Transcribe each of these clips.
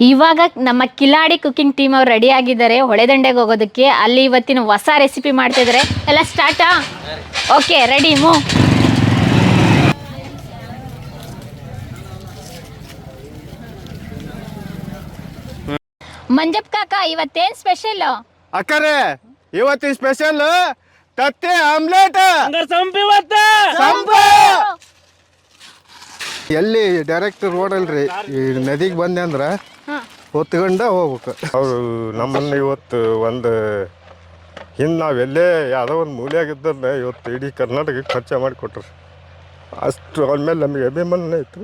ಇವಾಗ ನಮ್ಮ Kiladi cooking team ಅವ್ರು ರೆಡಿ ಆಗಿದ್ದಾರೆ ಹೊಳೆದಂಡೆಗೆ ಹೋಗೋದಕ್ಕೆ. ಅಲ್ಲಿ ಇವತ್ತಿನ ಹೊಸ ರೆಸಿಪಿ ಮಾಡ್ತಿದ್ದಾರೆ. ಎಲ್ಲ ಸ್ಟಾರ್ಟಾ? Okay, ready, move. ಮಂಜಪ್ಪ ಕಾಕ, ಇವತ್ತೇನ್ ಸ್ಪೆಷಲ್? ಅಕ್ಕರೆ ಇವತ್ತಿನ ಸ್ಪೆಷಲ್ ತತ್ತೆ ಆಮ್ಲೆಟ್. ಎಲ್ಲಿ ಡೈರೆಕ್ಟ್ ರೋಡ್ ಅಲ್ರಿ, ಈ ನದಿಗೆ ಬಂದೆ ಅಂದ್ರೆ ಹೊತ್ಕೊಂಡ ಹೋಗ್ಬೇಕು. ಅವರು ನಮ್ಮನ್ನ ಇವತ್ತು ಒಂದು ಹಿಂದೆ ನಾವೆಲ್ಲೇ ಯಾವುದೋ ಒಂದು ಮೂಲೆಯಾಗಿದ್ದರೆ ಇವತ್ತು ಇಡೀ ಕರ್ನಾಟಕಕ್ಕೆ ಖರ್ಚು ಮಾಡಿ ಕೊಟ್ರು. ಅಷ್ಟು ಅವ್ರ ಮೇಲೆ ನಮಗೆ ಅಭಿಮಾನ ಇತ್ತು.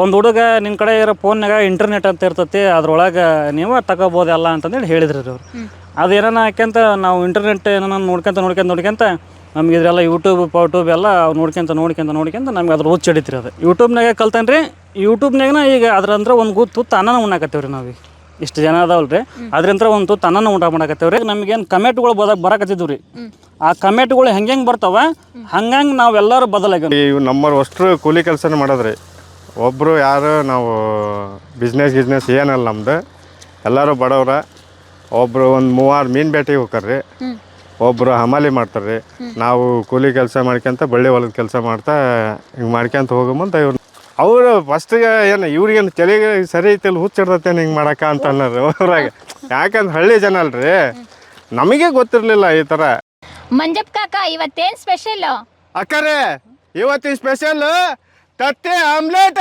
ಒಂದು ಹುಡುಗ ನಿಮ್ಮ ಕಡೆ ಇರೋ ಫೋನ್ನಾಗ ಇಂಟರ್ನೆಟ್ ಅಂತ ಇರ್ತೈತಿ, ಅದ್ರೊಳಗೆ ನೀವು ತಗೋಬೋದಲ್ಲ ಅಂತಂದೇಳಿ ಹೇಳಿದ್ರಿ ಅವರು. ಅದೇನ ಯಾಕೆಂತ ನಾವು ಇಂಟರ್ನೆಟ್ ಏನೋ ನೋಡ್ಕೊಂತ ನಮ್ಗೆ ಇದೆಲ್ಲ ಯೂಟ್ಯೂಬ್ ಎಲ್ಲ ನೋಡ್ಕೊಂತ ನಮ್ಗೆ ಅದ್ರ ಹುಚ್ಚು ಹಿಡಿತೀರಿ. ಅದು ಯೂಟ್ಯೂಬ್ನಾಗೆ ಕಲ್ತಾನೆ ರೀ. ಯೂಟ್ಯೂಬ್ನಾಗ ಈಗ ಅದ್ರಂದ್ರೆ ಒಂದು ತುತ್ತು ಅನ್ನನ ಉಣ್ಣಾಕತ್ತೇವೆ ರೀ. ನಾವು ಇಷ್ಟು ಜನ ಅದಾವಲ್ಲ ರೀ, ಅದ್ರಂತ್ರ ಒಂದು ತುತ್ತು ಅನ್ನನ ಊಟ ಮಾಡಾಕತ್ತೇವೆ ರೀ. ನಮಗೇನು ಕಮೆಂಟ್ಗಳು ಬರಕತ್ತಿದ್ವು ರೀ. ಆ ಕಮೆಂಟ್ಗಳು ಹೆಂಗೆ ಬರ್ತಾವ ಹಂಗಂಗೆ ನಾವೆಲ್ಲರೂ ಬದಲಾಗಿ ನಮ್ಮವ್ರು ಅಷ್ಟರು ಕೂಲಿ ಕೆಲಸನೇ ಮಾಡೋದ್ರಿ. ಒಬ್ಬರು ಯಾರು ನಾವು ಬಿಸ್ನೆಸ್ ಏನಲ್ಲ ನಮ್ದು, ಎಲ್ಲರೂ ಬಡವ್ರ. ಒಬ್ಬರು ಒಂದು 3-6 ಮೀನು ಬೇಟೆಗೆ ಹೋಗ್ತಾರ್ರಿ, ಒಬ್ಬರು ಹಮಾಲಿ ಮಾಡ್ತಾರೆ. ನಾವು ಕೂಲಿ ಕೆಲಸ ಮಾಡ್ಕೊಂತ ಬಳ್ಳಿ ಹೊಲದ ಕೆಲಸ ಮಾಡ್ತಾ ಹಿಂಗೆ ಮಾಡ್ಕೊಂತ ಹೋಗಮಂತ ಅವರು ಫಸ್ಟಿಗೆ ಏನು ಇವ್ರಿಗೇನು ತಲೆಗೆ ಸರಿ ಐತಿಲ್ಲ, ಹುಚ್ಚಿಡ್ತೈತೇನು ಹಿಂಗೆ ಮಾಡಕ್ಕ ಅಂತ ಅನ್ನೋರು ಅವ್ರಾಗ. ಯಾಕಂದ್ರೆ ಹಳ್ಳಿ ಜನ ಅಲ್ರಿ, ನಮಗೆ ಗೊತ್ತಿರಲಿಲ್ಲ ಈ ಥರ. ಮಂಜಪ್ಪ ಕಾಕ, ಇವತ್ತೇನ್ ಸ್ಪೆಷಲ್? ಅಕ್ಕರೆ ಇವತ್ತಿನ ಸ್ಪೆಷಲ್ ತತ್ತೆ ಆಮ್ಲೆಟ್.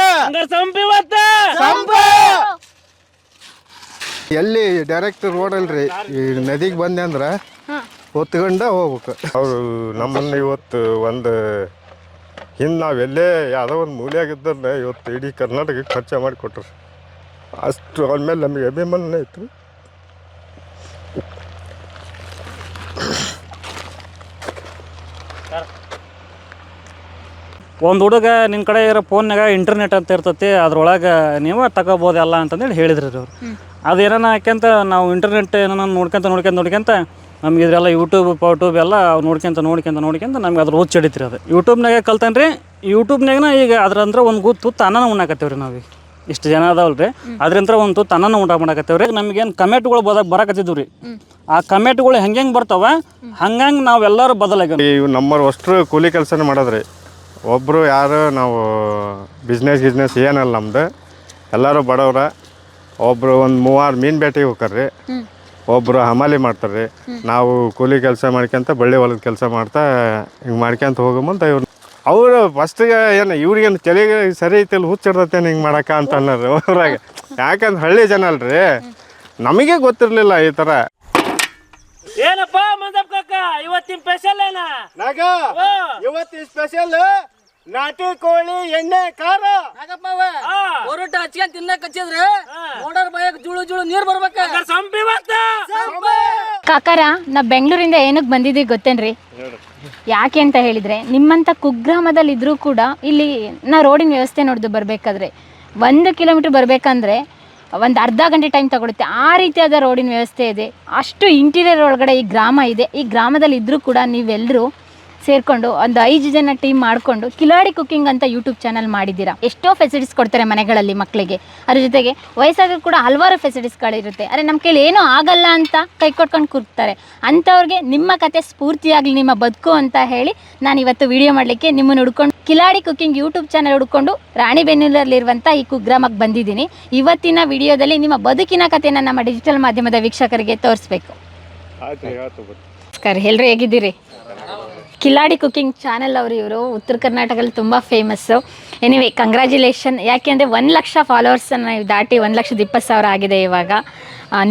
ಎಲ್ಲಿ ಡೈರೆಕ್ಟ್ ರೋಡ್ ಅಲ್ರಿ, ಈ ನದಿಗೆ ಬಂದೆ ಅಂದ್ರೆ ಹೊತ್ಕೊಂಡ ಹೋಗ್ಬೇಕು. ಅವರು ನಮ್ಮನ್ನು ಇವತ್ತು ಒಂದು ಹಿಂದೆ ನಾವೆಲ್ಲೇ ಯಾವುದೋ ಒಂದು ಮೂಲೆಯಾಗಿದ್ದರೆ ಇವತ್ತು ಇಡೀ ಕರ್ನಾಟಕಕ್ಕೆ ಖರ್ಚು ಮಾಡಿ ಕೊಟ್ರು. ಅಷ್ಟು ಅವ್ರ ಮೇಲೆ ನಮಗೆ ಅಭಿಮಾನ ಇತ್ತು. ಒಂದು ಹುಡುಗ ನಿಮ್ಮ ಕಡೆ ಇರೋ ಫೋನ್ನಾಗ ಇಂಟರ್ನೆಟ್ ಅಂತ ಇರ್ತೈತಿ, ಅದ್ರೊಳಗೆ ನೀವು ತಗೋಬೋದಲ್ಲ ಅಂತಂದೇಳಿ ಹೇಳಿದ್ರಿ ಅವರು. ಅದೇನ ಯಾಕೆಂತ ನಾವು ಇಂಟರ್ನೆಟ್ ಏನೋ ನೋಡ್ಕೊಂತ ನಮ್ಗೆ ಇದೆಲ್ಲ ಯೂಟ್ಯೂಬ್ ಎಲ್ಲ ನೋಡ್ಕೊಂತ ನಮ್ಗೆ ಅದ್ರ ಹುಚ್ಚು ಹಿಡಿತೀರಿ. ಅದು ಯೂಟ್ಯೂಬ್ನಾಗೆ ಕಲ್ತಾನೆ ರೀ. ಯೂಟ್ಯೂಬ್ನಾಗ ಈಗ ಅದ್ರಂದ್ರೆ ಒಂದು ತುತ್ತು ಅನ್ನನ ಉಣ್ಣಾಕತ್ತೇವೆ ರೀ. ನಾವು ಇಷ್ಟು ಜನ ಅದಾವಲ್ಲ ರೀ, ಅದ್ರಂತ್ರ ಒಂದು ತುತ್ತು ಅನ್ನನ ಊಟ ಮಾಡಾಕತ್ತೇವೆ ರೀ. ನಮಗೇನು ಕಮೆಂಟ್ಗಳು ಬರಕತ್ತಿದ್ವು ರೀ. ಆ ಕಮೆಂಟ್ಗಳು ಹೆಂಗೆ ಬರ್ತಾವ ಹಂಗಂಗೆ ನಾವೆಲ್ಲರೂ ಬದಲಾಗಿ ನಮ್ಮವ್ರು ಅಷ್ಟರು ಕೂಲಿ ಕೆಲಸನೇ ಮಾಡೋದ್ರಿ. ಒಬ್ಬರು ಯಾರು ನಾವು ಬಿಸ್ನೆಸ್ ಏನಲ್ಲ ನಮ್ದು, ಎಲ್ಲರೂ ಬಡವ್ರ. ಒಬ್ಬರು ಒಂದು 3-6 ಮೀನು ಬೇಟೆಗೆ ಹೋಗ್ತಾರ್ರಿ, ಒಬ್ಬರು ಹಮಾಲಿ ಮಾಡ್ತಾರೆ. ನಾವು ಕೂಲಿ ಕೆಲಸ ಮಾಡ್ಕೊಂತ ಬಳ್ಳಿ ಹೊಲದ ಕೆಲಸ ಮಾಡ್ತಾ ಹಿಂಗೆ ಮಾಡ್ಕೊಂತ ಹೋಗಮಂತ ಅವರು ಫಸ್ಟಿಗೆ ಏನು ಇವ್ರಿಗೇನು ತಲೆಗೆ ಸರಿ ಐತಿಲ್ಲ, ಹುಚ್ಚಿಡ್ತೈತೇನು ಹಿಂಗೆ ಮಾಡಕ್ಕ ಅಂತ ಅನ್ನೋರು ಅವ್ರಾಗ. ಯಾಕಂದ್ರೆ ಹಳ್ಳಿ ಜನ ಅಲ್ರಿ, ನಮಗೆ ಗೊತ್ತಿರಲಿಲ್ಲ ಈ ಥರ. ಏನಪ್ಪ ಮಂಜಪ್ಪ ಕಾಕ, ಇವತ್ತಿನ ಸ್ಪೆಷಲ್ ಏನ? ಇವತ್ತಿನ ಸ್ಪೆಷಲ್ ನಾಟಿ ಕೋಳಿ ಎಣ್ಣೆ ಖಾರ. ಹೊರಟ ಹಚ್ಕೊಂಡ್ ತಿನ್ನಕ್ ಹಚ್ಚಿದ್ರೆ ನೋಡೋರ್ ಬಾಯಾಗ ಜುಳು ನೀರ್ ಬರ್ಬೇಕ. ಕಾಕಾರ, ನಾ ಬೆಂಗಳೂರಿಂದ ಏನಕ್ಕೆ ಬಂದಿದ್ದೀವಿ ಗೊತ್ತೇನ್ರಿ? ಯಾಕೆ ಅಂತ ಹೇಳಿದರೆ, ನಿಮ್ಮಂಥ ಕುಗ್ರಾಮದಲ್ಲಿ ಇದ್ರೂ ಕೂಡ ಇಲ್ಲಿ ನಾ ರೋಡಿನ ವ್ಯವಸ್ಥೆ ನೋಡ್ದು ಬರಬೇಕಾದ್ರೆ 1 ಕಿಲೋಮೀಟ್ರ್ ಬರಬೇಕಂದ್ರೆ ಒಂದು ಅರ್ಧ ಗಂಟೆ ಟೈಮ್ ತಗೊಳುತ್ತೆ. ಆ ರೀತಿಯಾದ ರೋಡಿನ ವ್ಯವಸ್ಥೆ ಇದೆ. ಅಷ್ಟು ಇಂಟೀರಿಯರ್ ಒಳಗಡೆ ಈ ಗ್ರಾಮ ಇದೆ. ಈ ಗ್ರಾಮದಲ್ಲಿ ಇದ್ದರೂ ಕೂಡ ನೀವೆಲ್ಲರೂ ಸೇರಿಕೊಂಡು ಒಂದು 5 ಜನ ಟೀಮ್ ಮಾಡಿಕೊಂಡು ಕಿಲಾಡಿ ಕುಕಿಂಗ್ ಅಂತ ಯೂಟ್ಯೂಬ್ ಚಾನಲ್ ಮಾಡಿದ್ದೀರಾ. ಎಷ್ಟೋ ಫೆಸಿಲಿಟೀಸ್ ಕೊಡ್ತಾರೆ ಮನೆಗಳಲ್ಲಿ ಮಕ್ಕಳಿಗೆ. ಅದ್ರ ಜೊತೆಗೆ ವಯಸ್ಸಾದರೂ ಕೂಡ ಹಲವಾರು ಫೆಸಿಲಿಟೀಸ್ಗಳಿರುತ್ತೆ. ಆದರೆ ನಮ್ಮ ಕೈಲಿ ಏನೂ ಆಗಲ್ಲ ಅಂತ ಕೈ ಕೊಟ್ಕೊಂಡು ಕೂರ್ತಾರೆ. ಅಂಥವ್ರಿಗೆ ನಿಮ್ಮ ಕತೆ ಸ್ಫೂರ್ತಿಯಾಗಲಿ, ನಿಮ್ಮ ಬದುಕು ಅಂತ ಹೇಳಿ ನಾನು ಇವತ್ತು ವಿಡಿಯೋ ಮಾಡಲಿಕ್ಕೆ ನಿಮ್ಮನ್ನು ಹುಡ್ಕೊಂಡು ಕಿಲಾಡಿ ಕುಕಿಂಗ್ ಯೂಟ್ಯೂಬ್ ಚಾನಲ್ ಹುಡ್ಕೊಂಡು ರಾಣಿಬೆನ್ನೂರಲ್ಲಿರುವಂಥ ಈ ಕುಗ್ರಾಮಕ್ಕೆ ಬಂದಿದ್ದೀನಿ. ಇವತ್ತಿನ ವಿಡಿಯೋದಲ್ಲಿ ನಿಮ್ಮ ಬದುಕಿನ ಕಥೆಯನ್ನು ನಮ್ಮ ಡಿಜಿಟಲ್ ಮಾಧ್ಯಮದ ವೀಕ್ಷಕರಿಗೆ ತೋರಿಸ್ಬೇಕು. ನಮಸ್ಕಾರ, ಎಲ್ಲರೂ ಹೇಗಿದ್ದೀರಿ? ಕಿಲಾಡಿ ಕುಕಿಂಗ್ ಚಾನೆಲ್ ಅವರು, ಇವರು ಉತ್ತರ ಕರ್ನಾಟಕದಲ್ಲಿ ತುಂಬ ಫೇಮಸ್ಸು. Anyway, congratulation. ಯಾಕೆಂದರೆ 1 ಲಕ್ಷ ಫಾಲೋವರ್ಸನ್ನು ನೀವು ದಾಟಿ 1,20,000 ಆಗಿದೆ ಇವಾಗ.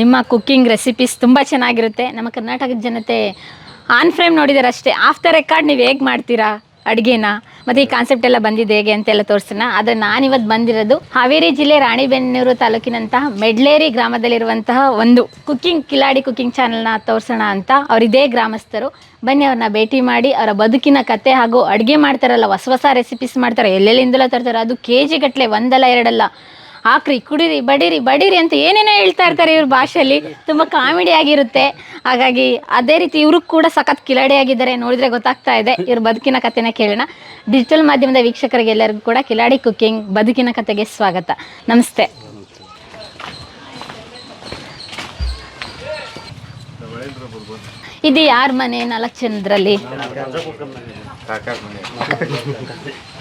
ನಿಮ್ಮ ಕುಕ್ಕಿಂಗ್ ರೆಸಿಪೀಸ್ ತುಂಬ ಚೆನ್ನಾಗಿರುತ್ತೆ. ನಮ್ಮ ಕರ್ನಾಟಕದ ಜನತೆ ಆನ್ ಫ್ರೇಮ್ ನೋಡಿದ್ದಾರೆ ಅಷ್ಟೇ. ಆಫ್ ದ ರೆಕಾರ್ಡ್ ನೀವು ಹೇಗೆ ಮಾಡ್ತೀರಾ ಅಡುಗೆನ, ಮತ್ತು ಈ ಕಾನ್ಸೆಪ್ಟ್ ಎಲ್ಲ ಬಂದಿದೆ ಹೇಗೆ ಅಂತೆಲ್ಲ ತೋರಿಸೋಣ. ಆದರೆ ನಾನಿವತ್ತು ಬಂದಿರೋದು ಹಾವೇರಿ ಜಿಲ್ಲೆ ರಾಣಿಬೆನ್ನೂರು ತಾಲೂಕಿನಂತಹ ಮೆಡ್ಲೇರಿ ಗ್ರಾಮದಲ್ಲಿರುವಂತಹ ಒಂದು ಕಿಲಾಡಿ ಕುಕಿಂಗ್ ಚಾನಲ್ನ ತೋರಿಸೋಣ ಅಂತ. ಅವರಿದೇ ಗ್ರಾಮಸ್ಥರು. ಬನ್ನಿ, ಅವ್ರನ್ನ ಭೇಟಿ ಮಾಡಿ ಅವರ ಬದುಕಿನ ಕತೆ ಹಾಗೂ ಅಡುಗೆ ಮಾಡ್ತಾರಲ್ಲ, ಹೊಸ ರೆಸಿಪೀಸ್ ಮಾಡ್ತಾರೆ, ಎಲ್ಲೆಲ್ಲಿಂದಲೋ ತರ್ತಾರೆ. ಅದು KG ಗಟ್ಟಲೆ, ಒಂದಲ್ಲ ಎರಡಲ್ಲ. ಹಾಕ್ರಿ ಕುಡೀರಿ ಬಡೀರಿ ಅಂತ ಏನೇನೋ ಹೇಳ್ತಾ ಇರ್ತಾರೆ ಇವ್ರ ಭಾಷೆಯಲ್ಲಿ. ತುಂಬ ಕಾಮಿಡಿ ಆಗಿರುತ್ತೆ. ಹಾಗಾಗಿ ಅದೇ ರೀತಿ ಇವರು ಕೂಡ ಸಖತ್ ಕಿಲಾಡಿ ಆಗಿದ್ದಾರೆ, ನೋಡಿದ್ರೆ ಗೊತ್ತಾಗ್ತಾ ಇದೆ. ಇವ್ರ ಬದುಕಿನ ಕಥೆನ ಕೇಳೋಣ. ಡಿಜಿಟಲ್ ಮಾಧ್ಯಮದ ವೀಕ್ಷಕರಿಗೆ ಎಲ್ಲರಿಗೂ ಕೂಡ ಕಿಲಾಡಿ ಕುಕಿಂಗ್ ಬದುಕಿನ ಕಥೆಗೆ ಸ್ವಾಗತ. ನಮಸ್ತೆ. ಇದು ಯಾರ ಮನೆ 4 ಜನರಲ್ಲಿ?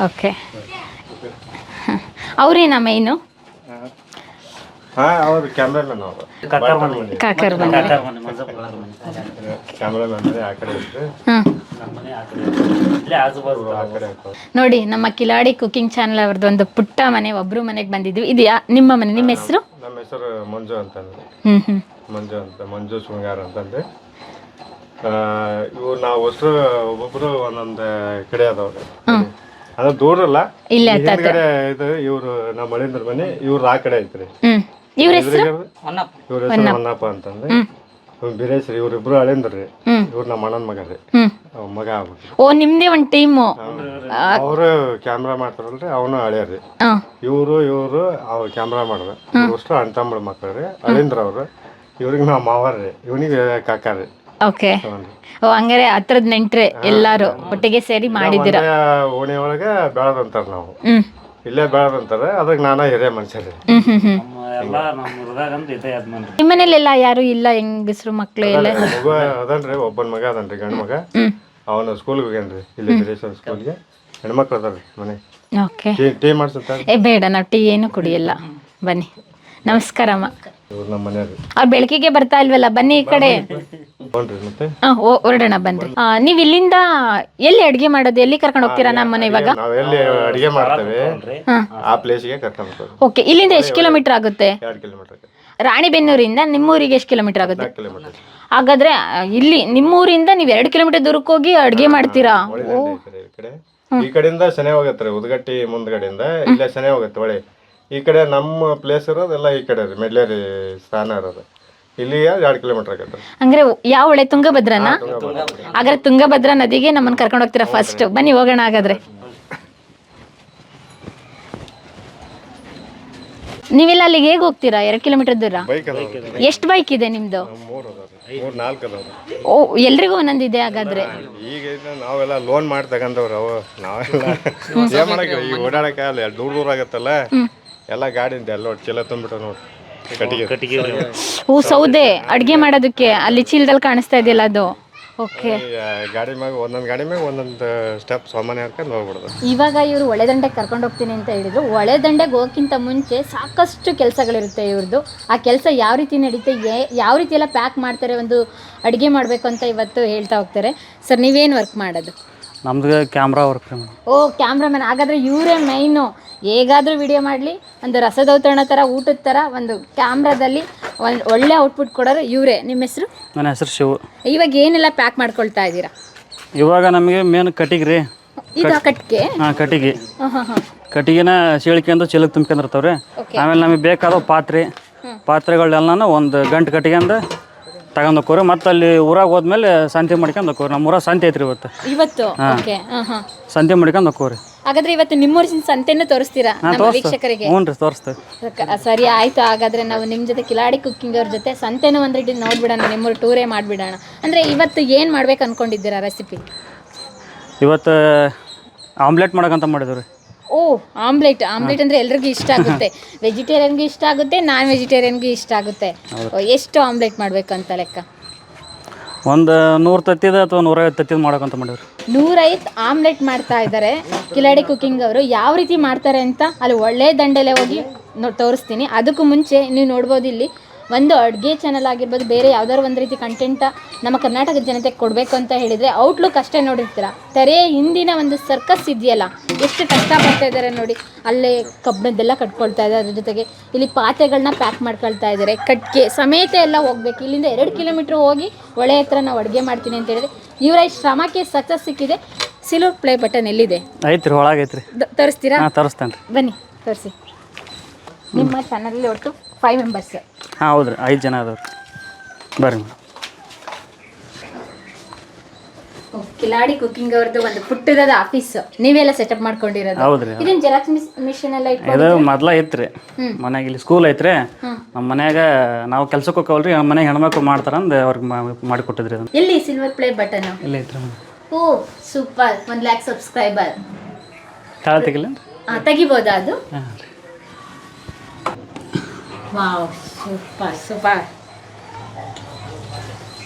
ಓಕೆ, ಅವ್ರೇನಾ ಮೈನು? ಅವ್ರು ಕ್ಯಾಮ್ರಾಮನ್, ಅವರು ಕಾಕರ್ ಮನೆ. ಕ್ಯಾಮ್ರಾಮನ್ ಆ ಕಡೆ ಇತ್ತು, ನೋಡಿ ನಮ್ಮ ಕಿಲಾಡಿ ಕುಕಿಂಗ್ ಚಾನಲ್ ಅವ್ರದ್ದು ಒಂದು ಪುಟ್ಟ ಮನೆ, ಒಬ್ರು ಮನೆಗೆ ಬಂದಿದ್ವಿ. ಇದು ನಿಮ್ಮ ಮನೆ, ನಿಮ್ಮ ಹೆಸರು? ನಮ್ಮ ಹೆಸರು ಮಂಜು ಅಂತಂದ್ರೆ, ಮಂಜು ಶೃಂಗಾರ ಅಂತಂದ್ರೆ. ಇವ್ರು ನಾವು ಹೊಸರು ಒಬ್ಬೊಬ್ರು ಒಂದೊಂದು ಕಡೆ ಅದಾವ್ರಿ. ಅದು ದೂರ ಅಲ್ಲ, ಹಿಂದ್ಗಡೆ ಇದು ಇವ್ರು ನಮ್ಮ ಮಳಿಂದ್ರ ಮನೆ, ಇವ್ರು ಆ ಕಡೆ ಐತ್ರಿ. ಇವ್ರ ಹೆಸರು ಇವ್ರ ಹೆಸರು ಹೊನ್ನಪ್ಪ ಅಂತಂದ್ರೆ. ಬೀರೇಶ್ರಿ, ಇವ್ರಿಬ್ರು ಅಳಿಂದ್ರಿ. ಇವ್ರು ನಮ್ಮ ಅಣ್ಣನ ಮಗ ರೀ, ಮಗ ಆಗ್ಬಿಟ್ರಿ. ಓ, ನಿಮ್ದೇ ಒಂದು ಟೀಮು. ಅವರು ಕ್ಯಾಮ್ರಾ ಮಾಡ್ತಾರಲ್ರಿ, ಅವನು ಅಳಿಯರಿ. ಇವ್ರು ಅವ್ರು ಕ್ಯಾಮ್ರಾ ಮಾಡಿದ್ರು. ಅಷ್ಟು ಅಣ್ಣ ತಮ್ಮಳ ಮಕ್ಕಳು ರೀ, ಅಳಿಂದ್ರ ಅವ್ರು. ಇವ್ರಿಗೆ ನಾವು ಮಾವಾರ್ರಿ, ಇವನಿಗೆ ಕಾಕಾರಿ. ಓಕೆ, ಓ ಹಂಗಾರೆ ಹತ್ರದ ನೆಂಟ್ರೆ ಎಲ್ಲಾರು ಒಟ್ಟಿಗೆ ಸೇರಿ ಮಾಡಿದ್ದೀರಾ? ಓಣಿ ಒಳಗೆ ಬೆಳದಂತಾರ ನಾವು, ಇಲ್ಲೇ ಬೆಳದಂತಾರ. ಅದಕ್ಕೆ ನಾನಾ ಹಿರಿಯ ಮನುಷ್ಯರಿ. ನಿಮ್ಮನೇಲೆಲ್ಲ ಯಾರು ಇಲ್ಲ ಹೆಂಗಸ್ರು ಮಕ್ಳು ಎಲ್ಲ? ಮಗ ಅದನ್ರಿ, ಒಬ್ಬನ ಮಗ ಅದನ್ರಿ, ಗಂಡ ಮಗ. ಅವನು ಸ್ಕೂಲ್ಗೆ ಹೋಗ್ಯಾನ್ರಿ, ಇಲ್ಲಿ ಬಿರೇಶ್ವರ ಸ್ಕೂಲ್ಗೆ. ಹೆಣ್ಮಕ್ಳು ಅದಾರ್ರಿ ಮನೆ. ಓಕೆ, ಟೀ ಮಾಡ್ಸುತ್ತಾರೆ. ಬೇಡ, ನಾವು ಟೀ ಏನು ಕುಡಿಯಲ್ಲ. ಬನ್ನಿ. ನಮಸ್ಕಾರಮ್ಮ. ಇವ್ರು ನಮ್ಮ ಮನೆಯವ್ರಿ. ಅವ್ರು ಬೆಳಕಿಗೆ ಬರ್ತಾ ಇಲ್ವಲ್ಲ, ಬನ್ನಿ ಈ ಕಡೆ. ಮತ್ತೆ ಹೊರಡೋಣ ಬನ್ರಿ. ನೀವ್ ಇಲ್ಲಿಂದ ಎಲ್ಲಿ ಅಡ್ಗೆ ಮಾಡೋದು, ಎಲ್ಲಿ ಕರ್ಕೊಂಡು ಹೋಗ್ತೀರಾ ನಮ್ಮನೆ ಇವಾಗ? ನಾವ್ ಎಲ್ಲಿ ಅಡಿಗೆ ಮಾಡ್ತೇವೆ ಆ ಪ್ಲೇಸ್ಗೆ ಕರ್ಕೊಂಡು ಹೋಗ್ತೀವಿ. ಓಕೆ, ಇಲ್ಲಿಂದ ಎಷ್ಟು ಕಿಲೋಮೀಟರ್ ಆಗುತ್ತೆ? 2 ಕಿಲೋಮೀಟರ್. ರಾಣಿಬೆನ್ನೂರಿಂದ ನಿಮ್ಮೂರಿಗೆ ಎಷ್ಟು ಕಿಲೋಮೀಟರ್ ಆಗುತ್ತೆ? 4 ಕಿಲೋಮೀಟರ್. ಹಾಗಾದ್ರೆ ಇಲ್ಲಿ ನಿಮ್ಮೂರಿಂದ ನೀವು 2 ಕಿಲೋಮೀಟರ್ ದೂರಕ್ಕೆ ಹೋಗಿ ಅಡ್ಗೆ ಮಾಡ್ತೀರಾ? ಈ ಕಡೆಯಿಂದ ಶನಿ ಹೋಗತ್ರಿ, ಉದ್ಗಟ್ಟಿ ಮುಂದ್ಗಡೆಯಿಂದ ಇಲ್ಲೇ ಶನಿ ಹೋಗತ್ತೆ ಹೊಳೆ. ಈ ಕಡೆ ನಮ್ಮ ಪ್ಲೇಸ್ ಇರೋದೆಲ್ಲ ಈ ಕಡೆ ರೀ, ಮೆಡ್ಲೇರಿ ಸ್ಥಾನ ಇರೋದು. ಇಲ್ಲಿಗೆ 2 ಕಿಲೋಮೀಟರ್ ಆಗತ್ತೆ. ಅಂದ್ರೆ ಯಾವ ಹೊಳೆ? ತುಂಗಭದ್ರನ? ಹಾಗಾದ್ರೆ ತುಂಗಭದ್ರಾ ನದಿಗೆ ನಮ್ಮನ್ನ ಕರ್ಕೊಂಡು ಹೋಗ್ತೀರಾ ಫಸ್ಟ್? ಬನ್ನಿ ಹೋಗೋಣ ಹಾಗಾದ್ರೆ. ನೀವೆಲ್ಲ ಅಲ್ಲಿಗೆ ಹೇಗೆ ಹೋಗ್ತೀರಾ? 2 ಕಿಲೋಮೀಟರ್ ದೂರ? ಎಷ್ಟು ಬೈಕ್ ಇದೆ ನಿಮ್ದು? 3-4 ಅದಾವ್ರಿ. ಓ, ಎಲ್ರಿಗೂ ಒಂದೊಂದಿದೆ ಹಾಗಾದ್ರೆ? ಈಗ ನಾವೆಲ್ಲ ಲೋನ್ ಮಾಡಿ ತಗೊಂಡವ್ರು. ನಾವೆಲ್ಲ ಏನ್ ಮಾಡಕ್ಕೆ, ಈಗ ಓಡಾಡಕ್ಕಾಗಲ್ಲ, ದೂರ ಆಗತ್ತಲ್ಲ. ಎಲ್ಲ ಗಾಡಿಂದ ಎಲ್ಲ ಚೀಲ ತುಂಬಿಟ್ಟು ನೋಡಿ, ಕಟ್ಟಿಗೆ. ಓ, ಸೌದೆ ಅಡ್ಗೆ ಮಾಡೋದಕ್ಕೆ ಅಲ್ಲಿ ಚೀಲದಲ್ಲಿ ಕಾಣಿಸ್ತಾ ಇದೆಯಲ್ಲ ಅದು. ಓಕೆ, ಗಾಡಿ ಮ್ಯಾಗ ಒಂದೊಂದು ಸ್ಟೆಪ್ ಸಾಮಾನ್ಯ ಹಾಕೊಂಡು ಹೋಗ್ಬಿಡೋದು. ಇವಾಗ ಇವರು ಹೊಳೆದಂಡೆಗೆ ಕರ್ಕೊಂಡು ಹೋಗ್ತೀನಿ ಅಂತ ಹೇಳಿದ್ರು. ಹೊಳೆದಂಡೆಗೆ ಹೋಗೋಕ್ಕಿಂತ ಮುಂಚೆ ಸಾಕಷ್ಟು ಕೆಲಸಗಳಿರುತ್ತೆ ಇವ್ರದ್ದು. ಆ ಕೆಲಸ ಯಾವ ರೀತಿ ನಡೀತೆ, ಯಾವ ರೀತಿ ಎಲ್ಲ ಪ್ಯಾಕ್ ಮಾಡ್ತಾರೆ, ಒಂದು ಅಡುಗೆ ಮಾಡಬೇಕು ಅಂತ ಇವತ್ತು ಹೇಳ್ತಾ ಹೋಗ್ತಾರೆ. ಸರ್, ನೀವೇನು ವರ್ಕ್ ಮಾಡೋದು? ನಮ್ದು ಕ್ಯಾಮ್ರಾ ವರ್ಕ್. ಓ, ಕ್ಯಾಮ್ರಾಮನ್. ಹಾಗಾದರೆ ಇವರೇ ಮೈನು. ಹೇಗಾದರೂ ವಿಡಿಯೋ ಮಾಡಲಿ, ಒಂದು ರಸದೌತಣ ಥರ, ಊಟದ ಥರ, ಒಂದು ಕ್ಯಾಮ್ರಾದಲ್ಲಿ ಒಂದು ಒಳ್ಳೆ ಔಟ್ಪುಟ್ ಕೊಡೋರು ಇವರೇ. ನಿಮ್ಮ ಹೆಸರು? ನನ್ನ ಹೆಸರು ಶಿವು. ಇವಾಗ ಏನೆಲ್ಲ ಪ್ಯಾಕ್ ಮಾಡ್ಕೊಳ್ತಾ ಇದ್ದೀರಾ? ಇವಾಗ ನಮಗೆ ಮೇನ್ ಕಟ್ಟಿಗೆ ರೀ. ಇದು ಕಟ್ಟಿಗೆ? ಹಾಂ, ಕಟ್ಟಿಗೆ. ಕಟ್ಟಿಗೆನ ಸೀಳ್ಕೊಂಡು ಚೀಲಕ್ಕೆ ತುಂಬ್ಕೊಂಡಿರ್ತಾವ್ರಿ. ಆಮೇಲೆ ನಮಗೆ ಬೇಕಾದ ಪಾತ್ರೆಗಳನ್ನೆಲ್ಲ ಒಂದು ಗಂಟು ಕಟ್ಟಿಗೆಂದು ತಗೊಂಡು ಹೋಗ್ರಿ. ಮತ್ತೆ ಅಲ್ಲಿ ಊರಾಗ ಹೋದ್ಮೇಲೆ ಸಂತೆ ಮಾಡ್ಕೊಂಡು ಹೋಗ್ರಿ. ನಮ್ಮ ಊರಾಗ ಸಂತೆ ಐತ್ರಿ ಇವತ್ತು. ಓಕೆ, ಸಂತೆ ಮಾಡ್ಕೊಂಡು ಹೋಗ್ರಿ. ಹಾಗಾದ್ರೆ ಇವತ್ತು ನಿಮ್ಮೂರಿನ ಸಂತೆನೂ ತೋರಿಸ್ತೀರಾ ನಮ್ಮ ವೀಕ್ಷಕರಿಗೆ? ಹ್ಞೂ ರೀ, ತೋರಿಸ್ತೇವೆ. ಸರಿ, ಆಯ್ತು. ಹಾಗಾದ್ರೆ ನಾವು ನಿಮ್ಮ ಜೊತೆ ಕಿಲಾಡಿ ಕುಕಿಂಗ್ ಅವ್ರ ಜೊತೆ ಸಂತೆನೂ ಒಂದ್ರಿಟ್ಟು ನೋಡ್ಬಿಡೋಣ, ನಿಮ್ಮೂರು ಟೂರೇ ಮಾಡಿಬಿಡೋಣ. ಅಂದರೆ ಇವತ್ತು ಏನು ಮಾಡ್ಬೇಕು ಅನ್ಕೊಂಡಿದ್ದೀರಾ ರೆಸಿಪಿ? ಇವತ್ತು ಆಮ್ಲೆಟ್ ಮಾಡೋಕ್ಕಂತ ಮಾಡಿದ್ವಿ. ಓ, ಆಮ್ಲೆಟ್ ಅಂದರೆ ಎಲ್ರಿಗೂ ಇಷ್ಟ ಆಗುತ್ತೆ. ವೆಜಿಟೇರಿಯನ್ಗೂ ಇಷ್ಟ ಆಗುತ್ತೆ, ನಾನ್ ವೆಜಿಟೇರಿಯನ್ಗೂ ಇಷ್ಟ ಆಗುತ್ತೆ. ಎಷ್ಟು ಆಮ್ಲೆಟ್ ಮಾಡಬೇಕು ಅಂತ ಲೆಕ್ಕ? ಒಂದು 100 ತತ್ತಿದ ಅಥವಾ 150 ತತ್ತಿದ ಮಾಡೋಕ್ಕಂತ ಮಾಡಿವ್ರಿ. 150 ಆಮ್ಲೆಟ್ ಮಾಡ್ತಾ ಇದ್ದಾರೆ ಕಿಲಾಡಿ ಕುಕಿಂಗ್ ಅವರು. ಯಾವ ರೀತಿ ಮಾಡ್ತಾರೆ ಅಂತ ಅಲ್ಲಿ ಒಳ್ಳೆ ದಂಡೆಲೆ ಹೋಗಿ ತೋರಿಸ್ತೀನಿ. ಅದಕ್ಕೂ ಮುಂಚೆ ನೀವು ನೋಡ್ಬೋದು, ಇಲ್ಲಿ ಒಂದು ಅಡುಗೆ ಚಾನಲ್ ಆಗಿರ್ಬೋದು, ಬೇರೆ ಯಾವ್ದಾದ್ರು ಒಂದು ರೀತಿ ಕಂಟೆಂಟ ನಮ್ಮ ಕರ್ನಾಟಕದ ಜನತೆಗೆ ಕೊಡಬೇಕು ಅಂತ ಹೇಳಿದರೆ ಔಟ್ಲುಕ್ ಅಷ್ಟೇ ನೋಡಿರ್ತೀರ. ತೆರೆ ಹಿಂದಿನ ಒಂದು ಸರ್ಕಸ್ ಇದೆಯಲ್ಲ, ಎಷ್ಟು ಕಷ್ಟಪಡ್ತಾ ಇದ್ದಾರೆ ನೋಡಿ. ಅಲ್ಲೇ ಕಬ್ಬಣದ್ದೆಲ್ಲ ಕಟ್ಕೊಳ್ತಾ ಇದ್ದಾರೆ, ಅದ್ರ ಜೊತೆಗೆ ಇಲ್ಲಿ ಪಾತ್ರೆಗಳನ್ನ ಪ್ಯಾಕ್ ಮಾಡ್ಕೊಳ್ತಾ ಇದ್ದಾರೆ. ಕಟ್ಟಿಗೆ ಸಮೇತ ಎಲ್ಲ ಹೋಗ್ಬೇಕು. ಇಲ್ಲಿಂದ 2 ಕಿಲೋಮೀಟ್ರ್ ಹೋಗಿ ಒಳ್ಳೆ ಹತ್ರ ನಾವು ಅಡುಗೆ ಮಾಡ್ತೀನಿ ಅಂತ ಹೇಳಿದ್ರೆ ಇವರ ಶ್ರಮಕ್ಕೆ ಸಕ್ಸಸ್ ಸಿಕ್ಕಿದೆ. ಸಿಲ್ವರ್ ಪ್ಲೇ ಬಟನ್ ಎಲ್ಲಿದೆ? ಐತ್ರಿ, ಒಳಗೈತ್ರಿ. ತೋರಿಸ್ತೀರಾ? ತೋರಿಸ್ತೇನೆ. ಬನ್ನಿ, ತೋರಿಸಿ. ನಿಮ್ಮ ಚಾನಲಲ್ಲಿ ಒಟ್ಟು 5 ಮೆಂಬರ್ಸ್? ಹಾಂ, ಹೌದ್ರಿ, 5 ಜನ ಅದಾವ್ರಿ. ಬರ್ರಿ. ಓಕೆ, ಕಿಲಾಡಿ ಕುಕಿಂಗ್ ಅವ್ರದ್ದು ಒಂದು ಪುಟ್ಟದಾದ ಆಫೀಸ್ ನೀವೆಲ್ಲ ಸೆಟಪ್ ಮಾಡ್ಕೊಂಡಿರೋದು. ಹೌದ್ರಿ. ಇದನ್ನ ಜೆರಾಕ್ಸ್ ಮಿಷನ್ ಎಲ್ಲ ಇದು ಮೊದ್ಲ ಐತ್ರಿ ಮನ್ಯಾಗ, ಇಲ್ಲಿ ಸ್ಕೂಲ್ ಐತ್ರಿ. ನಮ್ಮ ಮನ್ಯಾಗ ನಾವು ಕೆಲ್ಸಕ್ಕೆ ಹೋಗವಲ್ರಿ, ನಮ್ಮ ಮನ್ಯಾಗ ಹೆಣ್ಮಕ್ಳು ಮಾಡ್ತಾರಂದು ಅವ್ರಿಗೆ ಮಾಡಿಕೊಟ್ಟಿದ್ರಿ ಅದನ್ನ. ಎಲ್ಲಿ ಸಿಲ್ವರ್ ಪ್ಲೇ ಬಟನ್? ಇಲ್ಲ ಐತ್ರಿ. ಓ ಸೂಪರ್. 1 lakh ಸಬ್ಸ್ಕ್ರೈಬರ್ ತಾಳ ತೆಗಿಲ್ಲ ತೆಗಿಬೋದಾ ಅದು? Wow super super.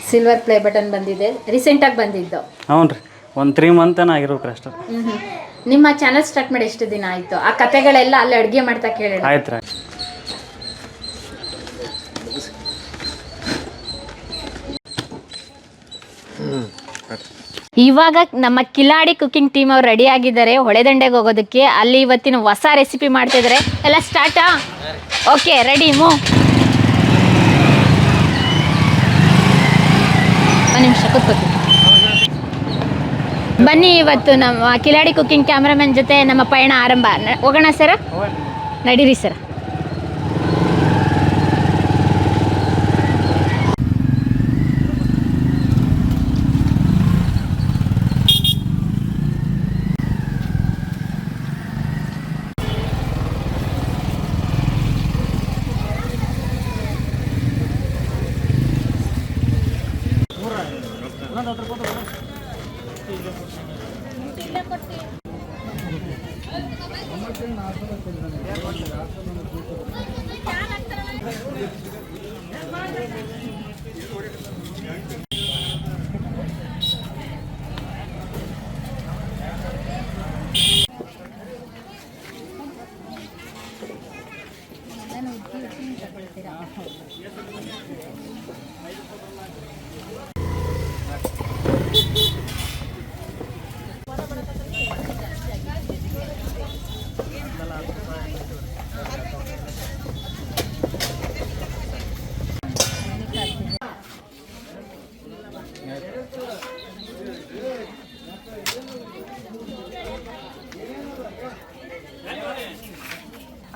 Silver play button ಬಂದಿದೆ, ರೀಸೆಂಟಾಗಿ ಬಂದಿದ್ದು. ಹ್ಞೂ ರೀ, ಒಂದು 3 month ಆಗಿರ್ಬೇಕ್ರಿ ಅಷ್ಟೇ. ನಿಮ್ಮ ಚಾನಲ್ ಸ್ಟಾರ್ಟ್ ಮಾಡಿ ಎಷ್ಟು ದಿನ ಆಯಿತು? ಆ ಕತೆಗಳೆಲ್ಲ ಅಲ್ಲಿ ಅಡುಗೆ ಮಾಡ್ತಾ ಕೇಳೋಣ. ಆಯ್ತು ರೀ. ಇವಾಗ ನಮ್ಮ ಕಿಲಾಡಿ ಕುಕಿಂಗ್ ಟೀಮ್ ಅವ್ರು ರೆಡಿ ಆಗಿದ್ದಾರೆ ಹೊಳೆದಂಡೆಗೆ ಹೋಗೋದಕ್ಕೆ. ಅಲ್ಲಿ ಇವತ್ತಿನ ಹೊಸ ರೆಸಿಪಿ ಮಾಡ್ತಿದ್ದಾರೆ. ಎಲ್ಲ ಸ್ಟಾರ್ಟಾ? Okay, ready move. ಒಂದು ನಿಮಿಷ ಕೂತ್ಕೋತಿ. ಬನ್ನಿ, ಇವತ್ತು ನಮ್ಮ ಕಿಲಾಡಿ ಕುಕಿಂಗ್ ಕ್ಯಾಮ್ರಾಮನ್ ಜೊತೆ ನಮ್ಮ ಪಯಣ ಆರಂಭ. ಹೋಗೋಣ ಸರ್? ನಡೀರಿ ಸರ್.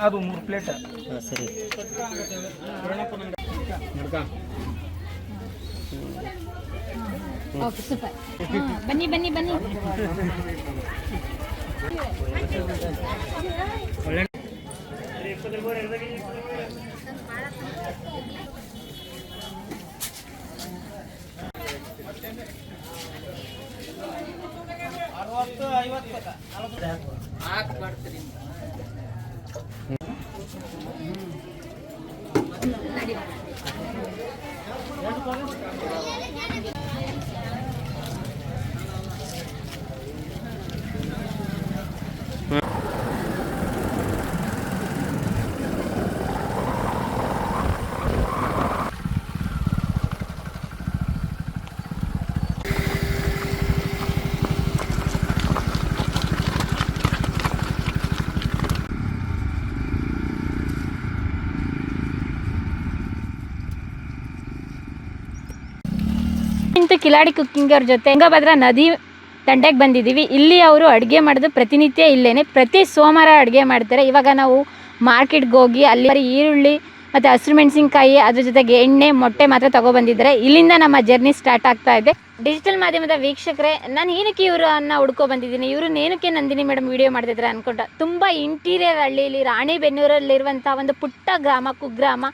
ಅದು 3 ಪ್ಲೇಟ್. ಸರಿ. Okay super. ಬನ್ನಿ ಬನ್ನಿ ಬನ್ನಿ. ಕಿಲಾಡಿ ಕುಕಿಂಗ್ ಅವ್ರ ಜೊತೆ ತುಂಗಭದ್ರಾ ನದಿ ದಂಡೆಗೆ ಬಂದಿದ್ದೀವಿ. ಇಲ್ಲಿ ಅವರು ಅಡುಗೆ ಮಾಡೋದು ಪ್ರತಿನಿತ್ಯ ಇಲ್ಲೇನೆ, ಪ್ರತಿ ಸೋಮವಾರ ಅಡುಗೆ ಮಾಡ್ತಾರೆ. ಇವಾಗ ನಾವು ಮಾರ್ಕೆಟ್ಗೆ ಹೋಗಿ ಅಲ್ಲಿ ಈರುಳ್ಳಿ ಮತ್ತು ಹಸಿರು ಮೆಣಸಿನ್ಕಾಯಿ, ಅದ್ರ ಜೊತೆಗೆ ಎಣ್ಣೆ, ಮೊಟ್ಟೆ ಮಾತ್ರ ತೊಗೊಬಂದಿದ್ದಾರೆ. ಇಲ್ಲಿಂದ ನಮ್ಮ ಜರ್ನಿ ಸ್ಟಾರ್ಟ್ ಆಗ್ತಾ ಇದೆ. ಡಿಜಿಟಲ್ ಮಾಧ್ಯಮದ ವೀಕ್ಷಕರೇ, ನಾನು ಏನಕ್ಕೆ ಇವರನ್ನು ಹುಡ್ಕೊ ಬಂದಿದ್ದೀನಿ, ಇವರು ಏನಕ್ಕೆ ನಂದಿನಿ ಮೇಡಮ್ ವಿಡಿಯೋ ಮಾಡ್ತಿದ್ದಾರೆ ಅಂದ್ಕೊಂಡ. ತುಂಬ ಇಂಟೀರಿಯರ್ ಹಳ್ಳಿಯಲ್ಲಿ ರಾಣಿಬೆನ್ನೂರಲ್ಲಿರುವಂಥ ಒಂದು ಪುಟ್ಟ ಗ್ರಾಮ, ಕುಗ್ರಾಮ.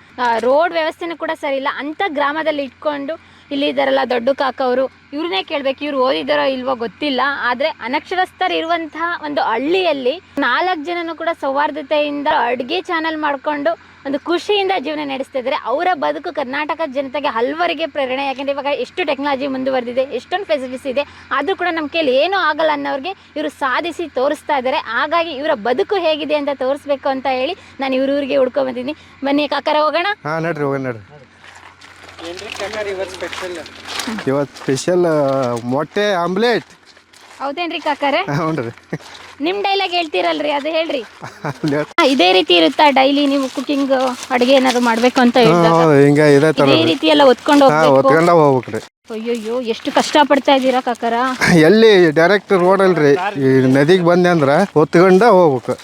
ರೋಡ್ ವ್ಯವಸ್ಥೆನೂ ಕೂಡ ಸರಿ ಇಲ್ಲ. ಅಂಥ ಗ್ರಾಮದಲ್ಲಿ ಇಟ್ಕೊಂಡು ಇಲ್ಲಿ ಇದ್ದಾರಲ್ಲ ದೊಡ್ಡ ಕಾಕವರು, ಇವ್ರನ್ನೇ ಕೇಳಬೇಕು. ಇವ್ರು ಓದಿದಾರೋ ಇಲ್ವೋ ಗೊತ್ತಿಲ್ಲ, ಆದರೆ ಅನಕ್ಷರಸ್ಥರು ಇರುವಂತಹ ಒಂದು ಹಳ್ಳಿಯಲ್ಲಿ 4 ಜನನು ಕೂಡ ಸೌಹಾರ್ದತೆಯಿಂದ ಅಡುಗೆ ಚಾನಲ್ ಮಾಡಿಕೊಂಡು ಒಂದು ಖುಷಿಯಿಂದ ಜೀವನ ನಡೆಸ್ತಾ ಇದ್ದಾರೆ. ಅವರ ಬದುಕು ಕರ್ನಾಟಕದ ಜನತೆಗೆ ಹಲವರಿಗೆ ಪ್ರೇರಣೆ. ಯಾಕೆಂದರೆ ಇವಾಗ ಎಷ್ಟು ಟೆಕ್ನಾಲಜಿ ಮುಂದುವರೆದಿದೆ, ಎಷ್ಟೊಂದು ಫೆಸಿಲಿಟೀಸ್ ಇದೆ, ಆದರೂ ಕೂಡ ನಮ್ಮ ಕೈಲಿ ಏನೂ ಆಗಲ್ಲ ಅನ್ನೋರಿಗೆ ಇವರು ಸಾಧಿಸಿ ತೋರಿಸ್ತಾ ಇದ್ದಾರೆ. ಹಾಗಾಗಿ ಇವರ ಬದುಕು ಹೇಗಿದೆ ಅಂತ ತೋರಿಸ್ಬೇಕು ಅಂತ ಹೇಳಿ ನಾನು ಇವ್ರಿಗೆ ಹುಡ್ಕೊ ಬಂದಿದ್ದೀನಿ. ಬನ್ನಿ ಕಾಕರ ಹೋಗೋಣ. ಹಾಂ ನಡ್ರಿ ಹೋಗೋಣ ನಡ್ರಿ. ಇವತ್ತು ಸ್ಪೆಷಲ್ ಮೊಟ್ಟೆ ಆಮ್ಲೆಟ್. ಹೌದೇನ್ರಿ ಕಾಕರೇ? ಹ್ಞೂ ರೀ. ನಿಮ್ಮ ಡೈಲಾಗ್ ಹೇಳ್ತೀರಲ್ರಿ, ಅದು ಹೇಳ್ರಿ. ಇದೇ ರೀತಿ ಇರುತ್ತಾ ಡೈಲಿ ನೀವು ಕುಕಿಂಗ್ ಅಡುಗೆ ಏನಾದ್ರು ಮಾಡಬೇಕು ಅಂತ ಹೇಳಿದಾಗ? ಹಿಂಗೆ ಇದೇ ಥರ ಇದೇ ರೀತಿ ಎಲ್ಲ ಒತ್ಕೊಂಡು ಹೊತ್ಕೊಂಡ ಹೋಗ್ಬೇಕ್ರಿ. ಅಯ್ಯಯ್ಯೋ, ಎಷ್ಟು ಕಷ್ಟ ಪಡ್ತಾ ಇದ್ದೀರಾ ಕಾಕರ. ಎಲ್ಲಿ ಡೈರೆಕ್ಟ್ ರೋಡ್ ಅಲ್ರಿ, ಈ ನದಿಗೆ ಬಂದೆ ಅಂದ್ರೆ ಹೊತ್ಕೊಂಡ ಹೋಗ್ಬೇಕು.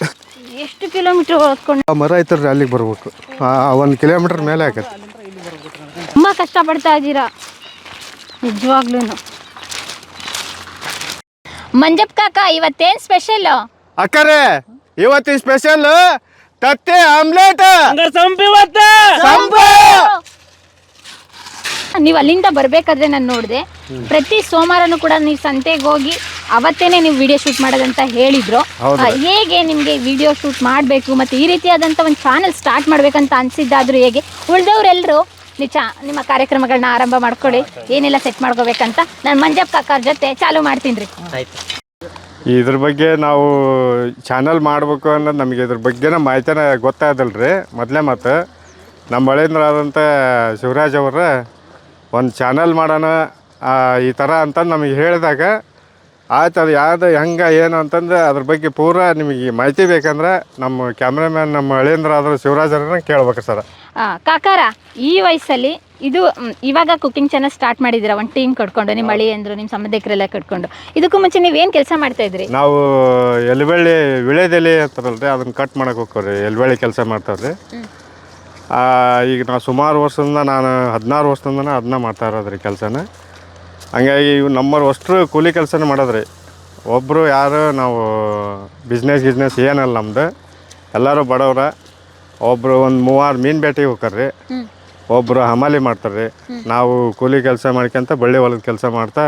ಎಷ್ಟು ಕಿಲೋಮೀಟರ್ ಹೊತ್ಕೊಂಡು? ಮರ ಐತಲ್ರಿ, ಅಲ್ಲಿಗೆ ಬರ್ಬೇಕು. 1 ಕಿಲೋಮೀಟರ್ ಮೇಲೆ ಆಗತ್ತೆ. ತುಂಬ ಕಷ್ಟ ಪಡ್ತಾ ಇದ್ದೀರಾ ನಿಜವಾಗ್ಲೂ. ಮಂಜಪ್ಪ ಕಾಕ ಇವತ್ತೇನ್ ಸ್ಪೆಷಲ್? ಅಕ್ಕರೆ ಇವತ್ತಿನ ಸ್ಪೆಷಲ್ ತತ್ತೆ ಆಮ್ಲೆಟ್. ಹಂಗಾರೆ ಸಂಪಿವತ್ತ ನೀವು ಅಲ್ಲಿಂದ ಬರ್ಬೇಕಾದ್ರೆ ನಾನು ನೋಡಿದೆ ಪ್ರತಿ ಸೋಮವಾರನೂ ಕೂಡ ನೀವು ಸಂತೆಗೆ ಹೋಗಿ ಅವತ್ತೇನೆ ನೀವು ವಿಡಿಯೋ ಶೂಟ್ ಮಾಡೋದಂತ ಹೇಳಿದ್ರು. ಹೇಗೆ ನಿಮ್ಗೆ ವಿಡಿಯೋ ಶೂಟ್ ಮಾಡಬೇಕು ಮತ್ತೆ ಈ ರೀತಿಯಾದಂತ ಒಂದು ಚಾನೆಲ್ ಸ್ಟಾರ್ಟ್ ಮಾಡ್ಬೇಕಂತ ಅನ್ಸಿದ್ದಾದ್ರು ಹೇಗೆ? ಉಳ್ದವ್ರೆಲ್ಲರೂ ನಿಮ್ಮ ಕಾರ್ಯಕ್ರಮಗಳನ್ನ ಆರಂಭ ಮಾಡ್ಕೊಳ್ಳಿ, ಏನೆಲ್ಲ ಸೆಟ್ ಮಾಡ್ಕೋಬೇಕಂತ ನಾನು ಮಂಜಪ್ಪ ಕಾಕರ ಜೊತೆ ಚಾಲು ಮಾಡ್ತೀನಿ ರೀ. ಇದ್ರ ಬಗ್ಗೆ ನಾವು ಚಾನಲ್ ಮಾಡಬೇಕು ಅನ್ನೋದು ನಮಗೆ ಇದ್ರ ಬಗ್ಗೆನ ಮಾಹಿತಿನ ಗೊತ್ತಾಗದಲ್ರಿ. ಮೊದಲೇ ಮತ್ತು ನಮ್ಮ ಬಳಿಂದ್ರಾದಂಥ ಶಿವರಾಜ್ ಅವರ ಒಂದು ಚಾನಲ್ ಮಾಡೋಣ ಈ ಥರ ಅಂತಂದು ನಮಗೆ ಹೇಳಿದಾಗ ಆಯ್ತು ಅದು ಯಾವುದು ಹೆಂಗೆ ಏನು ಅಂತಂದು ಅದ್ರ ಬಗ್ಗೆ ಪೂರಾ ನಿಮಗೆ ಮಾಹಿತಿ ಬೇಕಂದ್ರೆ ನಮ್ಮ ಕ್ಯಾಮ್ರಾಮ್ಯಾನ್ ನಮ್ಮ ಹಳೇಂದ್ರಾದ್ರು ಶಿವರಾಜರನ್ನ ಕೇಳ್ಬೇಕು ಸರ್. ಕಾಕಾರ ಈ ವಯಸ್ಸಲ್ಲಿ ಇದು ಇವಾಗ ಕುಕಿಂಗ್ ಚಾನಲ್ ಸ್ಟಾರ್ಟ್ ಮಾಡಿದ್ದೀರಾ ಒಂದು ಟೀಮ್ ಕಟ್ಕೊಂಡು, ನಿಮ್ಮ ಅಳಿಯಂದ್ರು ನಿಮ್ಮ ಸಂಬಂಧಿಕರೆಲ್ಲ ಕಟ್ಕೊಂಡು. ಇದಕ್ಕೂ ಮುಂಚೆ ನೀವೇನು ಕೆಲಸ ಮಾಡ್ತಾ ಇದ್ರಿ? ನಾವು ಎಲೆಬಳ್ಳಿ ವಿಳೆದೆಲೆ ಅಂತಾರಲ್ರಿ ಅದನ್ನು ಕಟ್ ಮಾಡಕ್ಕೆ ಹೋಗ್ತೀವಿ. ಎಲೆಬಳ್ಳಿ ಕೆಲಸ ಮಾಡ್ತಾವ್ರಿ. ಈಗ ನಾವು ಸುಮಾರು ವರ್ಷದಿಂದ ನಾನು 16 ವರ್ಷದಿಂದ ಅದನ್ನ ಮಾಡ್ತಾ ಇರೋದ್ರಿ ಕೆಲಸನ. ಹಂಗಾಗಿ ಇವು ನಮ್ಮವ್ರು ಅಷ್ಟರು ಕೂಲಿ ಕೆಲಸನೇ ಮಾಡೋದ್ರಿ. ಒಬ್ಬರು ಯಾರು ನಾವು ಬಿಸ್ನೆಸ್ ಏನಲ್ಲ ನಮ್ದು. ಎಲ್ಲರೂ ಬಡವ್ರ. ಒಬ್ಬರು ಒಂದು 3-6 ಮೀನು ಬೇಟೆಗೆ ಹೋಗ್ತಾರ್ರಿ, ಒಬ್ಬರು ಹಮಾಲಿ ಮಾಡ್ತಾರೆ. ನಾವು ಕೂಲಿ ಕೆಲಸ ಮಾಡ್ಕೊಂತ ಬಳ್ಳಿ ಹೊಲದ ಕೆಲಸ ಮಾಡ್ತಾ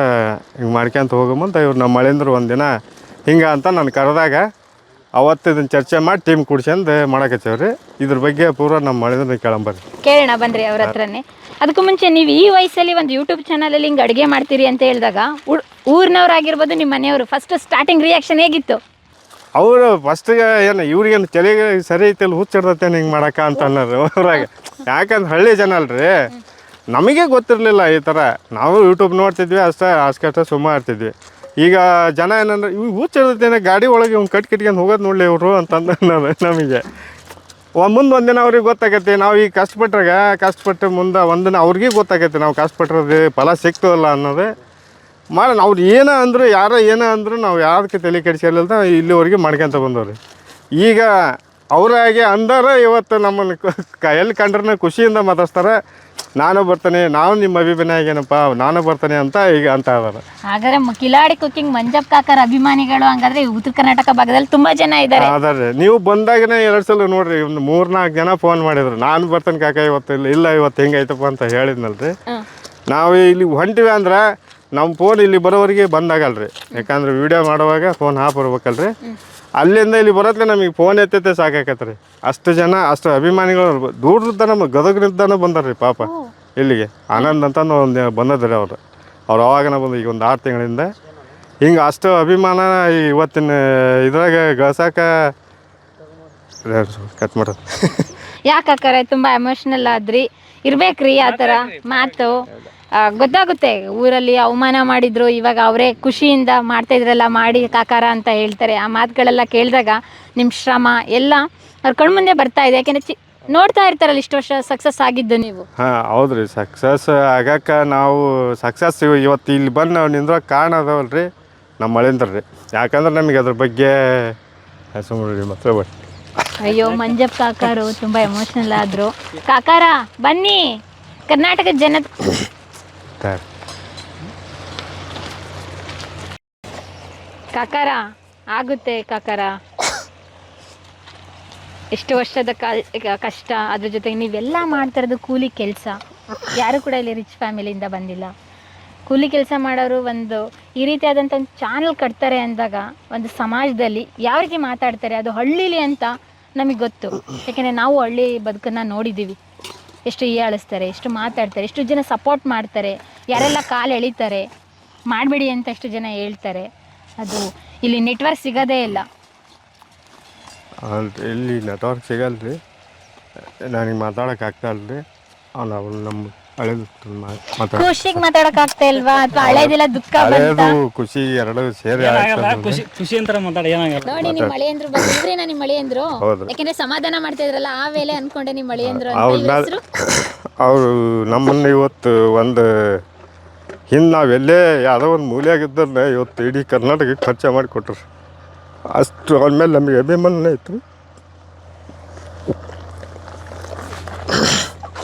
ಹಿಂಗೆ ಮಾಡ್ಕೊಂತ ಹೋಗೋ ಮುಂದೆ ಇವ್ರು ನಮ್ಮ ಮಳೆಂದ್ರು ಒಂದಿನ ಹಿಂಗೆ ಅಂತ ನಾನು ಕರೆದಾಗ ಅವತ್ತು ಇದನ್ನು ಚರ್ಚೆ ಮಾಡಿ ಟೀಮ್ ಕೂಡ್ಸ್ಯಂದು ಮಾಡಕತ್ತೇವ್ರಿ. ಇದ್ರ ಬಗ್ಗೆ ಪೂರ ನಮ್ಮ ಮಳೆಂದ್ರ ಕೇಳಂಬರ್ರಿ. ಕೇಳೋಣ ಬನ್ರಿ ಅವ್ರ ಹತ್ರನೇ. ಅದಕ್ಕೂ ಮುಂಚೆ ನೀವು ಈ ವಯಸ್ಸಲ್ಲಿ ಒಂದು ಯೂಟ್ಯೂಬ್ ಚಾನಲಲ್ಲಿ ಹಿಂಗೆ ಅಡುಗೆ ಮಾಡ್ತೀರಿ ಅಂತ ಹೇಳಿದಾಗ ಊರಿನವ್ರಾಗಿರ್ಬೋದು ನಿಮ್ಮ ಮನೆಯವರು ಫಸ್ಟ್ ಸ್ಟಾರ್ಟಿಂಗ್ ರಿಯಾಕ್ಷನ್ ಹೇಗಿತ್ತು? ಅವರು ಫಸ್ಟಿಗೆ ಏನು ಇವ್ರಿಗೇನು ತಲೆಗೆ ಸರಿ ಐತಿಲ್ಲ ಹುಚ್ಚಿಡ್ತೇನೆ ಹಿಂಗೆ ಮಾಡಕ್ಕ ಅಂತ ಅನ್ನೋರು ಊರಾಗ. ಯಾಕಂದ್ರೆ ಹಳ್ಳಿ ಜನ ಅಲ್ರಿ, ನಮಗೆ ಗೊತ್ತಿರಲಿಲ್ಲ ಈ ಥರ. ನಾವು ಯೂಟ್ಯೂಬ್ ನೋಡ್ತಿದ್ವಿ ಅಷ್ಟೇ ಸುಮ್ಮ ಇರ್ತಿದ್ವಿ. ಈಗ ಜನ ಏನಂದ್ರೆ ಇವು ಹುಚ್ಚಿಡ್ತೇನೆ ಗಾಡಿ ಒಳಗೆ ಇವ್ನು ಕಟ್ಕೊಂಡು ಹೋಗೋದು ನೋಡಲಿ ಇವರು ಅಂತಂದು ಅನ್ನೋದು ನಮಗೆ. ಮುಂದೆ ಒಂದಿನ ಅವ್ರಿಗೆ ಗೊತ್ತಾಗತ್ತೆ. ನಾವು ಈಗ ಕಷ್ಟಪಟ್ಟು ಮುಂದೆ ಒಂದಿನ ಅವ್ರಿಗೆ ಗೊತ್ತಾಗತ್ತೆ ನಾವು ಕಷ್ಟಪಟ್ಟಿರೋದು ಫಲ ಸಿಗ್ತದಲ್ಲ ಅನ್ನೋದು. ಮಾಡೋಣ. ಅವ್ರು ಏನೋ ಅಂದರು ಯಾರೋ ಏನೋ ಅಂದರು ನಾವು ಯಾವ್ದಕ್ಕೆ ತಲೆ ಕೆಡಿಸ್ಕೊಳ್ಳಲ್ದ ಇಲ್ಲಿವರೆಗೆ ಮಾಡ್ಕೊಂತ ಬಂದವ್ರಿ. ಈಗ ಅವರಾಗೆ ಅಂದಾರ ಇವತ್ತು ನಮ್ಮನ್ನು ಎಲ್ಲಿ ಕಂಡ್ರೆ ಖುಷಿಯಿಂದ ಮಾತಾಡ್ತಾರೆ. ನಾನು ಬರ್ತಾನೆ, ನಾವು ನಿಮ್ಮ ಅಭಿಮಾನಿ ಆಗೇನಪ್ಪ, ನಾನು ಬರ್ತಾನೆ ಅಂತ ಈಗ ಅಂತ ಇದಾರೆ. ಹಾಗಾದ್ರೆ ಕಿಲಾಡಿ ಕುಕಿಂಗ್ ಮಂಜಪ್ಪ ಕಾಕರ ಅಭಿಮಾನಿಗಳು ಹಂಗಾದ್ರೆ ಉತ್ತರ ಕರ್ನಾಟಕ ಭಾಗದಲ್ಲಿ ತುಂಬಾ ಜನ ಇದ್ದಾರೆ. ಅದಾರೆ. ನೀವು ಬಂದಾಗನೇ 2 ಸಲ ನೋಡ್ರಿ, ಒಂದು 3-4 ಜನ ಫೋನ್ ಮಾಡಿದ್ರು. ನಾನು ಬರ್ತಾನೆ ಕಾಕ ಇವತ್ತು ಇಲ್ಲ ಇವತ್ತು ಹೆಂಗೈತಪ್ಪ ಅಂತ ಹೇಳಿದ್ನಲ್ರಿ. ನಾವು ಇಲ್ಲಿ ಹೊಂಟಿವಿ ಅಂದ್ರೆ ನಮ್ಮ ಫೋನ್ ಇಲ್ಲಿ ಬರೋವರೆಗೆ ಬಂದಾಗಲ್ರಿ. ಯಾಕಂದ್ರೆ ವಿಡಿಯೋ ಮಾಡುವಾಗ ಫೋನ್ ಹಾಫ್ ಬರ್ಬೇಕಲ್ರಿ. ಅಲ್ಲಿಂದ ಇಲ್ಲಿ ಬರೋತ್ಲೆ ನಮಗೆ ಫೋನ್ ಎತ್ತೈತೆ ಸಾಕಾಕತ್ರಿ. ಅಷ್ಟು ಜನ ಅಷ್ಟು ಅಭಿಮಾನಿಗಳು ದೂರದಿಂದ ನಮ್ಮ ಗದಗನಿಂದನೂ ಬಂದಾರ್ರಿ ಪಾಪ ಇಲ್ಲಿಗೆ. ಆನಂದ್ ಅಂತಂದು ಒಂದು ಬಂದದ್ರಿ ಅವ್ರು ಅವಾಗನ ಬಂದು ಈಗ ಒಂದು 6 ತಿಂಗಳಿಂದ. ಹಿಂಗೆ ಅಷ್ಟು ಅಭಿಮಾನ ಇವತ್ತಿನ ಇದ್ರಾಗ ಗಳಸಾಕ ಕಟ್ ಮಾಡೋದು. ಯಾಕಾಕರೆ ತುಂಬ ಎಮೋಷ್ನಲ್ ಆದ್ರಿ, ಇರ್ಬೇಕ್ರಿ ಆ ಥರ ಮಾತು. ಗೊತ್ತಾಗುತ್ತೆ ಊರಲ್ಲಿ ಅವಮಾನ ಮಾಡಿದ್ರು, ಇವಾಗ ಅವರೇ ಖುಷಿಯಿಂದ ಮಾಡ್ತಾ ಇದ್ರಲ್ಲ ಮಾಡಿ ಕಾಕಾರ ಅಂತ ಹೇಳ್ತಾರೆ. ಆ ಮಾತುಗಳೆಲ್ಲ ಕೇಳಿದಾಗ ನಿಮ್ಮ ಶ್ರಮ ಎಲ್ಲ ಅವ್ರ ಕಣ್ಮುಂದೆ ಬರ್ತಾ ಇದೆ. ಯಾಕೆಂದರೆ ನೋಡ್ತಾ ಇರ್ತಾರಲ್ಲ ಇಷ್ಟು ವರ್ಷ ಸಕ್ಸಸ್ ಆಗಿದ್ದು ನೀವು. ಹಾಂ ಹೌದ್ರಿ. ಸಕ್ಸಸ್ ಆಗಕ್ಕೆ ನಾವು ಸಕ್ಸಸ್ ಇವತ್ತು ಇಲ್ಲಿ ಬಂದು ನಾವು ನಿಂದ್ರೋಕೆ ಕಾರಣ ಅದಾವಲ್ರಿ ನಮ್ಮ ಮಳೆಂದ್ರ ರೀ. ಯಾಕಂದ್ರೆ ನಮಗೆ ಅದ್ರ ಬಗ್ಗೆ ಸುಮ್ಮನೆ ಮತ್ತೆ ಅಯ್ಯೋ ಮಂಜಪ್ಪ ಕಾಕಾರು ತುಂಬ ಎಮೋಷ್ನಲ್ ಆದರು. ಕಾಕಾರ ಬನ್ನಿ, ಕರ್ನಾಟಕದ ಜನ ಕಾಕಾರ ಆಗುತ್ತೆ. ಕಾಕಾರ ಎಷ್ಟು ವರ್ಷದ ಕಷ್ಟ, ಅದ್ರ ಜೊತೆಗೆ ನೀವೆಲ್ಲ ಮಾಡ್ತಿರೋದು ಕೂಲಿ ಕೆಲಸ. ಯಾರು ಕೂಡ ಇಲ್ಲಿ ರಿಚ್ ಫ್ಯಾಮಿಲಿಯಿಂದ ಬಂದಿಲ್ಲ. ಕೂಲಿ ಕೆಲಸ ಮಾಡೋರು ಒಂದು ಈ ರೀತಿಯಾದಂಥ ಒಂದು ಚಾನಲ್ ಕಟ್ತಾರೆ ಅಂದಾಗ ಒಂದು ಸಮಾಜದಲ್ಲಿ ಯಾವ ರೀತಿ ಮಾತಾಡ್ತಾರೆ, ಅದು ಹಳ್ಳಿಲಿ ಅಂತ ನಮಗೆ ಗೊತ್ತು. ಯಾಕೆಂದರೆ ನಾವು ಹಳ್ಳಿ ಬದುಕನ್ನು ನೋಡಿದ್ದೀವಿ. ಎಷ್ಟು ಹೀಯಾಳಿಸ್ತಾರೆ, ಎಷ್ಟು ಮಾತಾಡ್ತಾರೆ, ಎಷ್ಟು ಜನ ಸಪೋರ್ಟ್ ಮಾಡ್ತಾರೆ, ಯಾರೆಲ್ಲ ಕಾಲು ಎಳಿತಾರೆ, ಮಾಡಬೇಡಿ ಅಂತ ಎಷ್ಟು ಜನ ಹೇಳ್ತಾರೆ. ಅದು ಇಲ್ಲಿ ನೆಟ್ವರ್ಕ್ ಸಿಗೋದೇ ಇಲ್ಲ. ಇಲ್ಲಿ ನೆಟ್ವರ್ಕ್ ಸಿಗಲ್ರಿ, ನನಗೆ ಮಾತಾಡೋಕೆ ಆಗ್ತಾ ಇಲ್ರಿ. ನಾವು ನಮ್ಮ ಹಳೇದು ಖುಷಿಗೆ ಮಾತಾಡಕ್ ಆಗ್ತಾ ಇಲ್ವಾ ಅಥವಾ ಹಳೇದೆಲ್ಲ ದುಃಖ ಹಳೇದು ಖುಷಿ ಎರಡು ಸೇರಿ ಖುಷಿ ಅಂತ ಮಾತಾಡಿ ಏನಾಗಲ್ಲ. ನೋಡಿ ನಿಮ್ಮ ಮಳೆಯಂದ್ರು ಬಂದಿದ್ರೆ ನಿಮ್ಮ ಮಳೆಯಂದ್ರು, ಯಾಕೆಂದ್ರೆ ಸಮಾಧಾನ ಮಾಡ್ತಾ ಇದ್ರಲ್ಲ ಆ ವೇಳೆ ಅನ್ಕೊಂಡೆ ನಿಮ್ಮ ಮಳೆಯಂದ್ರು ಅಂತ. ಅವರು ನಮ್ಮನ್ನು ಇವತ್ತು ಒಂದು ಹಿಂದೆ ನಾವೆಲ್ಲೇ ಯಾವುದೋ ಒಂದು ಮೂಲೆಯಾಗಿದ್ದರೆ ಇವತ್ತು ಇಡೀ ಕರ್ನಾಟಕಕ್ಕೆ ಖರ್ಚು ಮಾಡಿ ಕೊಟ್ಟರು. ಅಷ್ಟು ಅವ್ರ ಮೇಲೆ ನಮಗೆ ಅಭಿಮಾನನೇ ಇತ್ತು.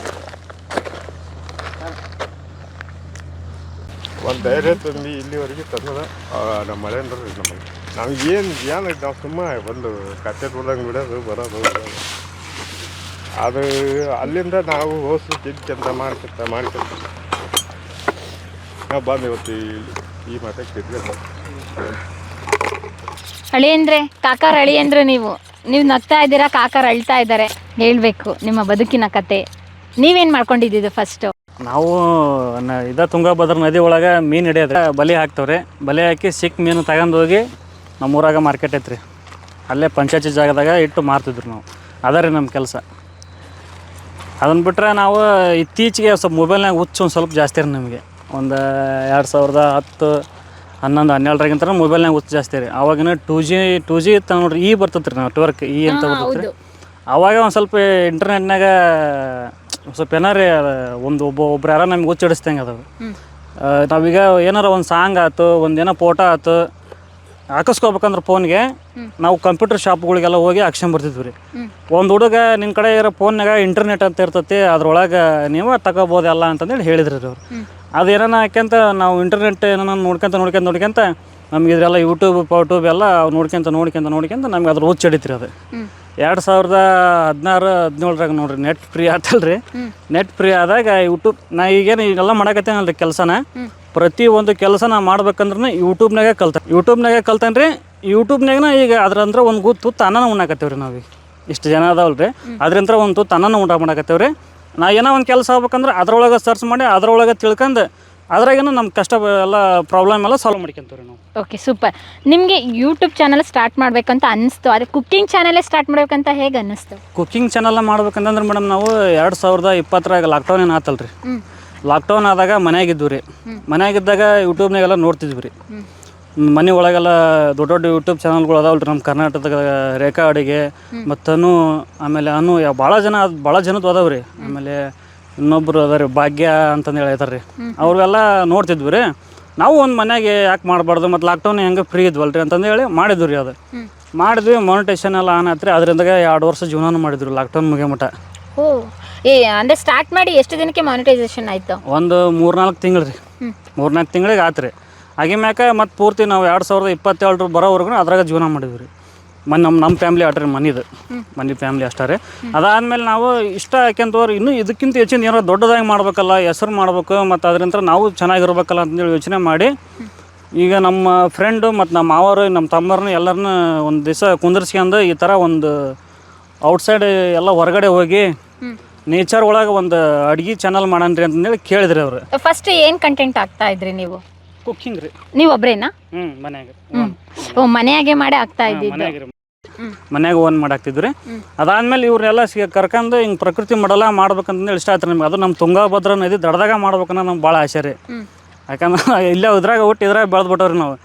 ಒಂದು ಧೈರ್ಯ ತುಂಬಿ ಇಲ್ಲಿವರೆಗೆ ತಂದದ ನಮ್ಮ ಮಳೆ ಅಂದ್ರೆ ನಮಗೆ ನಮಗೇನು ನಾವು ಸುಮ್ಮನೆ ಒಂದು ಕತ್ತೆ ಬಿಡ್ದಂಗೆ ಬಿಡೋದು ಬರೋದು ಅದು ಅಲ್ಲಿಂದ ನಾವು ಹೋಸು ಕಿಂತ ಮಾಡ್ಕೊಂತ ನಾವು ಬಂದು ಇವತ್ತು ಈ ಮಠಕ್ಕೆ ತಿರ್ಗಿ ಅಳಿಯಂದ್ರೆ ಕಾಕಾರ ಅಳಿಯಂದ್ರೆ ನೀವು ನಗ್ತಾ ಇದ್ದೀರಾ, ಕಾಕಾರ ಅಳ್ತಾ ಇದ್ದಾರೆ. ಹೇಳ್ಬೇಕು ನಿಮ್ಮ ಬದುಕಿನ ಕತೆ. ನೀವೇನು ಮಾಡ್ಕೊಂಡಿದ್ದು ಫಸ್ಟು? ನಾವು ತುಂಗಭದ್ರಾ ನದಿ ಒಳಗೆ ಮೀನು ಹಿಡಿಯೋದು, ಬಲೆ ಹಾಕ್ತವ್ರಿ. ಬಲೆ ಹಾಕಿ ಸಿಕ್ಕ ಮೀನು ತಗೊಂಡು ಹೋಗಿ ನಮ್ಮೂರಾಗ ಮಾರ್ಕೆಟ್ ಐತ್ರಿ, ಅಲ್ಲೇ ಪಂಚಾಯತಿ ಜಾಗದಾಗ ಇಟ್ಟು ಮಾರ್ತಿದ್ರು ನಾವು. ಅದ ರೀ ನಮ್ಮ ಕೆಲಸ. ಅದನ್ನು ಬಿಟ್ಟರೆ ನಾವು ಇತ್ತೀಚೆಗೆ ಸ್ವಲ್ಪ ಮೊಬೈಲ್ನಾಗ ಹುಚ್ಚು ಒಂದು ಸ್ವಲ್ಪ ಜಾಸ್ತಿ ರೀ ನಮಗೆ. ಒಂದು 2010, 11, 12ರಾಗಿಂತ ಮೊಬೈಲ್ನಾಗ ಹುಚ್ಚು ಜಾಸ್ತಿ ರೀ. ಆವಾಗಿನ 2G ಇತ್ತು ನೋಡ್ರಿ, ಈ ಬರ್ತೈತೆ ರೀ ನೆಟ್ವರ್ಕ್ ಈ ಅಂತ ಬರ್ತೈತೆ ರೀ. ಆವಾಗ ಒಂದು ಸ್ವಲ್ಪ ಇಂಟರ್ನೆಟ್ನಾಗ ಸ್ವಲ್ಪ ಏನಾರೇ ಒಬ್ರು ಯಾರೋ ನಮ್ಗೆ ಹುಚ್ಚು ಹಿಡಿಸ್ದಂಗೆ ಅದಾವೆ. ನಾವೀಗ ಏನಾರ ಒಂದು ಸಾಂಗ್ ಆಯ್ತು, ಒಂದೇನೋ ಫೋಟೋ ಆಯ್ತು ಹಾಕಿಸ್ಕೋಬೇಕಂದ್ರೆ ಫೋನ್ಗೆ ನಾವು ಕಂಪ್ಯೂಟರ್ ಶಾಪ್ಗಳಿಗೆಲ್ಲ ಹೋಗಿ ಹಾಕ್ಸ್ಕೊಂಬರ್ತಿದ್ವಿ ರೀ. ಒಂದು ಹುಡುಗ ನಿನ್ನ ಕಡೆ ಇರೋ ಫೋನ್ನಾಗ ಇಂಟರ್ನೆಟ್ ಅಂತ ಇರ್ತೈತಿ, ಅದ್ರೊಳಗೆ ನೀವು ತಗೋಬೋದಲ್ಲ ಅಂತಂದೇಳಿ ಹೇಳಿದ್ರಿ ಅವ್ರು. ಅದೇನ ಹಾಕ್ಯಂತ ನಾವು ಇಂಟರ್ನೆಟ್ ಏನೋ ನೋಡ್ಕೊಂತ ನಮ್ಗೆ ಇದೆಲ್ಲ ಯೂಟ್ಯೂಬ್ ಎಲ್ಲ ನೋಡ್ಕೊಂತ ನಮ್ಗೆ ಅದ್ರ ಹುಚ್ಚು ಹಿಡಿತ್ರಿ. ಅದು 2016, 17ರಾಗ ನೋಡ್ರಿ ನೆಟ್ ಫ್ರೀ ಆತಲ್ರಿ. ನೆಟ್ ಫ್ರೀ ಆದಾಗ ಯೂಟ್ಯೂಬ್ ನಾ ಈಗೇನು ಈಗೆಲ್ಲ ಮಾಡಕತ್ತೇನಲ್ರಿ ಕೆಲಸನ, ಪ್ರತಿ ಒಂದು ಕೆಲಸ ನಾ ಮಾಡ್ಬೇಕಂದ್ರೆ ಯೂಟ್ಯೂಬ್ನಾಗೆ ಕಲ್ತಾನೆ ರೀ. ಯೂಟ್ಯೂಬ್ನಾಗ ಈಗ ಅದ್ರಂದ್ರೆ ಒಂದು ತುತ್ತು ಅನ್ನನ ಉಣ್ಣಾಕತ್ತೇವ್ರಿ ನಾವು. ಇಷ್ಟು ಜನ ಅದಾವಲ್ರಿ, ಅದ್ರಂತ್ರ ಒಂದು ತುತ್ತು ಅನ್ನನ ಊಟ ಮಾಡಾಕತ್ತೇವ್ರಿ. ನಾ ಏನೋ ಒಂದು ಕೆಲಸ ಆಗ್ಬೇಕಂದ್ರೆ ಅದ್ರೊಳಗೆ ಸರ್ಚ್ ಮಾಡಿ ಅದ್ರೊಳಗೆ ತಿಳ್ಕೊಂಡು ಅದ್ರಾಗೇನು ನಮ್ಮ ಕಷ್ಟ ಎಲ್ಲ ಪ್ರಾಬ್ಲಮ್ ಎಲ್ಲ ಸಾಲ್ವ್ ಮಾಡ್ಕೊಂತೀವಿ ನಾವು. Okay, super. ನಿಮಗೆ ಯೂಟ್ಯೂಬ್ ಚಾನಲ್ ಸ್ಟಾರ್ಟ್ ಮಾಡ್ಬೇಕಂತ ಅನಿಸ್ತು, ಅದೇ ಕುಕ್ಕಿಂಗ್ ಚಾನಲೇ ಸ್ಟಾರ್ಟ್ ಮಾಡ್ಬೇಕಂತ ಹೇಗೆ ಅನ್ನಿಸ್ತು? ಕುಕ್ಕಿಂಗ್ ಚಾನಲ್ ಮಾಡ್ಬೇಕಂತಂದ್ರೆ ಮೇಡಮ್ ನಾವು 2020ರಾಗ ಲಾಕ್ಡೌನ್ ಏನು ಆತಲ್ರಿ. ಲಾಕ್ಡೌನ್ ಆದಾಗ ಮನೆಯಾಗಿದ್ವಿ ರೀ. ಮನೆಯಾಗಿದ್ದಾಗ ಯೂಟ್ಯೂಬ್ನಾಗೆಲ್ಲ ನೋಡ್ತಿದ್ವಿ ರೀ. ಮನೆ ಒಳಗೆಲ್ಲ ದೊಡ್ಡ ದೊಡ್ಡ ಯೂಟ್ಯೂಬ್ ಚಾನಲ್ಗಳು ಅದಾವಲ್ರಿ ನಮ್ಮ ಕರ್ನಾಟಕದ. ರೇಖಾ ಅಡುಗೆ ಮತ್ತು ಆಮೇಲೆ ಭಾಳ ಜನದ್ದು ಅದಾವೆ ರೀ. ಆಮೇಲೆ ಇನ್ನೊಬ್ಬರು ಅದಾರೆ ಭಾಗ್ಯ ಅಂತಂದೇಳಿ ಹೇಳ್ತಾರೆ ರೀ. ಅವ್ರಿಗೆಲ್ಲ ನೋಡ್ತಿದ್ವಿ ರೀ. ನಾವು ಒಂದು ಮನೆಯಾಗೆ ಯಾಕೆ ಮಾಡಬಾರ್ದು, ಮತ್ತು ಲಾಕ್ಡೌನ್ ಹೆಂಗೆ ಫ್ರೀ ಇದ್ವಲ್ರಿ ಅಂತಂದೇಳಿ ಮಾಡಿದ್ವಿ ರೀ. ಅದು ಮಾಡಿದ್ವಿ, ಮಾನಿಟೇಷನ್ ಎಲ್ಲ ಆನ್ ಆಯ್ತು ರೀ. ಅದರಿಂದ 2 ವರ್ಷ ಜೀವನ ಮಾಡಿದ್ವಿ ಲಾಕ್ಡೌನ್ ಮುಗಿಯೋ ಮಟ್ಟ. ಅಂದರೆ ಸ್ಟಾರ್ಟ್ ಮಾಡಿ ಎಷ್ಟು ದಿನಕ್ಕೆ ಮಾನಿಟೈಸೇಷನ್ ಆಯಿತು? ಒಂದು 3-4 ತಿಂಗಳು ರೀ. 3-4 ತಿಂಗಳಿಗೆ ಆಯ್ತು ರೀ. ಹಾಗೆ ಮ್ಯಾಕ ಮತ್ತು ಪೂರ್ತಿ ನಾವು 2027 ಬರೋವರೆಗೂ ಅದ್ರಾಗ ಜೀವನ ಮಾಡಿದ್ವಿ ರೀ. ನಮ್ಮ ಫ್ಯಾಮ್ಲಿ ಆಟ್ರಿ ಮನೆ ಫ್ಯಾಮ್ಲಿ ಅಷ್ಟೇ ರೀ. ಅದಾದಮೇಲೆ ನಾವು ಇಷ್ಟ ಯಾಕೆಂತವ್ರು ಇನ್ನೂ ಇದಕ್ಕಿಂತ ಹೆಚ್ಚಿನ ಏನಾರು ದೊಡ್ಡದಾಗಿ ಮಾಡ್ಬೇಕಲ್ಲ, ಹೆಸರು ಮಾಡ್ಬೇಕು, ಮತ್ತು ಅದರಿಂದ ನಾವು ಚೆನ್ನಾಗಿರ್ಬೇಕಲ್ಲ ಅಂತೇಳಿ ಯೋಚನೆ ಮಾಡಿ ಈಗ ನಮ್ಮ ಫ್ರೆಂಡು ಮತ್ತು ನಮ್ಮ ಮಾವರು ನಮ್ಮ ತಮ್ಮರನ್ನ ಎಲ್ಲರನ್ನ ಒಂದು ದಿವಸ ಕುಂದರ್ಸ್ಕೊಂಡು ಈ ಥರ ಒಂದು ಔಟ್ಸೈಡ್ ಎಲ್ಲ ಹೊರಗಡೆ ಹೋಗಿ ನೇಚರ್ ಒಳಗೆ ಒಂದು ಅಡುಗೆ ಚಾನಲ್ ಮಾಡನ್ರಿ ಅಂತಂದೇಳಿ ಕೇಳಿದ್ರಿ ಅವರು. ಫಸ್ಟ್ ಏನು ಕಂಟೆಂಟ್ ಆಗ್ತಾ ಇದ್ರಿ ನೀವು? ಕುಕ್ಕಿಂಗ್ ರೀ. ನೀವು ಒಬ್ರೇನಾ? ಮನೆಯಾಗೆ ಮಾಡಿ ಆಗ್ತಾ ಇದ್ದಿದ್ದು? ಮನ್ಯಾಗ ಓನ್ ಮಾಡಾಕ್ತಿದ್ವಿ. ಅದಾದ್ಮೇಲೆ ಇವ್ರನ್ನೆಲ್ಲ ಕರ್ಕೊಂಡು ಹಿಂಗೆ ಪ್ರಕೃತಿ ಮಾಡಲ್ಲ ಮಾಡ್ಬೇಕಂತಂದೇಳಿ ಇಷ್ಟ ಆಯ್ತು ನಮ್ಗೆ. ಅದು ನಮ್ಮ ತುಂಗಭದ್ರಾ ನದಿ ದಡದಾಗ ಮಾಡ್ಬೇಕನ್ನೋ ನಮ್ಗೆ ಭಾಳ ಆಸೆ ರೀ. ಯಾಕಂದ್ರೆ ಇಲ್ಲೇ ಇದ್ರಾಗ ಇದ್ರಾಗ ಬೆಳೆದ್ಬಿಟ್ಟವ್ರಿ ನಾವು.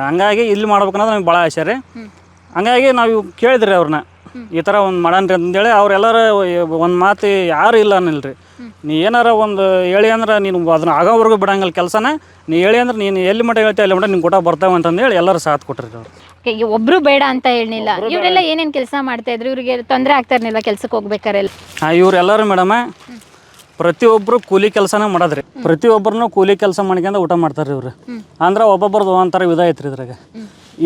ಹಂಗಾಗಿ ಇಲ್ಲಿ ಮಾಡ್ಬೇಕನ್ನೋದು ನಮ್ಗೆ ಭಾಳ ಆಸೆ ರೀ. ಹಂಗಾಗಿ ನಾವು ಕೇಳಿದ್ರಿ ಅವ್ರನ್ನ, ಈ ಥರ ಒಂದು ಮಾಡನ್ರಿ ಅಂತಂದೇಳಿ. ಅವ್ರೆಲ್ಲರೂ ಒಂದು ಮಾತು ಯಾರು ಇಲ್ಲ ಅನ್ನಿಲ್ರಿ. ನೀ ಏನಾರ ಒಂದು ಹೇಳಿ ಅಂದ್ರೆ ನೀನು ಅದನ್ನ ಆಗೋವರೆಗೂ ಬಿಡಂಗಿಲ್ಲ ಕೆಲಸನ. ನೀ ಹೇಳಿ ಅಂದ್ರೆ ನೀನು ಎಲ್ಲಿ ಮಟ್ಟ ಹೇಳ್ತೀವಿ ಅಲ್ಲಿ ಮಟ್ಟ ನಿಂಗೆ ಕೊಟ್ಟ ಬರ್ತಾವೆ ಅಂತಂದೇಳಿ ಎಲ್ಲರೂ ಸಾಥ್ ಕೊಟ್ರಿ ಅವ್ರು. ಒಬ್ರು ಬೇಡ ಅಂತ ಹೇಳಿಲ್ಲ. ಇವರೆಲ್ಲ ಏನೇನು ಕೆಲಸ ಮಾಡ್ತಾ ಇದ್ರು? ಇವ್ರಿಗೆ ತೊಂದರೆ ಆಗ್ತಾ ಇರ್ಲಿಲ್ಲ ಕೆಲ್ಸಕ್ಕೆ ಹೋಗ್ಬೇಕಾರೆಲ್ಲ? ಇವರೆಲ್ಲರೂ ಮೇಡಮ ಪ್ರತಿಯೊಬ್ಬರು ಕೂಲಿ ಕೆಲಸನ ಮಾಡೋದ್ರಿ. ಪ್ರತಿಯೊಬ್ಬರನ್ನು ಕೂಲಿ ಕೆಲಸ ಮಾಡ್ಕೊಂಡು ಊಟ ಮಾಡ್ತಾರೆ ಇವ್ರು. ಅಂದ್ರೆ ಒಬ್ಬೊಬ್ರದ್ದು ಒಂಥರ ವಿಧ ಐತ್ರಿ ಇದ್ರಾಗ.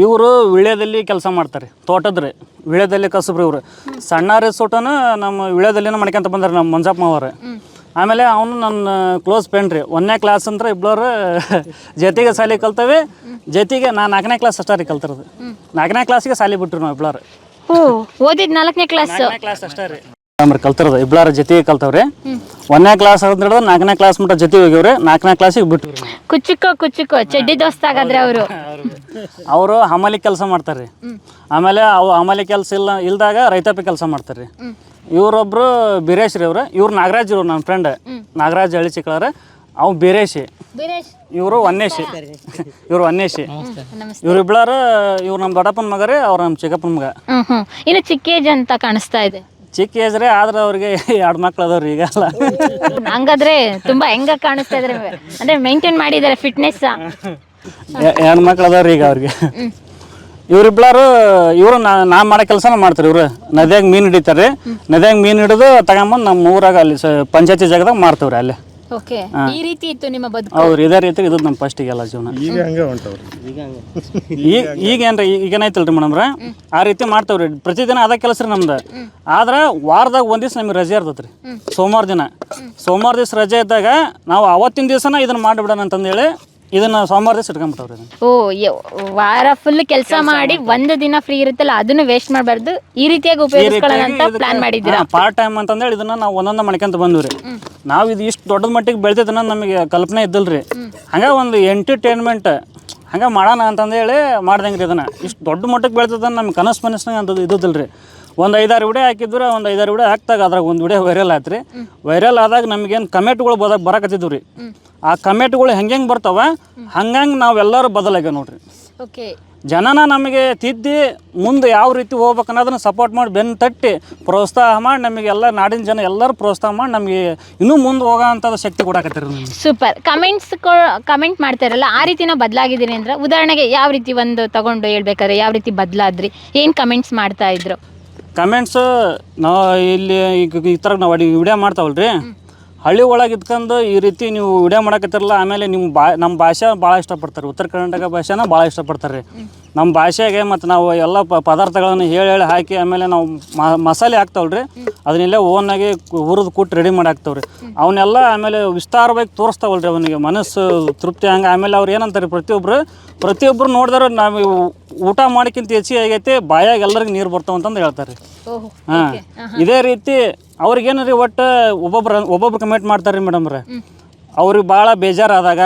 ಇವರು ವಿಳ್ಯದಲ್ಲಿ ಕೆಲಸ ಮಾಡ್ತಾರೆ, ತೋಟದ್ರಿ ವಿಳ್ಯದಲ್ಲಿ ಕಸಬ್ರಿ. ಇವರು ಸಣ್ಣ ರೇಸೋಟನ ನಮ್ಮ ವಿಳ್ಯದಲ್ಲಿನ ಮಾಡ್ಕೊಂತ ಬಂದಾರೆ ನಮ್ಮ ಮಂಜಪ್ಪ ಮಾವರು. ಆಮೇಲೆ ಅವನು ನನ್ನ ಕ್ಲೋಸ್ ಫ್ರೆಂಡ್ ರೀ. 1ನೇ ಕ್ಲಾಸ್ ಅಂದ್ರೆ ಇಬ್ಬರು ಜೊತೆಗೆ ಶಾಲೆ ಕಲ್ತವೆ. ಜೊತೆಗೆ ನಾನು 4ನೇ ಕ್ಲಾಸ್ ಅಷ್ಟೇ ರೀ ಕಲ್ತಿರೋದು. 4ನೇ ಕ್ಲಾಸಿಗೆ ಶಾಲೆ ಬಿಟ್ರು ನಾವು ಇಬ್ಬರು. ಓದಿದ್ 4ನೇ ಕ್ಲಾಸ್ ಅಷ್ಟೇ ರೀ ಕಲ್ತಿರೋದು. ಇಬ್ಬರ ಜೊತೆಗೆ ಕಲ್ತವ್ರಿ. 1ನೇ ಕ್ಲಾಸ್ ಅಂದ್ರೆ 4ನೇ ಕ್ಲಾಸ್ ಮಟ್ಟ ಜೊತೆ ಹೋಗ್ಯವ್ರಿ. 4ನೇ ಕ್ಲಾಸಿಗೆ ಬಿಟ್ರು. ಕುಚ್ಚುಕೋ ಚಡ್ಡಿ ದೋಸ್ತ ಆಗಿದ್ರೆ ಅವರು ಹಮಾಲಿ ಕೆಲಸ ಮಾಡ್ತಾರೆ. ಆಮೇಲೆ ಹಮಾಲಿ ಕೆಲಸ ಇಲ್ದಾಗ ರೈತಾಪಿ ಕೆಲಸ ಮಾಡ್ತಾರೆ. ಇವರೊಬ್ರು ಬೀರೇಶ್ ರೀ. ಇವ್ರು ನಾಗರಾಜ್ ಇವ್ರು ನನ್ನ ಫ್ರೆಂಡ್ ನಾಗರಾಜ್ ಹಳ್ಳಿ ಚಿಕ್ಕಳವ್ರೆ. ಅವು ಬೀರೇಶಿ, ಇವರು ಒನ್ನೇಶಿ. ಇವ್ರಿಬ್ಳಾರು ಇವ್ರು ನಮ್ಮ ದೊಡ್ಡಪ್ಪನ ಮಗ ರೀ, ಅವ್ರು ನಮ್ಮ ಚಿಕ್ಕಪ್ಪನ ಮಗ. ಇನ್ನು ಚಿಕ್ಕ ಏಜ್ ಅಂತ ಕಾಣಿಸ್ತಾ ಇದೆ. ಚಿಕ್ಕ ಏಜ್ ರೀ, ಆದ್ರೆ ಅವ್ರಿಗೆ 2 ಮಕ್ಳು ಅದಾವ್ರಿ ಈಗಲ್ಲ. ಹಂಗಾದ್ರೆ ತುಂಬಾ ಹೆಂಗ ಕಾಣಿಸ್ತಾ ಇದ್ರೆ ಅಂದ್ರೆ ಮೇಂಟೈನ್ ಮಾಡಿದ್ದಾರೆ ಫಿಟ್ನೆಸ್. 2 ಮಕ್ಳು ಅದಾವ್ರಿ ಈಗ ಅವ್ರಿಗೆ. ಇವರಿಬ್ಳಾರು ಇವರು ನಾ ಮಾಡೋ ಕೆಲಸನ ಮಾಡ್ತಾರೆ. ಇವರು ನದಿಯಾಗ ಮೀನು ಹಿಡಿತಾರೆ. ನದಿಯಾಗ ಮೀನು ಹಿಡಿದು ತಗೊಂಬಂದು ನಮ್ಮ ಊರಾಗ ಅಲ್ಲಿ ಪಂಚಾಯತಿ ಜಾಗದಾಗ ಮಾರ್ತವ್ರಿ. ಅಲ್ಲೇ ಓಕೆ ಈ ರೀತಿ ಇತ್ತು ನಿಮ್ಮ ಬದುಕು. ಹೌದ್ರಿ, ಇದೇ ರೀತಿ ಇದು ನಮ್ಮ ಫಸ್ಟಿಗೆಲ್ಲ ಜೀವನ. ಈಗ ಹಂಗೆ ಹೊಂಟವ್ರಿ. ಈಗ ಏನ್ರಿ ಈಗೇನಾಯ್ತಲ್ರಿ ಮೇಡಮ್ರ, ಆ ರೀತಿ ಮಾಡ್ತಾವ್ರಿ. ಪ್ರತಿದಿನ ಅದ ಕೆಲಸ ರೀ ನಮ್ದು. ಆದ್ರೆ ವಾರದಾಗ ಒಂದ್ ದಿವ್ಸ ನಮಗೆ ರಜೆ ಇರ್ತೈತ್ರಿ, ಸೋಮವಾರ ದಿನ. ಸೋಮವಾರ ದಿವ್ಸ ರಜೆ ಇದ್ದಾಗ ನಾವು ಅವತ್ತಿನ ದಿವಸನ ಇದನ್ನ ಮಾಡಿಬಿಡೋಣ ಅಂತಂದೇಳಿ ಇದನ್ನ ಸೋಮವಾರ ದಿವಸ ಇಟ್ಕೊಂಡ್ಬಿಟ್ಟವ್ರಿ. ವಾರ ಫುಲ್ ಕೆಲಸ ಮಾಡಿ ಒಂದು ದಿನ ಫ್ರೀ ಇರುತ್ತಲ್ಲ ಅದನ್ನು ವೇಸ್ಟ್ ಮಾಡಬಾರ್ದು, ಈ ರೀತಿಯಾಗಿ ಉಪಯೋಗಿಸ್ಕೊಳ್ಳೋಣ ಅಂತ ಪ್ಲಾನ್ ಮಾಡಿದ್ದೀರಾ. ಪಾರ್ಟ್ ಟೈಮ್ ಅಂತಂದೇಳಿ ಇದನ್ನ ನಾವು ಒಂದೊಂದು ಮಾಡ್ಕೊಂತ ಬಂದ್ವಿ. ನಾವು ಇದು ಇಷ್ಟು ದೊಡ್ಡದ ಮಟ್ಟಿಗೆ ಬೆಳ್ತೈತೆ ಅನ್ನೋದು ನಮಗೆ ಕಲ್ಪನೆ ಇದ್ದಲ್ರಿ. ಹಂಗೆ ಒಂದು ಎಂಟರ್ಟೈನ್ಮೆಂಟ್ ಹಂಗೆ ಮಾಡೋಣ ಅಂತಂದೇಳಿ ಮಾಡ್ದಂಗ್ರಿ. ಇದನ್ನ ಇಷ್ಟು ದೊಡ್ಡ ಮಟ್ಟಕ್ಕೆ ಬೆಳ್ತೈತೆ ನಮ್ಗೆ ಕನಸು ಮನಸ್ನಾಗ ಅಂತ ಇದ್ದಲ್ರಿ. ಒಂದು 5-6 ವಿಡಿಯೋ ಹಾಕಿದ್ರೆ ಒಂದು 5-6 ವಿಡಿಯೋ ಹಾಕ್ದಾಗ ಅದ್ರಾಗ ಒಂದು ವಿಡಿಯೋ ವೈರಲ್ ಆಯ್ತು ರೀ. ವೈರಲ್ ಆದಾಗ ನಮಗೇನು ಕಮೆಂಟ್ಗಳು ಬರಕತ್ತಿದ್ವು ರೀ. ಆ ಕಮೆಂಟ್ಗಳು ಹೆಂಗೆ ಬರ್ತಾವ ಹಂಗಂಗೆ ನಾವೆಲ್ಲರೂ ಬದಲಾಗ್ಯಾವ ನೋಡ್ರಿ. ಓಕೆ, ಜನನ ನಮಗೆ ತಿದ್ದಿ ಮುಂದೆ ಯಾವ ರೀತಿ ಹೋಗ್ಬೇಕು ಅನ್ನೋದನ್ನ ಸಪೋರ್ಟ್ ಮಾಡಿ ಬೆನ್ನು ತಟ್ಟಿ ಪ್ರೋತ್ಸಾಹ ಮಾಡಿ ನಮಗೆಲ್ಲ ನಾಡಿನ ಜನ ಎಲ್ಲರೂ ಪ್ರೋತ್ಸಾಹ ಮಾಡಿ ನಮಗೆ ಇನ್ನೂ ಮುಂದೆ ಹೋಗೋ ಅಂಥದ್ದು ಶಕ್ತಿ ಕೊಡಕತ್ತೀರಿ ನಮಗೆ. ಸೂಪರ್. ಕಮೆಂಟ್ ಮಾಡ್ತಾರಲ್ಲ, ಆ ರೀತಿನ ಬದಲಾಗಿದ್ದೀನಿ ಅಂದ್ರೆ ಉದಾಹರಣೆಗೆ ಯಾವ ರೀತಿ ಒಂದು ತಗೊಂಡು ಹೇಳ್ಬೇಕಾದ್ರೆ ಯಾವ ರೀತಿ ಬದಲಾದ್ರಿ, ಏನು ಕಮೆಂಟ್ಸ್ ಮಾಡ್ತಾ ಇದ್ರು? ಕಮೆಂಟ್ಸು ನಾವು ಇಲ್ಲಿ ಈಗ ಈ ಥರ ನಾವು ವಿಡಿಯೋ ಮಾಡ್ತಾವಲ್ರಿ, ಹಳ್ಳಿ ಒಳಗೆ ಇದ್ಕೊಂಡು ಈ ರೀತಿ ನೀವು ವಿಡಿಯೋ ಮಾಡಕತ್ತಿರಲ್ಲ, ಆಮೇಲೆ ನಿಮ್ಮ ನಮ್ಮ ಭಾಷೆ ಭಾಳ ಇಷ್ಟಪಡ್ತಾರೆ. ಉತ್ತರ ಕರ್ನಾಟಕ ಭಾಷೆನ ಭಾಳ ಇಷ್ಟಪಡ್ತಾರೆ ರೀ. ನಮ್ಮ ಭಾಷೆಗೆ ಮತ್ತು ನಾವು ಎಲ್ಲ ಪದಾರ್ಥಗಳನ್ನು ಹೇಳಿ ಹಾಕಿ ಆಮೇಲೆ ನಾವು ಮಸಾಲೆ ಹಾಕ್ತಾವಲ್ರಿ, ಅದನ್ನೆಲ್ಲ ಓನಾಗಿ ಹುರಿದು ಕೂಟ್ಟು ರೆಡಿ ಮಾಡಿ ಹಾಕ್ತಾವ್ರಿ. ಅವನ್ನೆಲ್ಲ ಆಮೇಲೆ ವಿಸ್ತಾರವಾಗಿ ತೋರಿಸ್ತಾವಲ್ರಿ ಅವನಿಗೆ ಮನಸ್ಸು ತೃಪ್ತಿ ಹಂಗೆ. ಆಮೇಲೆ ಅವ್ರು ಏನಂತಾರೆ, ಪ್ರತಿಯೊಬ್ಬರು ನೋಡಿದ್ರೆ ನಾವು ಊಟ ಮಾಡೋಕ್ಕಿಂತ ಹೆಚ್ಚಿಗೆ ಆಗೈತಿ, ಬಾಯಾಗ ಎಲ್ಲರಿಗೂ ನೀರು ಬರ್ತಾವಂತಂದು ಹೇಳ್ತಾರೆ. ಹಾಂ, ಇದೇ ರೀತಿ ಅವ್ರಿಗೇನು ರೀ, ಒಟ್ಟು ಒಬ್ಬೊಬ್ರು ಕಮೆಂಟ್ ಮಾಡ್ತಾರೆ ರೀ ಮೇಡಮ್ರೆ. ಅವ್ರಿಗೆ ಭಾಳ ಬೇಜಾರಾದಾಗ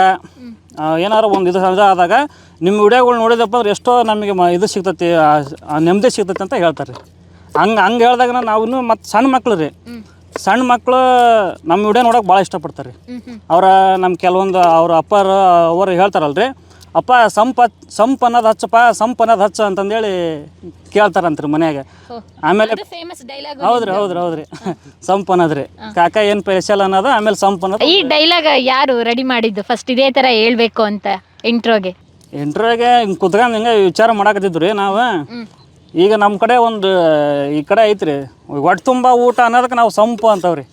ಏನಾರು ಒಂದು ಇದು ಆದಾಗ ನಿಮ್ಮ ವಿಡಿಯೋಗಳು ನೋಡಿದಪ್ಪ ಅಂದ್ರೆ ಎಷ್ಟೋ ನಮಗೆ ಇದು ಸಿಗ್ತೈತಿ, ನೆಮ್ಮದಿ ಸಿಗ್ತೈತಿ ಅಂತ ಹೇಳ್ತಾರೆ ರೀ. ಹಂಗೆ ಹೇಳಿದಾಗ ನಾವು ಇನ್ನೂ ಮತ್ತು ಸಣ್ಣ ಮಕ್ಳು ರೀ, ಸಣ್ಣ ಮಕ್ಕಳು ನಮ್ಮ ವಿಡಿಯೋ ನೋಡೋಕೆ ಭಾಳ ಇಷ್ಟಪಡ್ತಾರೆ ರೀ. ನಮ್ಮ ಕೆಲವೊಂದು ಅವ್ರ ಅವರು ಹೇಳ್ತಾರಲ್ರಿ, ಅಪ್ಪ ಸಂಪ್ ಅನ್ನೋದು ಹಚ್ಚಪ್ಪ, ಸಂಪ್ ಅನ್ನೋದು ಹಚ್ಚ ಅಂತಂದೇಳಿ ಕೇಳ್ತಾರಂತ್ರಿ ಮನ್ಯಾಗ. ಆಮೇಲೆ ಹೌದ್ರಿ ಸಂಪ್ ಅನ್ನೋದ್ರಿ, ಕಾಕ ಏನು ಸ್ಪೆಷಲ್ ಅನ್ನೋದು, ಆಮೇಲೆ ಸಂಪ್ ಅನ್ನೋದು. ಈ ಡೈಲಾಗ್ ಯಾರು ರೆಡಿ ಮಾಡಿದ್ದು ಫಸ್ಟ್ ಇದೇ ಥರ ಹೇಳ್ಬೇಕು ಅಂತ ಇಂಟ್ರೋಗೆ ಹಿಂಗೆ ಕುತ್ಕೊಂಡು ಹಿಂಗೆ ವಿಚಾರ ಮಾಡಕತ್ತಿದ್ರು ರೀ ನಾವು. ಈಗ ನಮ್ಮ ಕಡೆ ಒಂದು ಈ ಕಡೆ ಐತ್ರಿ, ಹೊಟ್ಟೆ ತುಂಬ ಊಟ ಅನ್ನೋದಕ್ಕೆ ನಾವು ಸಂಪು ಅಂತವ್ರಿ.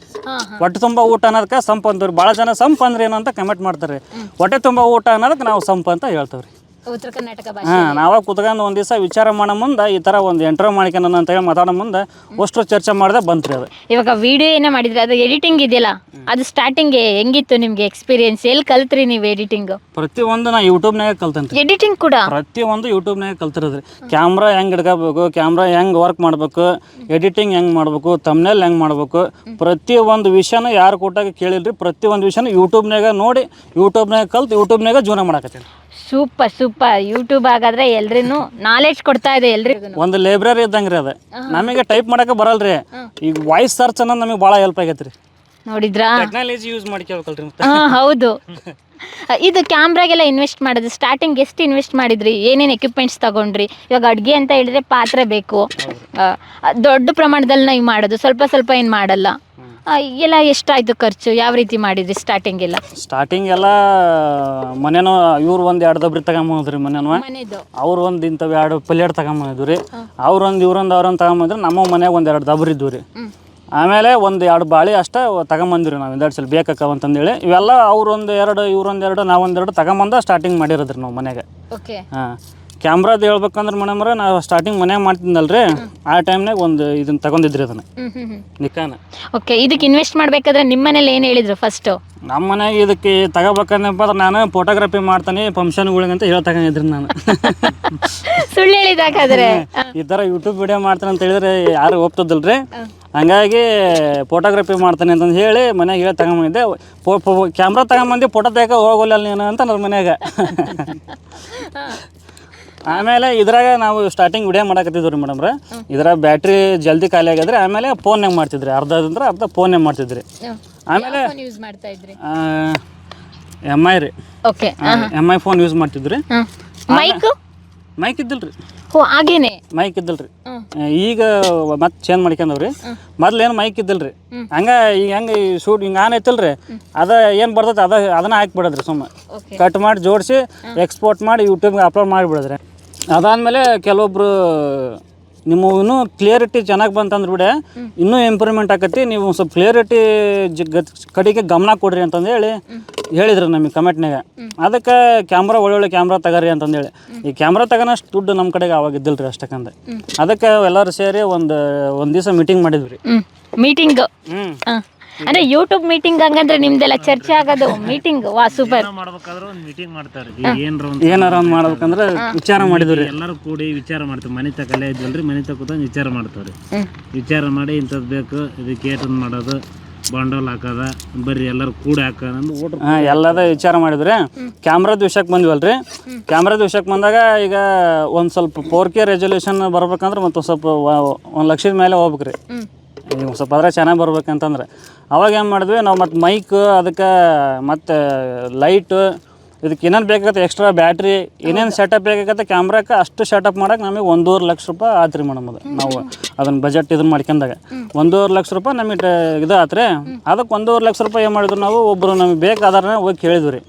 ಹೊಟ್ಟೆ ತುಂಬ ಊಟ ಅನ್ನೋದಕ್ಕೆ ಸಂಪು ಅಂತವ್ರಿ. ಭಾಳ ಜನ ಸಂಪು ಅಂದ್ರೆ ಏನು ಅಂತ ಕಮೆಂಟ್ ಮಾಡ್ತಾರೆ. ಹೊಟ್ಟೆ ತುಂಬ ಊಟ ಅನ್ನೋದಕ್ಕೆ ನಾವು ಸಂಪು ಅಂತ ಹೇಳ್ತೇವ್ರಿ. ಉತ್ತರ ಕರ್ನಾಟಕ ಭಾಷೆ. ಹಾಂ, ನಾವಾಗ ಕುತ್ಕೊಂಡು ಒಂದು ದಿವಸ ವಿಚಾರ ಮಾಡೋ ಮುಂದೆ ಈ ಥರ ಒಂದು ಇಂಟರ್ವ್ಯೂ ಮಾಡ್ಕೊಂಡು ಅಂತ ಹೇಳಿ ಮಾತಾಡೋ ಮುಂದೆ ಅಷ್ಟು ಚರ್ಚೆ ಮಾಡಿದೆ ಬಂತ್ರಿ ಅದು. ಇವಾಗ ವಿಡಿಯೋ ಏನೋ ಮಾಡಿದ್ರೆ ಅದು ಎಡಿಟಿಂಗ್ ಇದೆಯಲ್ಲ, ಅದು ಸ್ಟಾರ್ಟಿಂಗ್ ಹೆಂಗಿತ್ತು ನಿಮಗೆ ಎಕ್ಸ್ಪೀರಿಯನ್ಸ್? ಎಲ್ಲಿ ಕಲ್ತ್ರಿ ನೀವು ಎಡಿಟಿಂಗ್? ಪ್ರತಿಯೊಂದು ನಾ ಯೂಟ್ಯೂಬ್ನಾಗ ಕಲ್ತೇನೆ. ಎಡಿಟಿಂಗ್ ಕೂಡ ಪ್ರತಿಯೊಂದು ಯೂಟ್ಯೂಬ್ನಾಗ ಕಲ್ತಿರೋದ್ರಿ. ಕ್ಯಾಮ್ರಾ ಹೆಂಗೆ ಹಿಡ್ಕೋಬೇಕು, ಕ್ಯಾಮ್ರಾ ಹೆಂಗೆ ವರ್ಕ್ ಮಾಡಬೇಕು, ಎಡಿಟಿಂಗ್ ಹೆಂಗೆ ಮಾಡಬೇಕು, ತಮ್ನೇಲ್ ಹೆಂಗೆ ಮಾಡಬೇಕು, ಪ್ರತಿಯೊಂದು ವಿಷಯನ ಯಾರು ಕೊಟ್ಟಾಗ ಕೇಳಿಲ್ರಿ. ಪ್ರತಿಯೊಂದು ವಿಷಯನ ಯೂಟ್ಯೂಬ್ನಾಗ ನೋಡಿ, ಯೂಟ್ಯೂಬ್ನಾಗ ಕಲ್ತು, ಯೂಟ್ಯೂಬ್ನಾಗ ಜೀವನ ಮಾಡಕತ್ತೀನಿ. ಸೂಪರ್. ಯೂಟ್ಯೂಬ್ ಆಗಾದ್ರೆ ಎಲ್ರಿಗೂ ನಾಲೆಡ್ಜ್ ಕೊಡ್ತಾ ಇದೆ ಎಲ್ರಿಗೂ. ಒಂದು ಲೈಬ್ರರಿ ಇದ್ದಂಗೆ ರೀ ಅದು. ನಮಗೆ ಟೈಪ್ ಮಾಡಕ್ಕೆ ಬರಲ್ರಿ. ಈಗ ವಾಯ್ಸ್ ಸರ್ಚ್ ಅನ್ನೋದು ನಮಗೆ ಭಾಳ ಹೆಲ್ಪ್ ಆಗೈತೆ ರೀ. ನೋಡಿದ್ರಾ, ಟೆಕ್ನಾಲಜಿ ಯೂಸ್ ಮಾಡ್ಕೋಬೇಕಲ್ರಿ. ಹೌದು. ಇದು ಕ್ಯಾಮ್ರಾಗೆಲ್ಲ ಇನ್ವೆಸ್ಟ್ ಮಾಡೋದು ಸ್ಟಾರ್ಟಿಂಗ್ ಎಷ್ಟು ಇನ್ವೆಸ್ಟ್ ಮಾಡಿದ್ರಿ? ಏನೇನು ಎಕ್ವಿಪ್ಮೆಂಟ್ಸ್ ತಗೊಂಡ್ರಿ? ಇವಾಗ ಅಡುಗೆ ಅಂತ ಹೇಳಿದ್ರೆ ಪಾತ್ರೆ ಬೇಕು, ದೊಡ್ಡ ಪ್ರಮಾಣದಲ್ಲಿ ನಾವು ಮಾಡೋದು, ಸ್ವಲ್ಪ ಏನು ಮಾಡಲ್ಲ. ಎಲ್ಲ ಎಷ್ಟಾಯಿತು ಖರ್ಚು? ಯಾವ ರೀತಿ ಮಾಡಿದ್ರಿ ಸ್ಟಾರ್ಟಿಂಗ್ ಎಲ್ಲ? ಮನೇನೋ ಇವ್ರು ಒಂದು 2 ದಬ್ರಿ ತಗೊಂಬಂದ್ರಿ. ಮನೇನೋ ಅವ್ರು ಒಂದು ಇಂಥವು 2 ಪ್ಲೇಟ್ ತಗೊಂಬಂದಿದ್ವು ರೀ. ಅವ್ರೊಂದು ಅವ್ರೊಂದು ತಗೊಂಬಂದ್ರೆ ನಮ್ಮ ಮನೆಯಾಗ ಒಂದು 2 ದಬ್ರಿ ಇದ್ವು ರೀ. ಆಮೇಲೆ ಒಂದು 2 ಬಾಳಿ ಅಷ್ಟೇ ತಗೊಂಬಂದಿರಿ ನಾವು. 2 ಸಲ ಬೇಕಾಕವ ಅಂತಂದೇಳಿ ಇವೆಲ್ಲ ಅವ್ರೊಂದು 2, ಇವ್ರೊಂದು 2, ನಾವೊಂದು 2 ತಗೊಂಬಂದ ಸ್ಟಾರ್ಟಿಂಗ್ ಮಾಡಿರೋದ್ರಿ ನಾವು ಮನೆಯಾಗ. ಹಾಂ, ಕ್ಯಾಮ್ರಾದ ಹೇಳ್ಬೇಕಂದ್ರೆ ಮೇಡಮ್ರೆ, ನಾವು ಸ್ಟಾರ್ಟಿಂಗ್ ಮನ್ಯಾಗ ಮಾಡ್ತಿದ್ದಲ್ರಿ, ಆ ಟೈಮ್ನಾಗ ಒಂದು ಇದನ್ನ ತಗೊಂಡಿದ್ರಿ ಅದನ್ನ, ನಿಕಾನ. ಓಕೆ, ಇದಕ್ಕೆ ಇನ್ವೆಸ್ಟ್ ಮಾಡ್ಬೇಕಾದ್ರೆ ನಿಮ್ಮ ಮನೇಲಿ ಏನು ಹೇಳಿದ್ರು ಫಸ್ಟು? ನಮ್ಮ ಮನೆಯಾಗ ಇದಕ್ಕೆ ತಗೋಬೇಕಂದಪ್ಪ ಅಂದ್ರೆ ನಾನು ಫೋಟೋಗ್ರಫಿ ಮಾಡ್ತೀನಿ ಫಂಕ್ಷನ್ಗಳಿಗೆ ಅಂತ ಹೇಳಿ ತಗೊಂಡಿದ್ರಿ ನಾನು. ಸುಳ್ಳು ಹೇಳಿದಾಗಾದ್ರೆ ಈ ಥರ ಯೂಟ್ಯೂಬ್ ವಿಡಿಯೋ ಮಾಡ್ತಾನೆ ಅಂತ ಹೇಳಿದ್ರೆ ಯಾರು ಒಪ್ತದಲ್ರಿ. ಹಂಗಾಗಿ ಫೋಟೋಗ್ರಫಿ ಮಾಡ್ತಾನೆ ಅಂತಂದು ಹೇಳಿ ಮನ್ಯಾಗ ಹೇಳಿ ತಗೊಂಬಂದಿದ್ದೆ. ಕ್ಯಾಮ್ರಾ ತಗೊಂಬಂದು ಫೋಟೋ ತೆಗೋ ಹೋಗೋಲ್ಲ ನೀನು ಅಂತ ನನ್ನ ಮನ್ಯಾಗ. ಆಮೇಲೆ ಇದ್ರಾಗ ನಾವು ಸ್ಟಾರ್ಟಿಂಗ್ ವಿಡಿಯೋ ಮಾಡಕತ್ತಿದ್ವಿ ರೀ ಮೇಡಮ್ರೆ. ಇದ್ರಾಗ ಬ್ಯಾಟ್ರಿ ಜಲ್ದಿ ಖಾಲಿ ಆಗಿದ್ರೆ ಆಮೇಲೆ ಫೋನ್ಯಾಗ ಮಾಡ್ತಿದ್ರಿ, ಅರ್ಧ ಫೋನ್ಯಾಗ ಮಾಡ್ತಿದ್ರಿ. ಆಮೇಲೆ MI ರೀ, MI ಫೋನ್ ಯೂಸ್ ಮಾಡ್ತಿದ್ರಿ. ಮೈಕ್ ಇದ್ದಿಲ್ರಿ. ಮೈಕ್ ಇದ್ದಿಲ್ರಿ. ಈಗ ಮತ್ತೆ ಚೇಂಜ್ ಮಾಡ್ಕೊಂಡವ್ರಿ. ಮೊದ್ಲೇನು ಮೈಕ್ ಇದ್ದಿಲ್ರಿ. ಹಂಗೆ ಈಗ ಹೆಂಗೆ ಶೂಟ್ ಹಿಂಗೆ ಆನ್ ಐತಿಲ್ರಿ, ಅದ ಏನು ಬರ್ತೈತೆ ಅದನ್ನ ಹಾಕಿಬಿಡೋದ್ರಿ. ಸುಮ್ಮನೆ ಕಟ್ ಮಾಡಿ ಜೋಡಿಸಿ ಎಕ್ಸ್ಪೋರ್ಟ್ ಮಾಡಿ ಯೂಟ್ಯೂಬ್ಗೆ ಅಪ್ಲೋಡ್ ಮಾಡಿಬಿಡೋದ್ರಿ. ಅದಾದಮೇಲೆ ಕೆಲವೊಬ್ರು ನಿಮ್ಮ ಇನ್ನೂ ಕ್ಲಿಯರಿಟಿ ಚೆನ್ನಾಗಿ ಬಂತಂದ್ರೆ ಬಿಡ ಇನ್ನೂ ಇಂಪ್ರೂವ್ಮೆಂಟ್ ಆಕತಿ, ನೀವು ಸ್ವಲ್ಪ ಕ್ಲಿಯರಿಟಿ ಕಡೆಗೆ ಗಮನ ಕೊಡ್ರಿ ಅಂತಂದೇಳಿ ಹೇಳಿದ್ರು ನಮಗೆ ಕಮೆಂಟ್ನಾಗ. ಅದಕ್ಕೆ ಕ್ಯಾಮ್ರಾ ಒಳ್ಳೊಳ್ಳೆ ಕ್ಯಾಮ್ರಾ ತಗರಿ ಅಂತಂದೇಳಿ. ಈ ಕ್ಯಾಮ್ರಾ ತಗೋನಷ್ಟು ದುಡ್ಡು ನಮ್ಮ ಕಡೆಗೆ ಅವಾಗ ಇದ್ದಿಲ್ಲ ರೀ ಅಷ್ಟಕ್ಕಂದೆ. ಅದಕ್ಕೆ ಎಲ್ಲರೂ ಸೇರಿ ಒಂದು ದಿವಸ ಮೀಟಿಂಗ್ ಮಾಡಿದ್ವಿ. ಮೀಟಿಂಗ್ ಅಂದ್ರೆ ಯೂಟ್ಯೂಬ್ ಮೀಟಿಂಗ್ ಹಂಗಂದ್ರೆ ನಿಮ್ದೆಲ್ಲ ಚರ್ಚೆ ಆಗೋದು ಮೀಟಿಂಗ್. ವಾ ಸೂಪರ್. ಮಾಡ್ಬೇಕಾದ್ರೆ ಒಂದು ಮೀಟಿಂಗ್ ಮಾಡ್ತಾರೆ, ಏನಾರ ಒಂದು ಮಾಡ್ಬೇಕಂದ್ರೆ ವಿಚಾರ ಮಾಡಿದ್ವಿ. ಎಲ್ಲರೂ ಕೂಡಿ ವಿಚಾರ ಮಾಡ್ತೀವಿ. ಮನೆ ತಕಲ್ಲೇ ಇದ್ವಲ್ರಿ, ಮನೆ ಕೂತ್ಕೊಂಡು ವಿಚಾರ ಮಾಡ್ತಾವ್ರಿ. ವಿಚಾರ ಮಾಡಿ ಇಂಥದ್ದು ಬೇಕು, ಇದಕ್ಕೆ ಏಟನ್ ಮಾಡೋದು, ಬಂಡಲ್ ಹಾಕೋದ, ಬರ್ರಿ ಎಲ್ಲರೂ ಕೂಡಿ ಹಾಕೋದು ಎಲ್ಲದ ವಿಚಾರ ಮಾಡಿದ್ರಿ. ಕ್ಯಾಮ್ರಾದ ವಿಷಯಕ್ಕೆ ಬಂದ್ವಲ್ರಿ. ಕ್ಯಾಮ್ರಾದ ವಿಷಯಕ್ಕೆ ಬಂದಾಗ ಈಗ ಒಂದು ಸ್ವಲ್ಪ 4K ರೆಸೊಲ್ಯೂಷನ್ ಬರ್ಬೇಕಂದ್ರೆ ಮತ್ತು ಸ್ವಲ್ಪ 1 ಲಕ್ಷದ ಮೇಲೆ ಹೋಗ್ಬೇಕ್ರಿ. ಈಗ ಸ್ವಲ್ಪ ಅದ್ರ ಚೆನ್ನಾಗಿ ಬರ್ಬೇಕಂತಂದ್ರೆ ಅವಾಗ ಏನು ಮಾಡಿದ್ವಿ ನಾವು, ಮತ್ತು ಮೈಕ್, ಅದಕ್ಕೆ ಮತ್ತು ಲೈಟು, ಇದಕ್ಕೆ ಏನೇನು ಬೇಕಾಗತ್ತೆ, ಎಕ್ಸ್ಟ್ರಾ ಬ್ಯಾಟ್ರಿ, ಏನೇನು ಸೆಟಪ್ ಬೇಕಾಗತ್ತೆ ಕ್ಯಾಮ್ರಾಕ್ಕೆ, ಅಷ್ಟು ಸೆಟಪ್ ಮಾಡೋಕೆ ನಮಗೆ 1.5 ಲಕ್ಷ ರೂಪಾಯಿ ಆತ್ರಿ ಮೇಡಮ್. ಅದು ನಾವು ಅದನ್ನು ಬಜೆಟ್ ಇದನ್ನು ಮಾಡ್ಕೊಂಡಾಗ 1.5 ಲಕ್ಷ ರೂಪಾಯಿ ನಮಗೆ ಇದು ಆತ್ರಿ. ಅದಕ್ಕೆ 1.5 ಲಕ್ಷ ರೂಪಾಯಿ ಏನು ಮಾಡಿದ್ರು ನಾವು, ಒಬ್ಬರು ನಮಗೆ ಬೇಕಾದ್ರೆ ಹೋಗಿ ಕೇಳಿದ್ವಿ ರೀ,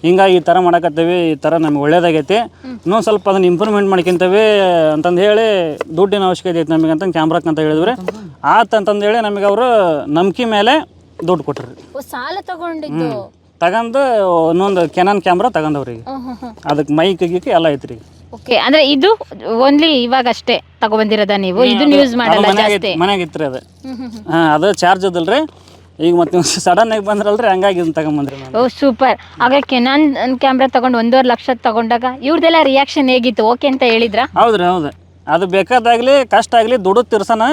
ಹಿಂಗಾಗಿ ಈ ಥರ ಮಾಡಕತ್ತೀವಿ, ಈ ಥರ ನಮ್ಗೆ ಒಳ್ಳೇದಾಗೈತಿ, ಇನ್ನೊಂದು ಸ್ವಲ್ಪ ಅದನ್ನು ಇಂಪ್ರೂವ್ಮೆಂಟ್ ಮಾಡ್ಕೊಂತೀವಿ ಅಂತಂದು ಹೇಳಿ, ದುಡ್ಡಿನ ಅವಶ್ಯಕತೆ ಐತೆ ನಮಗೆ ಅಂತ ಕ್ಯಾಮ್ರಾಕ್ಕೆ ಅಂತ ಹೇಳಿದ್ವಿ. ಆತಂತಂದು ಹೇಳಿ ನಮಗೆ ಅವರು ನಂಬಿಕೆ ಮೇಲೆ ದುಡ್ಡು ಕೊಟ್ರಿ. ಸಾಲ ತಗೊಂಡಿದ್ದು ತಗೊಂಡು ಇನ್ನೊಂದು ಕೆನಾನ್ ಕ್ಯಾಮ್ರಾ ತಗೊಂಡವ್ರಿಗೆ. ಅದಕ್ಕೆ ಮೈಕ್ ಗೀಕ್ ಎಲ್ಲ ಐತ್ರಿ. ಓಕೆ, ಅಂದ್ರೆ ಇದು ಓನ್ಲಿ ಇವಾಗ ಅಷ್ಟೇ ತಗೊಬಂದಿರೋದ ನೀವು? ಇದನ್ನ ಯೂಸ್ ಮಾಡಲ್ಲ ಜಾಸ್ತಿ? ಮನ್ಯಾಗ ಇತ್ರಿ ಅದು. ಅದು ಚಾರ್ಜ್ ಅದಲ್ರಿ. ಈಗ ಮತ್ತೆ ಸಡನ್ ಆಗಿ ಬಂದ್ರಲ್ರಿ, ಹಂಗಾಗಿ ಇದನ್ನ ತಗೊಂಬಂದ್ರಿ. ಓ ಸೂಪರ್. ಆಗ ಕೆನಾನ್ ಕ್ಯಾಮ್ರಾ ತಗೊಂಡು 1.5 ಲಕ್ಷ ತಗೊಂಡಾಗ ಇವ್ರದೆಲ್ಲ ರಿಯಾಕ್ಷನ್ ಹೇಗಿತ್ತು? ಓಕೆ ಅಂತ ಹೇಳಿದ್ರ? ಹೌದ್ರಿ, ಹೌದು. ಅದು ಬೇಕಾದಾಗ್ಲಿ ಕಷ್ಟ ಆಗಲಿ ದುಡ್ಡು ತಿರ್ಸನ,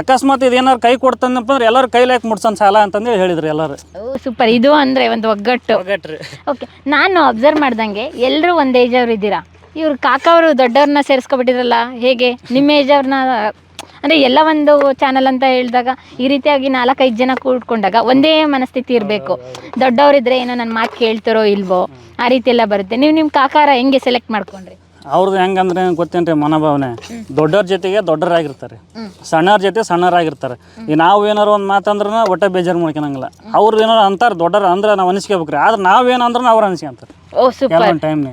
ಅಕಸ್ಮಾತ್ ಇದೇನಾರು ಕೈ ಕೊಡ್ತಂದಪ್ಪ ಅಂದ್ರೆ ಎಲ್ಲರೂ ಕೈಲಾಕ್ ಮುಡ್ಸನ್ ಸಾಲ ಅಂತಂದು ಹೇಳಿದ್ರು ಎಲ್ಲರೂ. ಓ ಸೂಪರ್. ಇದು ಅಂದ್ರೆ ಒಂದು ಒಗ್ಗಟ್ಟು. ಓಕೆ, ನಾನು ಅಬ್ಸರ್ವ್ ಮಾಡ್ದಂಗೆ ಎಲ್ಲರೂ ಒಂದು ಏಜ್ ಅವ್ರು ಇದ್ದೀರಾ. ಇವ್ರು ಕಾಕ ಅವರು ದೊಡ್ಡವ್ರನ್ನ ಸೇರಿಸ್ಕೊಬಿಟ್ಟಿರಲ್ಲ, ಹೇಗೆ ನಿಮ್ಮ ಏಜ್ ಅವ್ರನ್ನ? ಅಂದರೆ ಎಲ್ಲ ಒಂದು ಚಾನಲ್ ಅಂತ ಹೇಳಿದಾಗ ಈ ರೀತಿಯಾಗಿ 4-5 ಜನ ಕೂಡ್ಕೊಂಡಾಗ ಒಂದೇ ಮನಸ್ಥಿತಿ ಇರಬೇಕು. ದೊಡ್ಡವರಿದ್ರೆ ಏನೋ ನನ್ನ ಮಾತು ಕೇಳ್ತಾರೋ ಇಲ್ವೋ ಆ ರೀತಿ ಎಲ್ಲ ಬರುತ್ತೆ. ನೀವು ನಿಮ್ಮ ಕಾಕಾರ ಹೆಂಗೆ ಸೆಲೆಕ್ಟ್ ಮಾಡ್ಕೊಂಡ್ರಿ? ಅವ್ರದ್ದು ಹೆಂಗಂದ್ರೆ ಗೊತ್ತೇನ್ರಿ, ಮನೋಭಾವನೆ. ದೊಡ್ಡವ್ರ ಜೊತೆಗೆ ದೊಡ್ಡರಾಗಿರ್ತಾರೆ, ಸಣ್ಣವ್ರ ಜೊತೆ ಸಣ್ಣರಾಗಿರ್ತಾರೆ. ಈ ನಾವು ಏನಾರು ಒಂದು ಮಾತಂದ್ರೆ ಒಟ್ಟೆ ಬೇಜಾರು ಮಾಡ್ಕೊಳಂಗಿಲ್ಲ. ಅವ್ರು ಏನಾರು ಅಂತಾರೆ ದೊಡ್ಡರ ಅಂದ್ರೆ ನಾವು ಅನಿಸ್ಕೋಬೇಕ್ರಿ, ಆದ್ರೆ ನಾವೇನಂದ್ರೆ ಅವ್ರು ಅನಿಸ್ಕೊಂತಾರೆ. ಓ ಸೂಪರ್. ಟೈಮ್ನ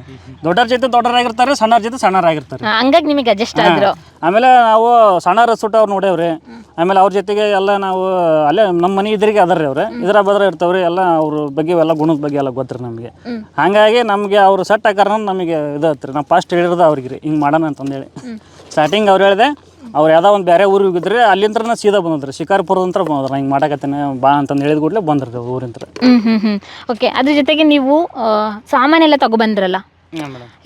ದೊಡ್ಡರ ಜೊತೆ ದೊಡ್ಡರಾಗಿರ್ತಾರೆ, ಸಣ್ಣವ್ರ ಜೊತೆ ಸಣ್ಣರಾಗಿರ್ತಾರೆ. ಹಂಗಾಗಿ ನಿಮಗೆ ಅಡ್ಜಸ್ಟ್ ಆದ್ರು. ಆಮೇಲೆ ನಾವು ಸಣ್ಣರ ಸುಟ್ಟು ಅವ್ರು ನೋಡೇವ್ರಿ. ಆಮೇಲೆ ಅವ್ರ ಜೊತೆಗೆ ಎಲ್ಲ ನಾವು ಅಲ್ಲೇ ನಮ್ಮ ಮನೆ ಇದ್ರಿಗೆ ಅದಾರ್ರಿ ಅವ್ರು, ಇದ್ರ ಬದ್ರ ಇರ್ತಾವ್ರಿ. ಎಲ್ಲ ಅವ್ರ ಬಗ್ಗೆ ಎಲ್ಲ ಗುಣದ ಬಗ್ಗೆ ಎಲ್ಲ ಗೊತ್ತಿರಿ ನಮಗೆ. ಹಾಗಾಗಿ ನಮಗೆ ಅವ್ರು ಸೆಟ್ ಆಕಾರ ನಮಗೆ ಇದತ್ರಿ. ನಾವು ಫಸ್ಟ್ ಹೇಳಿರೋದು ಅವ್ರಿಗೆ ರೀ, ಹಿಂಗೆ ಮಾಡೋಣ ಅಂತಂದೇಳಿ. ಸ್ಟಾರ್ಟಿಂಗ್ ಅವ್ರು ಹೇಳಿದೆ, ಅವ್ರು ಯಾವುದೋ ಒಂದು ಬೇರೆ ಊರಿಗೆ ಹೋಗಿದ್ರಿ, ಅಲ್ಲಿಂದ ಸೀದಾ ಬಂದ್ರಿ, ಶಿಕಾರ್ಪುರದಂತ್ರ ಬಂದ್ರ. ಹಿಂಗೆ ಮಾಡಕತ್ತೇನೆ ಬಾ ಅಂತಂದು ಹೇಳಿದ ಕೂಡಲೇ ಬಂದ್ರಿ ಊರಿಂತ್ರ. ಓಕೆ, ಅದ್ರ ಜೊತೆಗೆ ನೀವು ಸಾಮಾನೆಲ್ಲ ತಗೊಬಂದ್ರಲ್ಲ,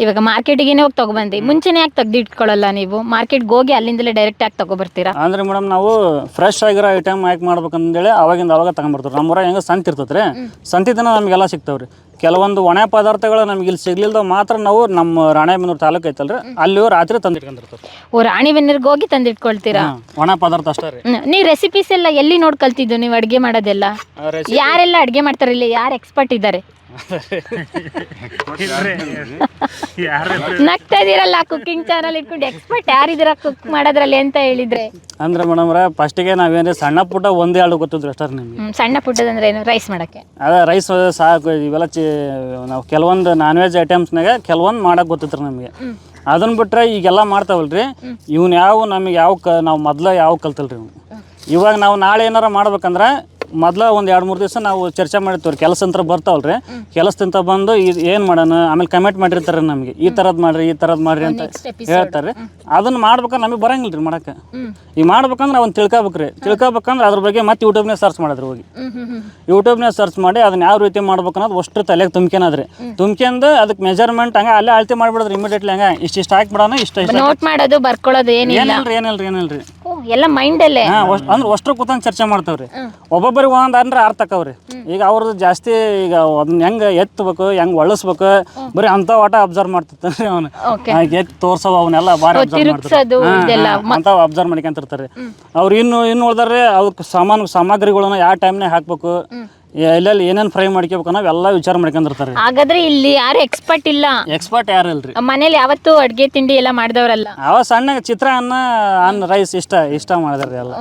ಇವಾಗ ಮಾರ್ಕೆಟಿಗೆ ಹೋಗಿ ತಗೊಬಂದ್ರಿ. ಮುಂಚೆನೇ ಯಾಕೆ ತೆಗ್ದು ಇಟ್ಕೊಳ್ಳಲ್ಲ ನೀವು? ಮಾರ್ಕೆಟ್ಗೆ ಹೋಗಿ ಅಲ್ಲಿಂದಲೇ ಡೈರೆಕ್ಟ್ ಆಗಿ ತಗೊಬರ್ತೀರಾ? ಅಂದ್ರೆ ಮೇಡಮ್ ನಾವು ಫ್ರೆಶ್ ಆಗಿರೋ ಐಟಮ್ ಯಾಕೆ ಮಾಡ್ಬೇಕಂದೇಳಿ ಅವಾಗ ತಗೊಂಡ್ಬರ್ತೀವಿ. ನಮ್ಮೂರಾಗ ಹೆಂಗೆ ಸಂತಿ ಇರ್ತೈತೆ ರೀ, ಸಂತಿ ದಿನ ನಮಗೆಲ್ಲ ಸಿಗ್ತಾವ್ರಿ. ಕೆಲವೊಂದು ಒಣ ಪದಾರ್ಥಗಳು ನಮ್ಗೆ ಇಲ್ಲಿ ಸಿಗ್ಲಿಲ್ದ ಮಾತ್ರ ನಾವು ನಮ್ಮ ರಾಣೆಬೆನ್ನೂರು ತಾಲೂಕು ಐತಲ್ರಿ, ಅಲ್ಲಿ ರಾತ್ರಿ ತಂದಿಟ್ಕೊಂಡಿರ್ತೀವಿ. ಓ, ರಾಣಿಬೆನ್ನೂರಿಗೆ ಹೋಗಿ ತಂದಿಟ್ಕೊಳ್ತೀರಾ? ಒಣ ಪದಾರ್ಥ ಅಷ್ಟೇ ರೀ. ನೀವು ರೆಸಿಪೀಸ್ ಎಲ್ಲ ಎಲ್ಲಿ ನೋಡಿ ಕಲ್ತಿದ್ದು ನೀವು ಅಡುಗೆ ಮಾಡೋದೆಲ್ಲ? ಯಾರೆಲ್ಲ ಅಡುಗೆ ಮಾಡ್ತಾರೆ ಇಲ್ಲಿ? ಯಾರು ಎಕ್ಸ್ಪರ್ಟ್ ಇದ್ದಾರೆ? ನಗ್ತಾ ಇದೀರಲ್ಲ, ಕುಕಿಂಗ್ ಚಾನಲ್ ಇಟ್ಕೊಂಡು ಎಕ್ಸ್ಪರ್ಟ್ ಯಾರಿದ್ದೀರಾ ಕುಕ್ ಮಾಡೋದ್ರಲ್ಲಿ ಅಂತ ಹೇಳಿದ್ರೆ? ಅಂದ್ರೆ ಮೇಡಮ್ರೆ ಫಸ್ಟಿಗೆ ನಾವೇನು ಸಣ್ಣ ಪುಟ್ಟ 1-2 ಗೊತ್ತಿದ್ರು ಅಷ್ಟೇ ನಿಮಗೆ. ಸಣ್ಣ ಪುಟ್ಟದಂದ್ರೆ ಏನು? ರೈಸ್ ಮಾಡಕ್ಕೆ? ಅದೇ ರೈಸ್ ಸಾಕು, ಇವೆಲ್ಲ ನಾವು ಕೆಲವೊಂದು ನಾನ್ ವೆಜ್ ಐಟಮ್ಸ್ನಾಗ ಕೆಲವೊಂದು ಮಾಡಕ್ಕೆ ಗೊತ್ತಿತ್ತು ನಮಗೆ. ಅದನ್ನ ಬಿಟ್ರೆ ಈಗೆಲ್ಲ ಮಾಡ್ತಾವಲ್ರಿ, ಇವ್ನು ನಮಗೆ ನಾವು ಮೊದಲು ಕಲ್ತಲ್ರಿ. ಇವಾಗ ನಾವು ನಾಳೆ ಏನಾರ ಮಾಡ್ಬೇಕಂದ್ರೆ ಮೊದಲ ಒಂದು 2-3 ದಿವಸ ನಾವು ಚರ್ಚೆ ಮಾಡಿರ್ತೀವಿ. ಕೆಲಸ ಅಂತ ಬರ್ತಾವಲ್ರಿ, ಕೆಲಸದಿಂದ ಬಂದು ಏನು ಮಾಡೋಣ, ಆಮೇಲೆ ಕಮೆಂಟ್ ಮಾಡಿರ್ತಾರೆ ನಮಗೆ, ಈ ಥರದ್ದು ಮಾಡ್ರಿ ಅಂತ ಹೇಳ್ತಾರೆ. ಅದನ್ನ ಮಾಡ್ಬೇಕಂದ್ರೆ ನಮಗೆ ಬರಂಗಿಲ್ಲ ರೀ ಮಾಡಕ್ಕೆ. ಈಗ ಮಾಡ್ಬೇಕಂದ್ರೆ ಅವ್ನು ತಿಳ್ಕೊಬೇಕಂದ್ರೆ ಅದ್ರ ಬಗ್ಗೆ ಮತ್ತೆ ಯೂಟ್ಯೂಬ್ನಾಗ ಸರ್ಚ್ ಮಾಡಿದ್ರು. ಹೋಗಿ ಯೂಟ್ಯೂಬ್ನಾಗ ಸರ್ಚ್ ಮಾಡಿ ಅದನ್ನ ಯಾವ ರೀತಿ ಮಾಡ್ಬೇಕನ್ನೋದು ಅಷ್ಟು ತಲೆಗೆ ತುಂಬ್ಕೊಂಡ್ರಿ. ತುಂಬ್ಕೊಂಡು ಅದಕ್ಕೆ ಮೆಜರ್ಮೆಂಟ್ ಹಂಗೆ ಅಲ್ಲೇ ಅಳತೆ ಮಾಡಿಬಿಡಿದ್ರಿ ಇಮಿಡಿಯೇಟ್ಲಿ. ಹಂಗೆ ಇಷ್ಟು ಹಾಕ್ಬಿಡೋಣ, ಇಷ್ಟ ನೋಟ್ ಮಾಡೋದು ಬರ್ಕೊಳ್ಳೋದು ಏನಿಲ್ರಿ. ಎಲ್ಲ ಮೈಂಡಲ್ಲೇ ಅಂದ್ರೆ ಅಷ್ಟ್ರ ಕೂತಂದು ಚರ್ಚೆ ಮಾಡ್ತಾವ್ರಿ. ಒಬ್ಬೊಬ್ಬರಿಗೆ ಒಂದೊಂದು ಅಂದ್ರೆ ಅರ್ಥ ಆಕವ್ರಿ. ಈಗ ಅವ್ರದ್ದು ಜಾಸ್ತಿ ಈಗ ಅದನ್ನ ಹೆಂಗೆ ಎತ್ತಬೇಕು, ಹೆಂಗೆ ಒಳಸ್ಬೇಕು, ಬರೀ ಅಂತ ಆಟ ಅಬ್ಸರ್ವ್ ಮಾಡ್ತಿರ್ತಾನೆ ಅವನು. ಎತ್ತು ತೋರ್ಸವ ಅವನ್ನೆಲ್ಲ ಭಾರಿ ಅಬ್ಸರ್ವ್ ಅಬ್ಸರ್ವ್ ಮಾಡ್ಕೊಂತಿರ್ತಾರೆ ಅವ್ರು. ಇನ್ನು ಉಳ್ದಾರೆ ಅದಕ್ಕೆ ಸಾಮಗ್ರಿಗಳನ್ನ ಯಾವ ಟೈಮ್ನಾಗ ಹಾಕ್ಬೇಕು, ಎಲ್ಲೆಲ್ಲಿ ಏನೇನು ಫ್ರೈ ಮಾಡ್ಕೋಬೇಕು ನಾವೆಲ್ಲ ವಿಚಾರ ಮಾಡ್ಕೊಂಡಿರ್ತಾರೆ. ಹಾಗಾದ್ರೆ ಇಲ್ಲಿ ಯಾರು ಎಕ್ಸ್ಪರ್ಟ್ ಇಲ್ಲ? ಎಕ್ಸ್ಪರ್ಟ್ ಯಾರು ಇಲ್ರಿ. ಮನೇಲಿ ಯಾವತ್ತು ಅಡ್ಗೆ ತಿಂಡಿ ಎಲ್ಲ ಮಾಡಿದವರಲ್ಲ. ಸಣ್ಣ ಚಿತ್ರಾನ್ನ ರೈಸ್ ಇಷ್ಟ ಮಾಡಿದ್ರಿ ಎಲ್ಲ.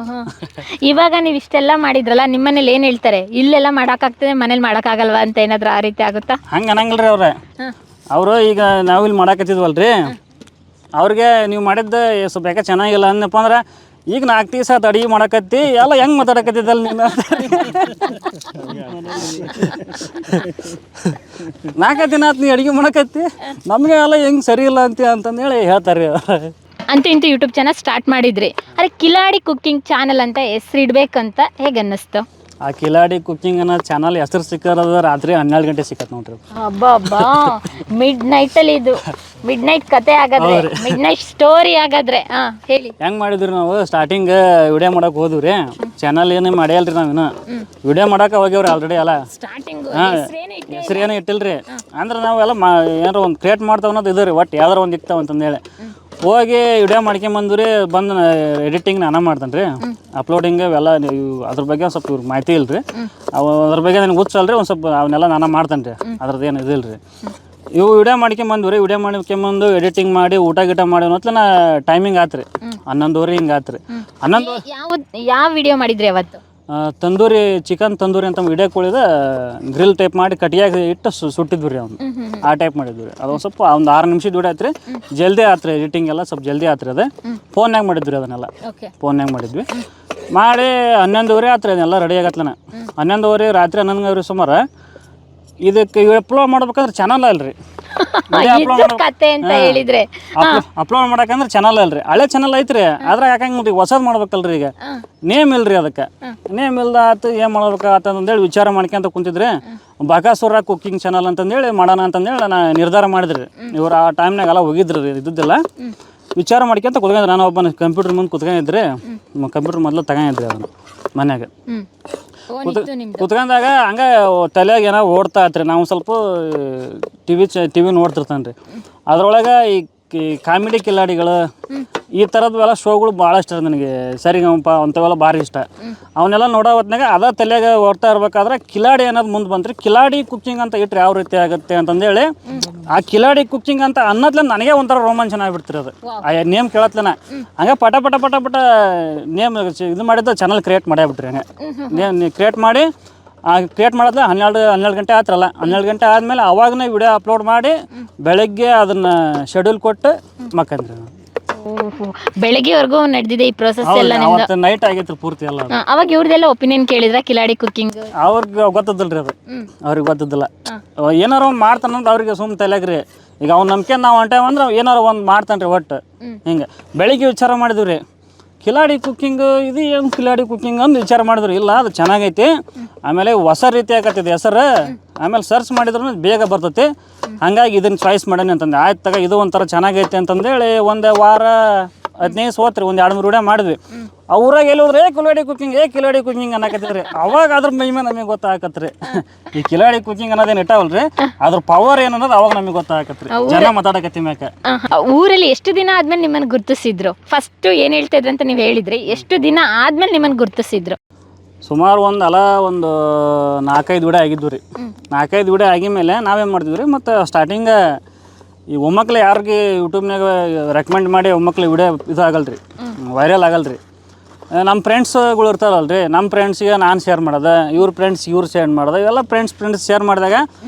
ಇವಾಗ ನೀವು ಇಷ್ಟೆಲ್ಲ ಮಾಡಿದ್ರಲ್ಲ, ನಿಮ್ಮನೇಲಿ ಏನ್ ಹೇಳ್ತಾರೆ? ಇಲ್ಲೆಲ್ಲ ಮಾಡಕ್ಕಾಗ್ತದೆ, ಮನೇಲಿ ಮಾಡಕ್ಕಾಗಲ್ವಾ ಅಂತ ಏನಾದ್ರು ಆ ರೀತಿ ಆಗುತ್ತಾ? ಹಂಗೆ ಅನ್ನಂಗಿಲ್ರಿ ಅವ್ರೆ. ಅವರು ಈಗ ನಾವಿಲ್ಲಿ ಮಾಡಾಕತ್ತಿದ್ವಲ್ರಿ, ಅವ್ರಿಗೆ ನೀವು ಮಾಡಿದ್ದ ಸ್ವಲ್ಪ ಯಾಕೆ ಚೆನ್ನಾಗಿಲ್ಲ ಅಂದಪ್ಪ ಅಂದ್ರೆ ಈಗ 4 ದಿವಸ ಆತು ಅಡುಗೆ ಮಾಡಕತ್ತಿ ಎಲ್ಲ ಹೆಂಗೆ ಮಾತಾಡಕತ್ತಿದ್ದಲ್ಲ ನೀನು 4 ದಿನ ಆತು ನೀ ಅಡುಗೆ ಮಾಡಕತ್ತಿ ನಮಗೆ ಎಲ್ಲ ಹೆಂಗೆ ಸರಿ ಇಲ್ಲ ಅಂತಂದೇಳಿ ಹೇಳ್ತಾರೆ. ಅಂತೂ ಇಂತೂ ಯೂಟ್ಯೂಬ್ ಚಾನಲ್ ಸ್ಟಾರ್ಟ್ ಮಾಡಿದ್ರಿ, ಅದೇ ಕಿಲಾಡಿ ಕುಕ್ಕಿಂಗ್ ಚಾನಲ್ ಅಂತ ಹೆಸರು ಇಡ್ಬೇಕಂತ ಹೇಗೆ ಅನ್ನಿಸ್ತು? ಆ ಕಿಲಾಡಿ ಕುಕ್ಕಿಂಗ್ ಅನ್ನೋ ಚಾನಲ್ ಹೆಸರು ಸಿಕ್ಕಿರೋದು ರಾತ್ರಿ 12 ಗಂಟೆ ಸಿಕ್ಕತ್ ನೋಡ್ರಿ. ಹಬ್ಬ ಮಿಡ್ ನೈಟಲ್ಲಿ ಇದು ಮಿಡ್ ನೈಟ್ ಕತೆ ಆಗಾದ್ರೆ, ಮಿಡ್ ನೈಟ್ ಸ್ಟೋರಿ ಆಗಾದ್ರೆ ಹೇಳಿ. ಹೆಂಗೆ ಮಾಡಿದ್ರಿ ನಾವು ಸ್ಟಾರ್ಟಿಂಗ್ ವಿಡಿಯೋ ಮಾಡಕ್ಕೆ ಹೋದ್ವಿ. ಚಾನಲ್ ಏನು ಮಾಡ್ಯಲ್ರಿ ನಾವಿನ್ನು ವಿಡಿಯೋ ಮಾಡಕ್ಕೆ ಹೋಗ್ಯವ್ರಿ ಆಲ್ರೆಡಿ ಎಲ್ಲ. ಸ್ಟಾರ್ಟಿಂಗ್ ಹೆಸರು ಏನು ಇಟ್ಟಿಲ್ರಿ. ಅಂದ್ರೆ ನಾವೆಲ್ಲ ಏನಾರು ಒಂದು ಕ್ರಿಯೇಟ್ ಮಾಡ್ತಾವ ಅನ್ನೋದು ಇದು ರೀ. ಒಟ್ಟು ಯಾವ್ದಾರು ಒಂದು ಇಕ್ತಾವ ಅಂತಂದೇಳಿ ಹೋಗಿ ವಿಡಿಯೋ ಮಾಡ್ಕೊಂಬಂದ್ರಿ. ಬಂದು ಎಡಿಟಿಂಗ್ ನಾನೇ ಮಾಡ್ತೇನೆ ರೀ, ಅಪ್ಲೋಡಿಂಗ್ ಅವೆಲ್ಲ. ಅದ್ರ ಬಗ್ಗೆ ಸ್ವಲ್ಪ ಇವ್ರಿಗೆ ಮಾಹಿತಿ ಇಲ್ರಿ, ಅದ್ರ ಬಗ್ಗೆ ನನಗೆ ಹುಚ್ಚಲ್ರಿ. ಒಂದು ಸ್ವಲ್ಪ ಅವನ್ನೆಲ್ಲ ನಾನೇ ಮಾಡ್ತೇನೆ ರೀ, ಅದ್ರದ್ದು ಏನು ಇದಿಲ್ಲ ರೀ. ಇವು ವಿಡಿಯೋ ಮಾಡ್ಕೊಂಬಂದ್ವಿ. ವಿಡಿಯೋ ಮಾಡ್ಕೊಂಬಂದು ಎಡಿಟಿಂಗ್ ಮಾಡಿ ಊಟ ಗೀಟ ಮಾಡಿ ಅನ್ನೋತ್ಲ ಟೈಮಿಂಗ್ ಆತ್ರಿ 11:30 ಹಿಂಗೆ ಆತ್ರಿ. 11 ಯಾವ ವಿಡಿಯೋ ಮಾಡಿದ್ರಿ ಅವತ್ತು? ತಂದೂರಿ ಚಿಕನ್ ತಂದೂರಿ ಅಂತ ವಿಡಿಯೋ ಕೊಳಿದ ಗ್ರಿಲ್ ಟೈಪ್ ಮಾಡಿ ಕಟ್ಟಿಯಾಗಿ ಇಟ್ಟು ಸುಟ್ಟಿದ್ವಿ ರೀ ಅವ್ನು. ಆ ಟೈಪ್ ಮಾಡಿದ್ವಿ ರೀ. ಅದೊಂದು ಸ್ವಲ್ಪ ಒಂದು 6 ನಿಮಿಷದ ವಿಡಿಯೋ ಆಯ್ತು ರೀ. ಜಲ್ದಿ ಆತ್ರಿ ಎಡಿಟಿಂಗ್ ಎಲ್ಲ ಸ್ವಲ್ಪ ಜಲ್ದಿ ಆತ್ರಿ. ಅದು ಫೋನ್ಯಾಗ ಮಾಡಿದ್ವಿ ಅದನ್ನೆಲ್ಲ, ಫೋನ್ಯಾಗ ಮಾಡಿದ್ವಿ. ಮಾಡಿ 11:30 ಆತ್ರಿ ಅದನ್ನೆಲ್ಲ ರೆಡಿ ಆಗತ್ಲನ. 11:30 ರಾತ್ರಿ 11 ಸುಮಾರು. ಇದಕ್ಕೆ ಅಪ್ಲೋಡ್ ಮಾಡ್ಬೇಕಂದ್ರೆ ಚಾನಲ್ ಅಲ್ರಿ, ಕತೆ ಅಂತ ಹೇಳಿದ್ರೆ ಅಪ್ಲೋಡ್ ಮಾಡಕಂದ್ರೆ ಚಾನಲ್ ಅಲ್ರಿ, ಹಳೆ ಚಾನಲ್ ಐತ್ರಿ. ಅದ್ರಾಗ ಯಾಕಂಗೆ ಹೊಸದ್ ಮಾಡ್ಬೇಕಲ್ರಿ. ಈಗ ನೇಮ್ ಇಲ್ರಿ, ಅದಕ್ಕೆ ನೇಮ್ ಇಲ್ದ ಆತು ಏನು ಮಾಡ್ಬೇಕಾಗತ್ತ ಅಂತಂದೇಳಿ ವಿಚಾರ ಮಾಡ್ಕೊಂತ ಕುಂತಿದ್ರಿ. ಬಕಾಸುರ ಕುಕ್ಕಿಂಗ್ ಚಾನಲ್ ಅಂತಂದೇಳಿ ಮಾಡೋಣ ಅಂತಂದೇಳಿ ನಾ ನಿರ್ಧಾರ ಮಾಡಿದ್ರಿ. ಇವ್ರು ಆ ಟೈಮ್ನಾಗ ಎಲ್ಲ ಹೋಗಿದ್ರಿ, ಇದ್ದಿದ್ದಿಲ್ಲ. ವಿಚಾರ ಮಾಡ್ಕೊಂತ ಕುತ್ಕೊಂಡಿದ್ರಿ. ನಾನು ಒಬ್ಬನ ಕಂಪ್ಯೂಟರ್ ಮುಂದೆ ಕುತ್ಕೊಂಡಿದ್ರಿ. ಕಂಪ್ಯೂಟರ್ ಮೊದಲು ತಗೊಂಡಿದ್ರಿ ಅದನ್ನು ಮನ್ಯಾಗ ಕುತ್ಕೊಂಡಾಗ ಹಂಗೆ ತಲೆಯಾಗ ಏನೋ ಓಡ್ತಾ ಇತ್ರಿ. ನಾವು ಸ್ವಲ್ಪ ಟಿವಿ ನೋಡ್ತಿರ್ತಾನೆ ರೀ. ಅದ್ರೊಳಗೆ ಈ ಕಾಮಿಡಿ ಕಿಲಾಡಿಗಳು ಈ ಥರದ್ವೆಲ್ಲ ಶೋಗಳು ಭಾಳ ಇಷ್ಟ ನನಗೆ. ಸರಿಗಮಪ ಅಂಥವೆಲ್ಲ ಭಾರಿ ಇಷ್ಟ. ಅವನ್ನೆಲ್ಲ ನೋಡೋ ಹೊತ್ನಾಗ ಅದ ತಲೆಯಾಗ ಓಡ್ತಾ ಇರ್ಬೇಕಾದ್ರೆ ಕಿಲಾಡಿ ಅನ್ನೋದು ಮುಂದೆ ಬಂತ್ರಿ. ಕಿಲಾಡಿ ಕುಕ್ಕಿಂಗ್ ಅಂತ ಇಟ್ರೆ ಯಾವ ರೀತಿ ಆಗುತ್ತೆ ಅಂತಂದೇಳಿ ಆ ಕಿಲಾಡಿ ಕುಕ್ಕಿಂಗ್ ಅಂತ ಅನ್ನೋದ್ಲ ನನಗೆ ಒಂಥರ ರೋಮಾಂಚನ ಆಗಿಬಿಡ್ತಿರಿ. ಅದು ಆ ನೇಮ್ ಕೇಳತ್ಲನ ಹಂಗೆ ಪಟ ಪಟ ಪಟ ಪಟ ನೇಮ್ ಇದು ಮಾಡಿದ್ದು ಚಾನಲ್ ಕ್ರಿಯೇಟ್ ಮಾಡ್ಯಾಬಿಟ್ರಿ. ಹಂಗೆ ನೇಮ್ ಕ್ರಿಯೇಟ್ ಮಾಡಿ ಕ್ರಿಯೇಟ್ ಮಾಡಿದ್ರೆ 12 ಗಂಟೆ ಆತ್ರಲ್ಲ. 12 ಗಂಟೆ ಆದಮೇಲೆ ಅವಾಗನೇ ವಿಡಿಯೋ ಅಪ್ಲೋಡ್ ಮಾಡಿ ಬೆಳಗ್ಗೆ ಅದನ್ನು ಶೆಡ್ಯೂಲ್ ಕೊಟ್ಟು ಮಕ್ಕಂದ್ರಿ. ಬೆಳಗ್ಗೆವರೆಗೂ ನಡೆದಿದೆ ಈ ಪ್ರೊಸೆಸ್ ಎಲ್ಲ ನಿಮ್ದು? ನೈಟ್ ಆಗೈತ್ರಿ ಪೂರ್ತಿ ಎಲ್ಲ. ಅವಾಗ ಇವ್ರದೆಲ್ಲ ಒಪಿನಿಯನ್ ಕೇಳಿದ್ರ ಕಿಲಾಡಿ ಕುಕ್ಕಿಂಗ್? ಅವ್ರಿಗೆ ಗೊತ್ತದಿಲ್ರಿ, ಅದು ಅವ್ರಿಗೆ ಗೊತ್ತದಿಲ್ಲ. ಏನಾರ ಒಂದು ಮಾಡ್ತಾನಂತ ಅವ್ರಿಗೆ ಸುಮ್ಮನೆ ತಲೆಗ್ರಿ. ಈಗ ಅವ್ನ ನಂಬಿಕೆ ನಾವು ಹೊಂಟೇವಂದ್ರೆ ಏನಾರ ಒಂದು ಮಾಡ್ತಾನೆ ರೀ. ಒಟ್ಟು ಹಿಂಗೆ ಬೆಳಿಗ್ಗೆ ವಿಚಾರ ಮಾಡಿದ್ವಿ ರೀ, ಕಿಲಾಡಿ ಕುಕ್ಕಿಂಗ್ ಇದು ಏನು ಕಿಲಾಡಿ ಕುಕ್ಕಿಂಗ್ ಅಂತ ವಿಚಾರ ಮಾಡಿದ್ರು. ಇಲ್ಲ ಅದು ಚೆನ್ನಾಗೈತಿ, ಆಮೇಲೆ ಹೊಸ ರೀತಿ ಆಗತ್ತಿದೆ ಹೆಸರು, ಆಮೇಲೆ ಸರ್ಚ್ ಮಾಡಿದ್ರು ಬೇಗ ಬರ್ತೈತಿ, ಹಂಗಾಗಿ ಇದನ್ನು ಚಾಯ್ಸ್ ಮಾಡೀನಿ ಅಂತಂದೆ. ಆಯ್ತು ತಗ ಇದು ಒಂಥರ ಚೆನ್ನಾಗೈತಿ ಅಂತಂದೇಳಿ ಒಂದು ವಾರ 15 ಸೋತ್ರಿ. ಒಂದು 2-3 ವಿಡಿಯೋ ಮಾಡಿದ್ವಿ. ಅವ್ರಾಗ ಎಲ್ಲಿ ಹೋದ್ರೆ ಕಿಲಾಡಿ ಕುಕ್ಕಿಂಗ್ ಅನ್ನಕತ್ತಿದ್ರಿ. ಅವಾಗ ಅದ್ರ ಮಹಿಮೆ ನಮಗೆ ಗೊತ್ತಾಗತ್ರಿ. ಈ ಕಿಲಾಡಿ ಕುಕ್ಕಿಂಗ್ ಅನ್ನೋದೇನು ಇಟ್ಟಾವಲ್ರಿ, ಅದ್ರ ಪವರ್ ಏನನ್ನೋದು ಅವಾಗ ನಮಗೆ ಗೊತ್ತಾಗತ್ರಿ. ಜನ ಮಾತಾಡಕತ್ತಿ ಮ್ಯಾಕ. ಊರಲ್ಲಿ ಎಷ್ಟು ದಿನ ಆದ್ಮೇಲೆ ನಿಮ್ಮನ್ನು ಗುರ್ತಿಸಿದ್ರು? ಫಸ್ಟ್ ಏನ್ ಹೇಳ್ತಾ ಇದ್ರಿ ಅಂತ ನೀವು ಹೇಳಿದ್ರಿ, ಎಷ್ಟು ದಿನ ಆದ್ಮೇಲೆ ನಿಮ್ಮನ್ನು ಗುರ್ತಿಸಿದ್ರು? ಸುಮಾರು ಒಂದು 4-5 ವಿಡಿಯೋ ಆಗಿದ್ವು ರೀ. 4-5 ವಿಡಿಯೋ ಆಗಿದ್ಮೇಲೆ ನಾವೇನು ಮಾಡ್ತಿದ್ವಿ ರೀ, ಮತ್ತು ಸ್ಟಾರ್ಟಿಂಗ್ ಈ ಒಮ್ಮಕ್ಳು ಯಾರಿಗೆ ಯೂಟ್ಯೂಬ್ನಾಗ ರೆಕಮೆಂಡ್ ಮಾಡಿ ಒಮ್ಮಕ್ಳು ವಿಡಿಯೋ ಇದು ಆಗಲ್ರಿ, ವೈರಲ್ ಆಗಲ್ರಿ. ನಮ್ಮ ಫ್ರೆಂಡ್ಸ್ಗಳು ಇರ್ತಾರಲ್ರಿ, ನಮ್ಮ ಫ್ರೆಂಡ್ಸಿಗೆ ನಾನು ಶೇರ್ ಮಾಡೋದು, ಇವ್ರ ಫ್ರೆಂಡ್ಸ್ ಇವ್ರು ಶೇರ್ ಮಾಡೋದು, ಇವೆಲ್ಲ ಫ್ರೆಂಡ್ಸ್ ಶೇರ್ ಮಾಡಿದಾಗ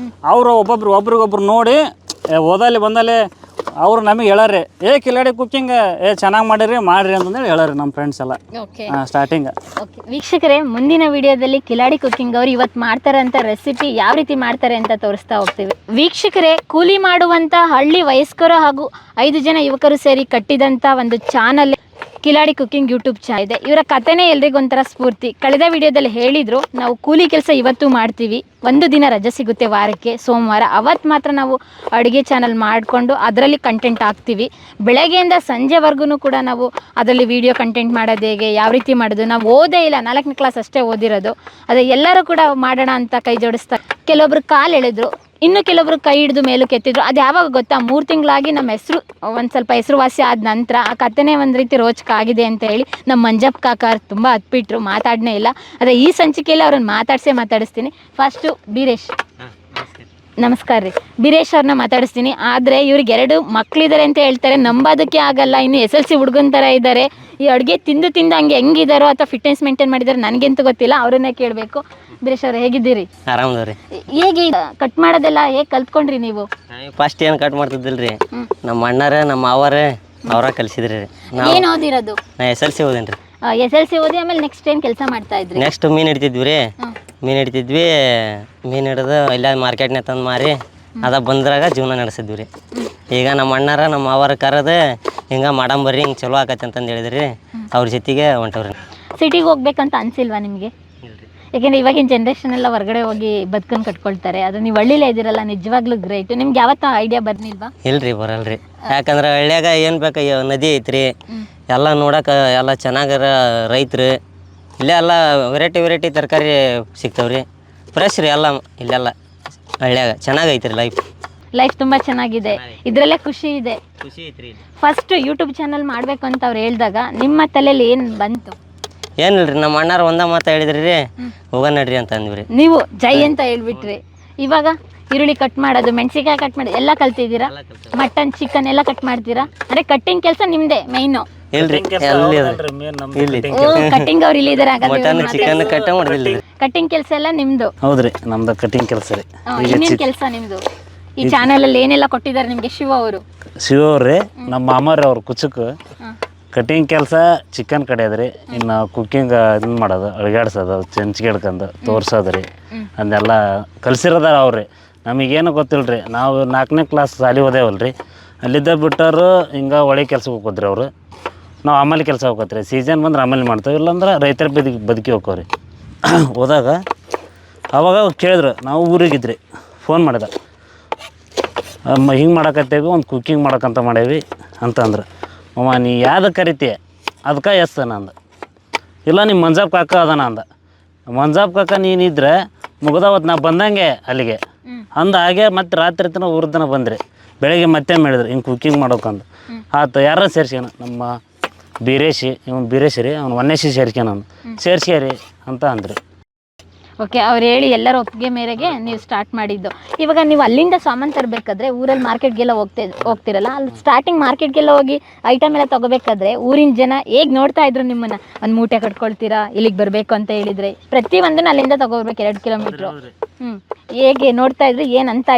ಅವರು ಒಬ್ರಿಗೊಬ್ರು ನೋಡಿ ಓದಲ್ಲಿ ಬಂದಲ್ಲಿ ಅವ್ರು ನಮಗೆ ಹೇಳಾರಿ, ಕಿಲಾಡಿ ಕುಕ್ಕಿಂಗ್ ಚೆನ್ನಾಗಿ ಮಾಡಿರಿ ಅಂತಂದೇಳಿ ಹೇಳಾರಿ ನಮ್ಮ ಫ್ರೆಂಡ್ಸ್ ಎಲ್ಲ ಸ್ಟಾರ್ಟಿಂಗ್. ವೀಕ್ಷಕರೇ, ಮುಂದಿನ ವಿಡಿಯೋದಲ್ಲಿ ಕಿಲಾಡಿ ಕುಕ್ಕಿಂಗ್ ಅವ್ರು ಇವತ್ತು ಮಾಡ್ತಾರೆ ಅಂತ ರೆಸಿಪಿ ಯಾವ ರೀತಿ ಮಾಡ್ತಾರೆ ಅಂತ ತೋರಿಸ್ತಾ ಹೋಗ್ತೀವಿ. ವೀಕ್ಷಕರೇ, ಕೂಲಿ ಮಾಡುವಂಥ ಹಳ್ಳಿ ವಯಸ್ಕರು ಹಾಗೂ 5 ಜನ ಯುವಕರು ಸೇರಿ ಕಟ್ಟಿದಂಥ ಒಂದು channel Kiladi cooking YouTube channel ಇದೆ. ಇವರ ಕಥೆನೇ ಎಲ್ರಿಗೊಂಥರ ಸ್ಫೂರ್ತಿ. ಕಳೆದ ವಿಡಿಯೋದಲ್ಲಿ ಹೇಳಿದರು, ನಾವು ಕೂಲಿ ಕೆಲಸ ಇವತ್ತು ಮಾಡ್ತೀವಿ, ಒಂದು ದಿನ ರಜೆ ಸಿಗುತ್ತೆ ವಾರಕ್ಕೆ, ಸೋಮವಾರ. ಅವತ್ತು ಮಾತ್ರ ನಾವು ಅಡುಗೆ ಚಾನಲ್ ಮಾಡಿಕೊಂಡು ಅದರಲ್ಲಿ ಕಂಟೆಂಟ್ ಹಾಕ್ತೀವಿ. ಬೆಳಗ್ಗೆಯಿಂದ ಸಂಜೆವರೆಗೂ ಕೂಡ ನಾವು ಅದರಲ್ಲಿ ವಿಡಿಯೋ ಕಂಟೆಂಟ್ ಮಾಡೋದು ಹೇಗೆ, ಯಾವ ರೀತಿ ಮಾಡೋದು. ನಾವು ಓದೇ ಇಲ್ಲ, 4ನೇ ಕ್ಲಾಸ್ ಅಷ್ಟೇ ಓದಿರೋದು. ಅದೇ ಎಲ್ಲರೂ ಕೂಡ ಮಾಡೋಣ ಅಂತ ಕೈ ಜೋಡಿಸ್ತಾರೆ. ಕೆಲವೊಬ್ರು ಕಾಲು ಎಳೆದ್ರು, ಇನ್ನು ಕೆಲವೊಬ್ರು ಕೈ ಹಿಡಿದು ಮೇಲಕ್ಕೆ ಎತ್ತಿದ್ರು. ಅದು ಯಾವಾಗ ಗೊತ್ತಾ, 3 ತಿಂಗಳಾಗಿ ನಮ್ಮ ಹೆಸರು ಒಂದು ಸ್ವಲ್ಪ ಹೆಸರುವಾಸಿ ಆದ ನಂತರ ಆ ಕಥೆನೇ ಒಂದು ರೀತಿ ರೋಚಕ ಆಗಿದೆ ಅಂತ ಹೇಳಿ ನಮ್ಮ ಮಂಜಪ್ಪ ಕಾಕ ತುಂಬ ಹತ್ಬಿಟ್ರು, ಮಾತಾಡನೇ ಇಲ್ಲ. ಅದೇ ಈ ಸಂಚಿಕೆಯಲ್ಲಿ ಅವ್ರನ್ನ ಮಾತಾಡಿಸ್ತೀನಿ. ಫಸ್ಟು ಬೀರೇಶ್, ನಮಸ್ಕಾರ ರೀ. ಬೀರೇಶ್ ಅವ್ರನ್ನ ಮಾತಾಡಿಸ್ತೀನಿ. ಆದರೆ ಇವ್ರಿಗೆ 2 ಮಕ್ಕಳಿದ್ದಾರೆ ಅಂತ ಹೇಳ್ತಾರೆ, ನಂಬೋದಕ್ಕೆ ಆಗಲ್ಲ. ಇನ್ನು SLC ಹುಡುಗನ ಥರ ಇದ್ದಾರೆ. ಈ ಅಡುಗೆ ತಿಂದು ಹಂಗೆ ಹೆಂಗಿದಾರೋ ಅಥವಾ ಫಿಟ್ನೆಸ್ ಮೇಂಟೈನ್ ಮಾಡಿದಾರೆ ನನಗಂತೂ ಗೊತ್ತಿಲ್ಲ, ಅವ್ರನ್ನೇ ಕೇಳಬೇಕು. ಬೀರೇಶ್ ಅವ್ರು ಹೇಗಿದ್ದೀರಿ? ಆರಾಮದವ್ರಿ. ಹೇಗೆ ಕಟ್ ಮಾಡೋದೆಲ್ಲ ಹೇಗೆ ಕಲ್ತ್ಕೊಂಡ್ರಿ ನೀವು? ಫಸ್ಟ್ ಏನು ಕಟ್ ಮಾಡ್ತಿದ್ದಿಲ್ರಿ, ನಮ್ಮ ಅಣ್ಣಾರ ನಮ್ಮ ಮಾವರ ಅವ್ರ ಕಲಿಸಿದ್ರಿ ರೀ. ನಾವು ಏನು ಓದಿರೋದು? ನಾ SLC ಓದೇನಿ ರೀ. SLC ಓದಿ ಆಮೇಲೆ ನೆಕ್ಸ್ಟ್ ಏನು ಕೆಲಸ ಮಾಡ್ತಾ ಇದ್ರಿ? ನೆಕ್ಸ್ಟ್ ಮೀನು ಹಿಡಿತಿದ್ವಿ ರೀ. ಮೀನು ಹಿಡಿದು ಇಲ್ಲ ಮಾರ್ಕೆಟ್ನಾಗ ತಂದು ಮಾರಿ ಅದ ಬಂದ್ರಾಗ ಜೀವನ ನಡೆಸಿದ್ವಿ ರೀ. ಈಗ ನಮ್ಮ ಅಣ್ಣಾರ ನಮ್ಮ ಮಾವರ ಕರೆದು ಹಿಂಗೆ ಮಾಡಂಬರ್ರಿ ಹಿಂಗೆ ಚಲೋ ಆಕತ್ತೆ ಅಂತಂದು ಹೇಳಿದ್ರಿ. ಅವ್ರ ಜೊತೆಗೆ ಹೊಂಟವ್ರಿ. ಸಿಟಿಗೆ ಹೋಗ್ಬೇಕಂತ ಅನ್ಸಿಲ್ವಾ ನಿಮಗೆ? ಯಾಕೆಂದ್ರೆ ಇವಾಗಿನ ಜನ್ರೇಷನ್ ಎಲ್ಲ ಹೊರಗಡೆ ಹೋಗಿ ಬದುಕನ್ನು ಕಟ್ಕೊಳ್ತಾರೆ. ಅದು ನೀವು ಹಳ್ಳಿಲೇ ಇದ್ದೀರಲ್ಲ, ನಿಜವಾಗ್ಲೂ ಗ್ರೇಟ್. ನಿಮ್ಗೆ ಯಾವತ್ತೂ ಐಡಿಯಾ ಬರ್ನಿಲ್ವಾ? ಇಲ್ರಿ ಬರಲ್ರಿ. ಯಾಕಂದ್ರೆ ಹಳ್ಳ್ಯಾಗ ಏನು ಬೇಕು ನದಿ ಐತ್ರಿ, ಎಲ್ಲ ನೋಡಕ್ಕೆ ಎಲ್ಲ ಚೆನ್ನಾಗಿರ ರೈತರು. ಇಲ್ಲೇ ಎಲ್ಲ ವೆರೈಟಿ ತರಕಾರಿ ಸಿಗ್ತಾವ್ರಿ, ಫ್ರೆಶ್ ರೀ ಎಲ್ಲ. ಇಲ್ಲೆಲ್ಲ ಹಳ್ಳ್ಯಾಗ ಚೆನ್ನಾಗೈತ್ರಿ ಲೈಫ್ ತುಂಬ ಚೆನ್ನಾಗಿದೆ, ಇದರಲ್ಲೇ ಖುಷಿ ಇದೆ. ಖುಷಿ ಐತ್ರಿ. ಫಸ್ಟ್ ಯೂಟ್ಯೂಬ್ ಚಾನಲ್ ಮಾಡಬೇಕು ಅಂತ ಅವ್ರು ಹೇಳಿದಾಗ ನಿಮ್ಮ ತಲೆಯಲ್ಲಿ ಏನು ಬಂತು? ಏನಿಲ್ರಿ, ನಮ್ಮ ಅಣ್ಣಾರು ಒಂದ ಮಾತು ಹೇಳಿದ್ರಿ ರೀ, ಹೋಗೋಣ ನಡ್ರಿ ಅಂತ ಅಂದ್ವಿ. ನೀವು ಜೈ ಅಂತ ಹೇಳ್ಬಿಟ್ರಿ. ಇವಾಗ ಈರುಳ್ಳಿ ಕಟ್ ಮಾಡೋದು, ಮೆಣಸಿನ್ಕಾಯಿ ಕಟ್ ಮಾಡೋದು ಎಲ್ಲ ಕಲ್ತಿದ್ದೀರಾ? ಮಟನ್ ಚಿಕನ್ ಎಲ್ಲ ಕಟ್ ಮಾಡ್ತೀರಾ? ಅಂದ್ರೆ ಕಟ್ಟಿಂಗ್ ಕೆಲಸ ನಿಮ್ದೇ ಮೈನು? ಇಲ್ರಿ, ಇಲ್ಲಿ ಕಟ್ಟಿಂಗ್ ಅವ್ರು ಇಲ್ಲಿ ಇದಾರೆ. ಮಟನ್ ಚಿಕನ್ ಕಟ್ಟ ಮಾಡಿದಿಲ್ಲ. ಕಟ್ಟಿಂಗ್ ಕೆಲಸ ಎಲ್ಲ ನಿಮ್ದು? ಹೌದ್ರಿ, ನಮ್ದು ಕಟಿಂಗ್ ಕೆಲಸ ರೀ. ಇನ್ನೇನ್ ಕೆಲಸ ನಿಮ್ದು? ಈ ಚಾನಲ್ ಅಲ್ಲಿ ಏನೆಲ್ಲ ಕೊಟ್ಟಿದ್ದಾರೆ ನಿಮ್ಗೆ ಶಿವ ಅವರು? ಶಿವ ಅವ್ರಿ ನಮ್ಮ ಮಾಮಾರಿ ಅವ್ರು ಕುಚಕ್ ಕಟಿಂಗ್ ಕೆಲಸ, ಚಿಕನ್ ಕಡಿಯೋದ್ರಿ. ಇನ್ನು ಕುಕ್ಕಿಂಗ್ ಇದನ್ನ ಮಾಡೋದು, ಅಳಿಗಾಡ್ಸೋದು, ಚೆಂಚಿಗೆ ಹಿಡ್ಕೊಂಡು ತೋರ್ಸೋದು ರೀ. ಅದನ್ನೆಲ್ಲ ಕಲ್ಸಿರೋದಾರ ಅವ್ರಿ. ನಮಗೇನು ಗೊತ್ತಿಲ್ರಿ, ನಾವು 4ನೇ ಕ್ಲಾಸ್ ಸಾಲಿ ಓದೇವಲ್ರಿ. ಅಲ್ಲಿದ್ದ ಬಿಟ್ಟವರು ಹಿಂಗೆ ಒಳ್ಳೆ ಕೆಲ್ಸಕ್ಕೆ ಹೋಗೋದ್ರಿ ಅವರು. ನಾವು ಆಮೇಲೆ ಕೆಲಸ ಹೋಗೋತ್ರಿ. ಸೀಸನ್ ಬಂದ್ರೆ ಆಮೇಲೆ ಮಾಡ್ತೇವೆ, ಇಲ್ಲಾಂದ್ರೆ ರೈತರ ಬದುಕಿ ಹೋಗೋರಿ. ಹೋದಾಗ ಅವಾಗ ಕೇಳಿದ್ರು, ನಾವು ಊರಿಗಿದ್ರಿ, ಫೋನ್ ಮಾಡಿದ, ಹಿಂಗೆ ಮಾಡಕತ್ತೇವಿ, ಒಂದು ಕುಕ್ಕಿಂಗ್ ಮಾಡಕ್ಕಂತ ಮಾಡೇವಿ ಅಂತಂದ್ರೆ, ಅಮ್ಮ ನೀ ಯಾವ್ದಕ್ಕೆ ಕರಿತೀಯ ಅದಕ್ಕೆ ಎಸ್ ನಂದು. ಇಲ್ಲ ನಿಮ್ಮ ಮಂಜಾಬ್ ಕಾಕ ಅದಾನ ಅಂದ. ಮಂಜಾಬ್ ಕಾಕ ನೀನಿದ್ರೆ ಮುಗ್ದಾವತ್ತು ನಾ ಬಂದಂಗೆ ಅಲ್ಲಿಗೆ ಅಂದ. ಹಾಗೆ ಮತ್ತು ರಾತ್ರಿ ತನಕ ಊರ್ದನ ಬಂದ್ರಿ. ಬೆಳಗ್ಗೆ ಮತ್ತೆ ಹೇಳಿದ್ರು ಹಿಂಗೆ ಕುಕ್ಕಿಂಗ್ ಮಾಡೋಕಂದು. ಆತು ಯಾರ ಸೇರ್ಸ್ಯಾನ, ನಮ್ಮ ಬೀರೇಶಿ, ಇವ್ನು ಬೀರೇಶಿ ರೀ, ಅವ್ನು ಒನ್ನೇಶಿ ಸೇರ್ಸ್ಯಾನ ಸೇರ್ಸ್ಯಾರಿ ಅಂತ ಅಂದ್ರಿ. ಓಕೆ, ಅವ್ರು ಹೇಳಿ ಎಲ್ಲರ ಒಪ್ಪಿಗೆ ಮೇರೆಗೆ ನೀವು ಸ್ಟಾರ್ಟ್ ಮಾಡಿದ್ದು. ಇವಾಗ ನೀವು ಅಲ್ಲಿಂದ ಸಾಮಾನು ತರಬೇಕಾದ್ರೆ ಊರಲ್ಲಿ ಮಾರ್ಕೆಟ್ಗೆಲ್ಲ ಹೋಗ್ತಿರಲ್ಲ, ಅಲ್ಲಿ ಸ್ಟಾರ್ಟಿಂಗ್ ಮಾರ್ಕೆಟ್ಗೆಲ್ಲ ಹೋಗಿ ಐಟಮ್ ಎಲ್ಲ ತೊಗೋಬೇಕಾದ್ರೆ ಊರಿನ ಜನ ಹೇಗೆ ನೋಡ್ತಾ ಇದ್ರು ನಿಮ್ಮನ್ನು? ಒಂದು ಮೂಟೆ ಕಟ್ಕೊಳ್ತೀರಾ, ಇಲ್ಲಿಗೆ ಬರಬೇಕು ಅಂತ ಹೇಳಿದರೆ ಪ್ರತಿಯೊಂದನ್ನು ಅಲ್ಲಿಂದ ತೊಗೋಬೇಕು 2 ಕಿಲೋಮೀಟ್ರು. ಹೇಗೆ ನೋಡ್ತಾ ಇದ್ರು, ಏನಂತ?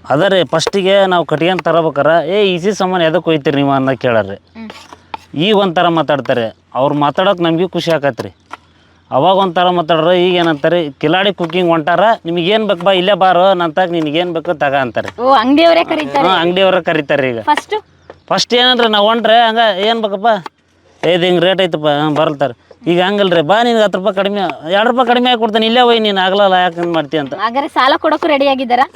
ಅದ ರೀ, ಫಸ್ಟಿಗೆ ನಾವು ಕಟ್ಕೊಂಡು ತರಬೇಕಾರ ಈಸಿ ಸಾಮಾನು ಎದಕ್ಕೆ ಹೋಯ್ತೀರಿ ನೀವು ಅನ್ನೋ ಕೇಳಾರ್ರಿ. ಈಗ ಒಂಥರ ಮಾತಾಡ್ತಾರೆ, ಅವ್ರು ಮಾತಾಡೋಕೆ ನಮಗೂ ಖುಷಿ ಆಕತ್ರಿ. ಅವಾಗ ಒಂಥರ ಮಾತಾಡ್ರೆ ಈಗ ಏನಂತಾರೆ, ಕಿಲಾಡಿ ಕುಕ್ಕಿಂಗ್ ಹೊಂಟಾರ, ನಿಮಗೇನು ಬೇಕು ಬಾ ಇಲ್ಲೇ ಬಾರೋ ನಂತಾಗ, ನಿನಗೇನು ಬೇಕು ತಗ ಅಂತಾರೆ. ಓ, ಅಂಗಡಿಯವರೇ ಕರೀತಾರೆ? ಅಂಗಡಿಯವ್ರ ಕರೀತಾರೆ. ಈಗ ಫಸ್ಟ್ ಏನಂದ್ರೆ ನಾವು ಹೊಂಟ್ರೆ ಹಂಗೆ ಏನು ಬೇಕಪ್ಪ, ಇದು ಹಿಂಗೆ ರೇಟ್ ಐತಪ್ಪ ಬರ್ತಾರೆ. ಈಗ ಹಂಗಲ್ರಿ, ಬಾ ನಿನ್ಗೆ 10 ರೂಪಾಯಿ ಕಡಿಮೆ, 2 ರೂಪಾಯಿ ಕಡಿಮೆ ಆಗಿ ಕೊಡ್ತಾನೆ, ಇಲ್ಲೇ ಹೋಗಿ ನೀನು ಆಗಲ್ಲ ಯಾಕೆ ಮಾಡ್ತೀಯ ಅಂತ. ಹಾಗಾದ್ರೆ ಸಾಲ ಕೊಡೋಕ್ಕೂ ರೆಡಿ ಆಗಿದ್ದಾರಾ?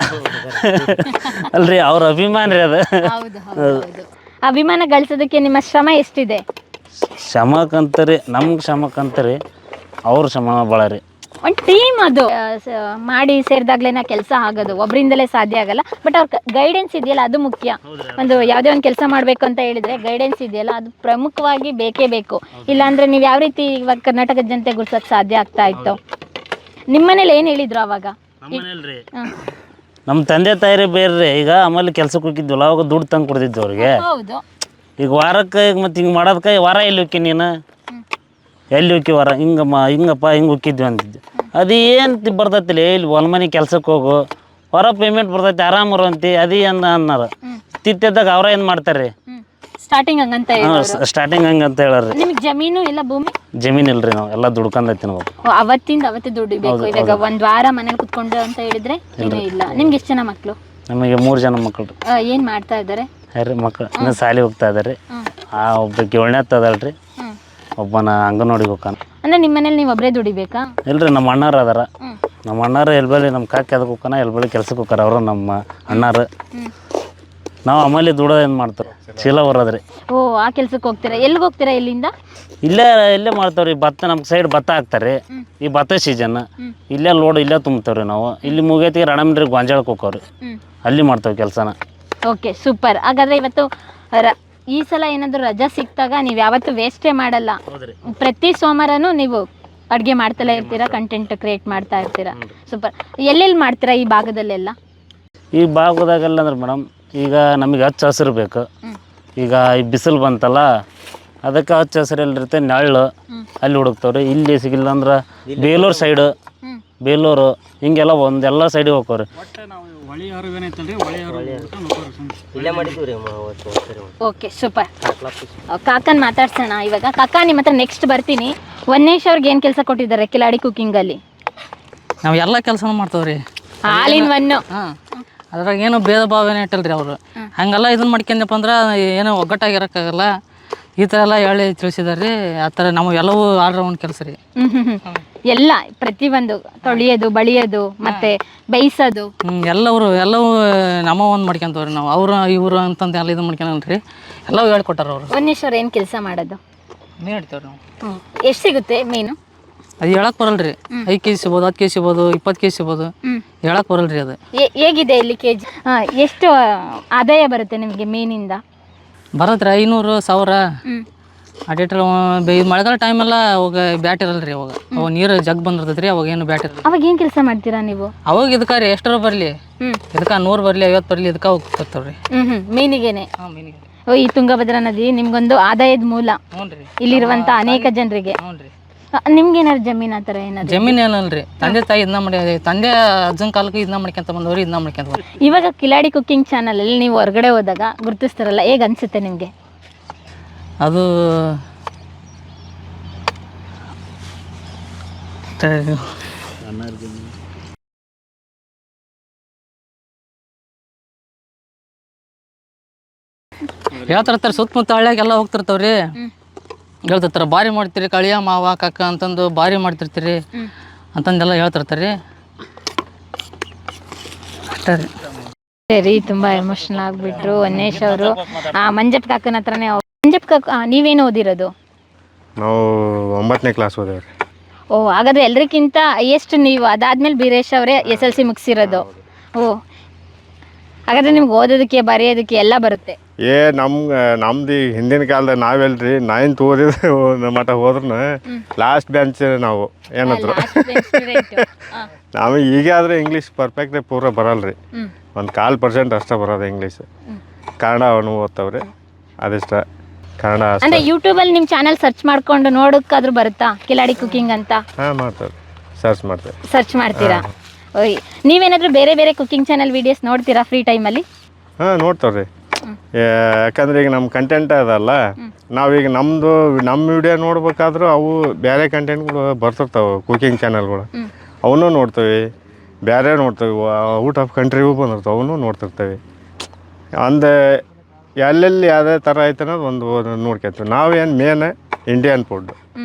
ಅಲ್ರಿ, ಅವ್ರ ಅಭಿಮಾನ ರೀ ಅದು. ಅಭಿಮಾನ ಗಳಿಸೋದಕ್ಕೆ ನಿಮ್ಮ ಶ್ರಮ ಎಷ್ಟಿದೆ? ಶ್ರಮಕ್ಕಂತರಿ, ನಮ್ಗೆ ಶ್ರಮಕ್ಕಂತರಿ, ಅವ್ರ ಶ್ರಮ ಭಾಳ ರೀ. ಒಂದು ಟೀಮ್ ಅದು ಮಾಡಿ ಸೇರಿದಾಗ್ಲೇನ ಕೆಲಸ ಆಗೋದು, ಒಬ್ಬರಿಂದಲೇ ಸಾಧ್ಯ ಆಗಲ್ಲ. ಬಟ್ ಅವ್ರ ಗೈಡೆನ್ಸ್ ಇದೆಯಲ್ಲ ಅದು ಮುಖ್ಯ. ಒಂದು ಯಾವುದೇ ಒಂದು ಕೆಲಸ ಮಾಡಬೇಕು ಅಂತ ಹೇಳಿದರೆ ಗೈಡೆನ್ಸ್ ಇದೆಯಲ್ಲ ಅದು ಪ್ರಮುಖವಾಗಿ ಬೇಕೇ ಬೇಕು. ಇಲ್ಲಾಂದರೆ ನೀವು ಯಾವ ರೀತಿ ಇವಾಗ ಕರ್ನಾಟಕದ ಜನತೆ ಗುರ್ಸೋಕ್ಕೆ ಸಾಧ್ಯ ಆಗ್ತಾ ಇತ್ತು? ನಿಮ್ಮ ಮನೇಲಿ ಏನು ಹೇಳಿದ್ರು ಅವಾಗ? ನಮ್ಮ ತಂದೆ ತಾಯಿರೇ ಬೇರೆ. ಈಗ ಆಮೇಲೆ ಕೆಲ್ಸಕ್ಕೆ ಹೋಗಿದ್ವಲ್ಲ, ಅವಾಗ ದುಡ್ಡು ತಂದು ಕೊಡ್ತಿದ್ವಿ ಅವ್ರಿಗೆ. ಹೌದು. ಈಗ ವಾರಕ್ಕೆ ಈಗ ಮತ್ತೆ ಹಿಂಗೆ ಮಾಡೋದಕ್ಕೆ, ವಾರ ಎಲ್ಲಿ ಹೋಕ್ಕಿ ನೀನು, ಎಲ್ಲಿ ಹೋಕ್ಕಿ ವಾರ, ಹಿಂಗಪ್ಪ ಹಿಂಗೆ ಹೋಗಿದ್ವಿ ಅಂತಿದ್ದೆ. ಅದು ಏನು ಬರ್ತೈತಿಲ್ಲ, ಇಲ್ಲಿ ಹೊಲ್ಮನೆ ಕೆಲ್ಸಕ್ಕೆ ಹೋಗು, ಹೊರ ಪೇಮೆಂಟ್ ಬರ್ತೈತಿ, ಆರಾಮರು ಅಂತಿ, ಅದು ಏನು ಅನ್ನಾರ. ತಿತ್ತಿದ್ದಾಗ ಅವ್ರ ಏನು ಮಾಡ್ತಾರೆ? ಸ್ಟಾರ್ಟಿಂಗ್ ಹಂಗಂತ ಸ್ಟಾರ್ಟಿಂಗ್ ಹಂಗಂತ ಹೇಳಾರ್ರಿ. ನಿಮಗೆ ಜಮೀನು ಎಲ್ಲ ಭೂಮಿ? ಜಮೀನು ಇಲ್ರಿ, ನಾವು ಎಲ್ಲ ದುಡ್ಕೊಂಡ್ ತಿನ್ಬೇಕು. ಅವತ್ತಿಂದ ಅವತ್ತೇ ದುಡಿಬೇಕು. ಇವಾಗ ಒಂದು ವಾರ ಮನೇಲಿ ಕುತ್ಕೊಂಡು ಅಂತ ಹೇಳಿದ್ರೆ ಏನೂ ಇಲ್ಲ. ನಿಮ್ಗೆ ಎಷ್ಟು ಜನ ಮಕ್ಕಳು? ನಮಗೆ 3 ಜನ ಮಕ್ಕಳು. ಏನು ಮಾಡ್ತಾ ಇದ್ದಾರೆ? ಯಾರು ಮಕ್ಕಳು ಇನ್ನೂ ಶಾಲೆ ಹೋಗ್ತಾ ಇದ್ದಾರೆ. ಒಬ್ಬಕ್ಕೆ 7ನೇ ಅದಲ್ರಿ, ಒಬ್ಬನ ಅಂಗನವಾಡಿಗೆ ಹೋಗ್ತಾನ. ಅಂದ್ರೆ ನಿಮ್ಮ ಮನೇಲಿ ನೀವು ಒಬ್ಬರೇ ದುಡಿಬೇಕಾ? ಇಲ್ರಿ, ನಮ್ಮ ಅಣ್ಣಾರು ಅದಾರ. ನಮ್ಮ ಅಣ್ಣಾರು ಎಲ್ಬಳಿ, ನಮ್ಮ ಕಾಕಿ ಅದಕ್ಕೆ ಹೋಗ್ತಾನ, ಎಲ್ಬಳಿ ಕೆಲ್ಸಕ್ಕೆ ಹೋಗ್ತಾರ ಅವರು ನಮ್ಮ ಅಣ್ಣಾರು. ನಾವು ಆಮೇಲೆ ದುಡೋದು ಏನು ಮಾಡ್ತಾರೆ, ಚೀಲ ಬರೋದ್ರಿ. ಓ, ಆ ಕೆಲ್ಸಕ್ಕೆ ಹೋಗ್ತೀರಾ? ಎಲ್ಲಿಗೆ ಹೋಗ್ತೀರಾ ಇಲ್ಲಿಂದ? ಇಲ್ಲೇ ಮಾಡ್ತಾವ್ರಿ. ಭತ್ತ ನಮ್ಮ ಸೈಡ್ ಭತ್ತ ಹಾಕ್ತಾರೆ. ಈ ಭತ್ತ ಸೀಸನ್ ಇಲ್ಲೇ ಲೋಡ್ ಇಲ್ಲೇ ತುಂಬ್ತಾವ್ರಿ ನಾವು. ಇಲ್ಲಿ ಮುಗೈತಿ ರಣಮಂಡ್ರಿ ಗೊಂಜಾಳಕ್ಕೆ ಹೋಗ್ರಿ, ಅಲ್ಲಿ ಮಾಡ್ತಾವೆ ಕೆಲಸನ. Okay, super. ಹಾಗಾದ್ರೆ ಇವತ್ತು ಈ ಸಲ ಏನಾದರೂ ರಜಾ ಸಿಕ್ತಾಗ ನೀವು ಯಾವತ್ತೂ ವೇಸ್ಟೇ ಮಾಡಲ್ಲ. ಪ್ರತಿ ಸೋಮವಾರನೂ ನೀವು ಅಡುಗೆ ಮಾಡ್ತಲೇ ಇರ್ತೀರಾ, ಕಂಟೆಂಟ್ ಕ್ರಿಯೇಟ್ ಮಾಡ್ತಾ ಇರ್ತೀರಾ. ಸೂಪರ್. ಎಲ್ಲೆಲ್ಲಿ ಮಾಡ್ತೀರಾ ಈ ಭಾಗದಲ್ಲೆಲ್ಲ? ಈ ಭಾಗದಾಗೆಲ್ಲ ಅಂದ್ರೆ ಮೇಡಮ್, ಈಗ ನಮಗೆ ಹಚ್ಚ ಹಸಿರು ಬೇಕು. ಈಗ ಈ ಬಿಸಿಲು ಬಂತಲ್ಲ, ಅದಕ್ಕೆ ಹಚ್ಚ ಹಸಿರು ಎಲ್ಲಿರುತ್ತೆ, ನೆರಳು ಅಲ್ಲಿ ಹುಡುಕ್ತಾವ್ರಿ. ಇಲ್ಲಿ ಸಿಗಿಲ್ಲ ಅಂದ್ರೆ ಬೇಲೂರು ಸೈಡು, ಬೇಲೂರು ಹಿಂಗೆಲ್ಲ ಒಂದೆಲ್ಲ ಸೈಡಿಗೆ ಹೋಗ್ತಾವ್ರಿ. ಇಲ್ಲೇ ಮಾಡಿದ್ವಿ ರೀ ಓಕೆ ಸೂಪರ್. ಕಾಕನ್ ಮಾತಾಡ್ಸೋಣ ಇವಾಗ. ಕಾಕ ನಿಮ್ಮ ಹತ್ರ ನೆಕ್ಸ್ಟ್ ಬರ್ತೀನಿ. ವನ್ನೇಶ್ ಅವ್ರಿಗೆ ಏನು ಕೆಲಸ ಕೊಟ್ಟಿದ್ದಾರೆ ಕಿಲಾಡಿ ಕುಕ್ಕಿಂಗಲ್ಲಿ? ನಾವು ಎಲ್ಲ ಕೆಲಸನೂ ಮಾಡ್ತೇವ್ರಿ. All in one. ಹಾಂ, ಅದ್ರಾಗ ಏನು ಭೇದ ಭಾವ ಏನು ಇಟ್ಟಲ್ರಿ ಅವರು. ಹಂಗೆಲ್ಲ ಇದನ್ನ ಮಾಡ್ಕೊಂಡಪ್ಪ ಅಂದ್ರೆ ಏನೋ ಒಗ್ಗಟ್ಟಾಗಿರೋಕ್ಕಾಗಲ್ಲ. ಈ ಥರ ಎಲ್ಲ ಹೇಳಿ ತಿಳಿಸಿದಾರೆ ರೀ. ಆ ಥರ ನಾವು ಎಲ್ಲವೂ ಆಲ್ರೌಂಡ್ ಕೆಲಸ ರೀ. ಎಲ್ಲ ಪ್ರತಿಯೊಂದು ತೊಳಿಯೋದು, ಬಳಿಯೋದು, ಮತ್ತೆ ಬೇಯಿಸೋದು ಎಲ್ಲವೂ ನಮ್ಮ ಒಂದು ಮಾಡ್ಕೊಂತವ್ರಿ ನಾವು. ಅವರು ಇವರು ಅಂತಂದು ಎಲ್ಲ ಇದು ಮಾಡ್ಕೊಳಲ್ರಿ, ಎಲ್ಲವೂ ಹೇಳ್ಕೊಟ್ಟಾರ ಅವರು. ವನ್ನೇಶ್ ಅವ್ರು ಏನು ಕೆಲಸ ಮಾಡೋದು? ಮೀನು ಹಿಡ್ತೇವ್ರಿ ನಾವು. ಎಷ್ಟು ಸಿಗುತ್ತೆ ಮೀನು? ಅದು ಹೇಳಕ್ ಬರಲ್ರಿ. 5 kg ಸಿಗ್ಬೋದು, 10 kg ಸಿಗ್ಬೋದು, 20 kg ಸಿಗ್ಬೋದು, ಹೇಳಕ್ ಬರಲ್ರಿ ಅದು. ಹೇಗಿದೆ ಇಲ್ಲಿ ಕೆಜಿ? ಎಷ್ಟು ಆದಾಯ ಬರುತ್ತೆ ನಿಮಗೆ ಮೀನಿಂದ? ಬರತ್ರಿ 500, 1000 ಅಡಿಟ್ರ. ಮಳೆಗಾಲ ಟೈಮೆಲ್ಲ ಅವಾಗ ಬ್ಯಾಟ್ ಇರಲ್ರಿ. ಅವಾಗ ನೀರು ಜಗ್ ಬಂದಿರ್ತೈತ್ರಿ, ಅವಾಗ ಏನು ಬ್ಯಾಟ್ ಇರಲ್ಲ. ಅವಾಗ ಏನು ಕೆಲಸ ಮಾಡ್ತೀರಾ ನೀವು? ಅವಾಗ ಇದಕ್ಕೆ ರೀ ಎಷ್ಟರ ಬರಲಿ, ಇದಕ್ಕೆ 100 ಬರಲಿ, 50 ಬರಲಿ, ಇದಕ್ಕೆ ಹೋಗ್ತಿರ್ತಾವ್ರಿ. ಮೀನಿಗೆನೆ? ಹಾಂ, ಮೀನಿಗೆ. ಓ, ಈ ತುಂಗಭದ್ರಾ ನದಿ ನಿಮ್ಗೊಂದು ಆದಾಯದ ಮೂಲ. ಹ್ಞೂ ರೀ. ಇಲ್ಲಿರುವಂತ ಅನೇಕ ಜನರಿಗೆ. ಹ್ಞೂ ರೀ. ನಿಮ್ಗೆ ಏನಾದ್ರು ಜಮೀನ್ ಆ ಥರ ಏನಾದ್ರು? ಜಮೀನು ಏನಲ್ರಿ, ತಂದೆ ತಾಯಿ ಇದನ್ನ ಮಾಡಿ, ತಂದೆ ಅಜ್ಜನ ಕಾಲಕ್ಕೆ ಇದನ್ನ ಮಾಡ್ಕೊಂತ ಬಂದವ್ರಿ, ಇದನ್ನ ಮಾಡ್ಕೊಂತ ಬಂದ್ರಿ. ಇವಾಗ ಕಿಲಾಡಿ ಕುಕ್ಕಿಂಗ್ ಚಾನಲ್ ಅಲ್ಲಿ ನೀವು ಹೊರಗಡೆ ಹೋದಾಗ ಗುರುತಿಸ್ತಾರಲ್ಲ, ಹೇಗೆ ಅನ್ಸುತ್ತೆ ನಿಮಗೆ? ಅದು ಹೇಳ್ತಿರ್ತಾರೆ, ಸುತ್ತಮುತ್ತ ಹಳ್ಳಿಯಾಗೆಲ್ಲ ಹೋಗ್ತಿರ್ತಾವ್ರಿ. ಹೇಳ್ತಿರ್ತಾರೆ ಭಾರಿ ಮಾಡ್ತೀರಿ ಕಳಿಯ ಮಾವ ಕಾಕ ಅಂತಂದು, ಭಾರಿ ಮಾಡ್ತಿರ್ತೀರಿ ಅಂತಂದೆಲ್ಲ ಹೇಳ್ತಿರ್ತಾರೆ. ಅಷ್ಟೇ ರೀ. ಸರಿ, ತುಂಬಾ ಎಮೋಷನಲ್ ಆಗ್ಬಿಟ್ರು ವನ್ನೇಶ್ ಅವರು. ಮಂಜಪ್ಪ ಕಾಕನ ಹತ್ರನೇ. ಮಂಜಪ್ಪ ಕಾಕ, ನೀವೇನು ಓದಿರೋದು? ನಾವು 9ನೇ ಕ್ಲಾಸ್ ಓದೇವ್ರಿ. ಓ, ಹಾಗಾದ್ರೆ ಎಲ್ರಿಗಿಂತ ಹೈಯೆಸ್ಟ್ ನೀವು. ಅದಾದ್ಮೇಲೆ ಬೀರೇಶ್ ಅವರೇ SLC ಮುಗಿಸಿರೋದು. ಓ, ಹಾಗಾದ್ರೆ ನಿಮ್ಗೆ ಓದೋದಕ್ಕೆ ಬರೆಯೋದಕ್ಕೆ ಎಲ್ಲ ಬರುತ್ತೆ. ನಮ್ದು ಹಿಂದಿನ ಕಾಲದಾಗ ನಾವೆಲ್ರಿ 9th ಓದಿದ ಮಠ ಹೋದ್ರೂ ಲಾಸ್ಟ್ ಬೆಂಚ್ ನಾವು. ಏನಾದ್ರು ನಮಗೆ ಈಗ ಆದರೆ ಇಂಗ್ಲೀಷ್ ಪರ್ಫೆಕ್ಟ್ ಪೂರ ಬರಲ್ರಿ. 1% ಅಷ್ಟೇ ಬರೋದು ಇಂಗ್ಲೀಷ್. ಕನ್ನಡ ಅವನು ಓದ್ತಾವ್ರಿ, ಅದಿಷ್ಟ ಕನ್ನಡ ಅಷ್ಟೇ. ಅಂದ್ರೆ ಯೂಟ್ಯೂಬ್ ಅಲ್ಲಿ ನಿಮ್ಮ ಚಾನಲ್ ಸರ್ಚ್ ಮಾಡ್ಕೊಂಡು ನೋಡೋಕ್ಕಾದ್ರೂ ಬರುತ್ತಾ ಕಿಲಾಡಿ ಕುಕಿಂಗ್ ಅಂತ? ಹಾಂ, ಮಾಡ್ತಾರೆ, ಸರ್ಚ್ ಮಾಡ್ತೇವೆ. ಸರ್ಚ್ ಮಾಡ್ತೀರಾ? ಓಯ್, ನೀವೇನಾದರೂ ಬೇರೆ ಬೇರೆ ಕುಕಿಂಗ್ ಚಾನಲ್ ವಿಡಿಯೋಸ್ ನೋಡ್ತೀರಾ ಫ್ರೀ ಟೈಮಲ್ಲಿ? ಹಾಂ, ನೋಡ್ತಾವ್ರಿ. ಯಾಕಂದ್ರೆ ಈಗ ನಮ್ಮ ಕಂಟೆಂಟ್ ಅದಲ್ಲ, ನಾವೀಗ ನಮ್ಮ ವಿಡಿಯೋ ನೋಡ್ಬೇಕಾದ್ರೂ ಅವು ಬೇರೆ ಕಂಟೆಂಟ್ಗಳು ಬರ್ತಿರ್ತಾವೆ, ಕುಕಿಂಗ್ ಚಾನಲ್ಗಳು. ಅವನ್ನೂ ನೋಡ್ತೀವಿ, ಬೇರೆ ನೋಡ್ತೀವಿ, ಔಟ್ ಆಫ್ ಕಂಟ್ರಿಗೂ ಬಂದಿರ್ತಾವೆ, ಅವನ್ನೂ ನೋಡ್ತಿರ್ತೇವೆ. ಅಂದೆ ಎಲ್ಲೆಲ್ಲಿ ಯಾವುದೇ ಥರ ಐತೆ ಅನ್ನೋದು ಒಂದು ನೋಡ್ಕೊತೀವಿ. ನಾವೇನು ಮೇನ್ ಇಂಡಿಯನ್ ಫುಡ್,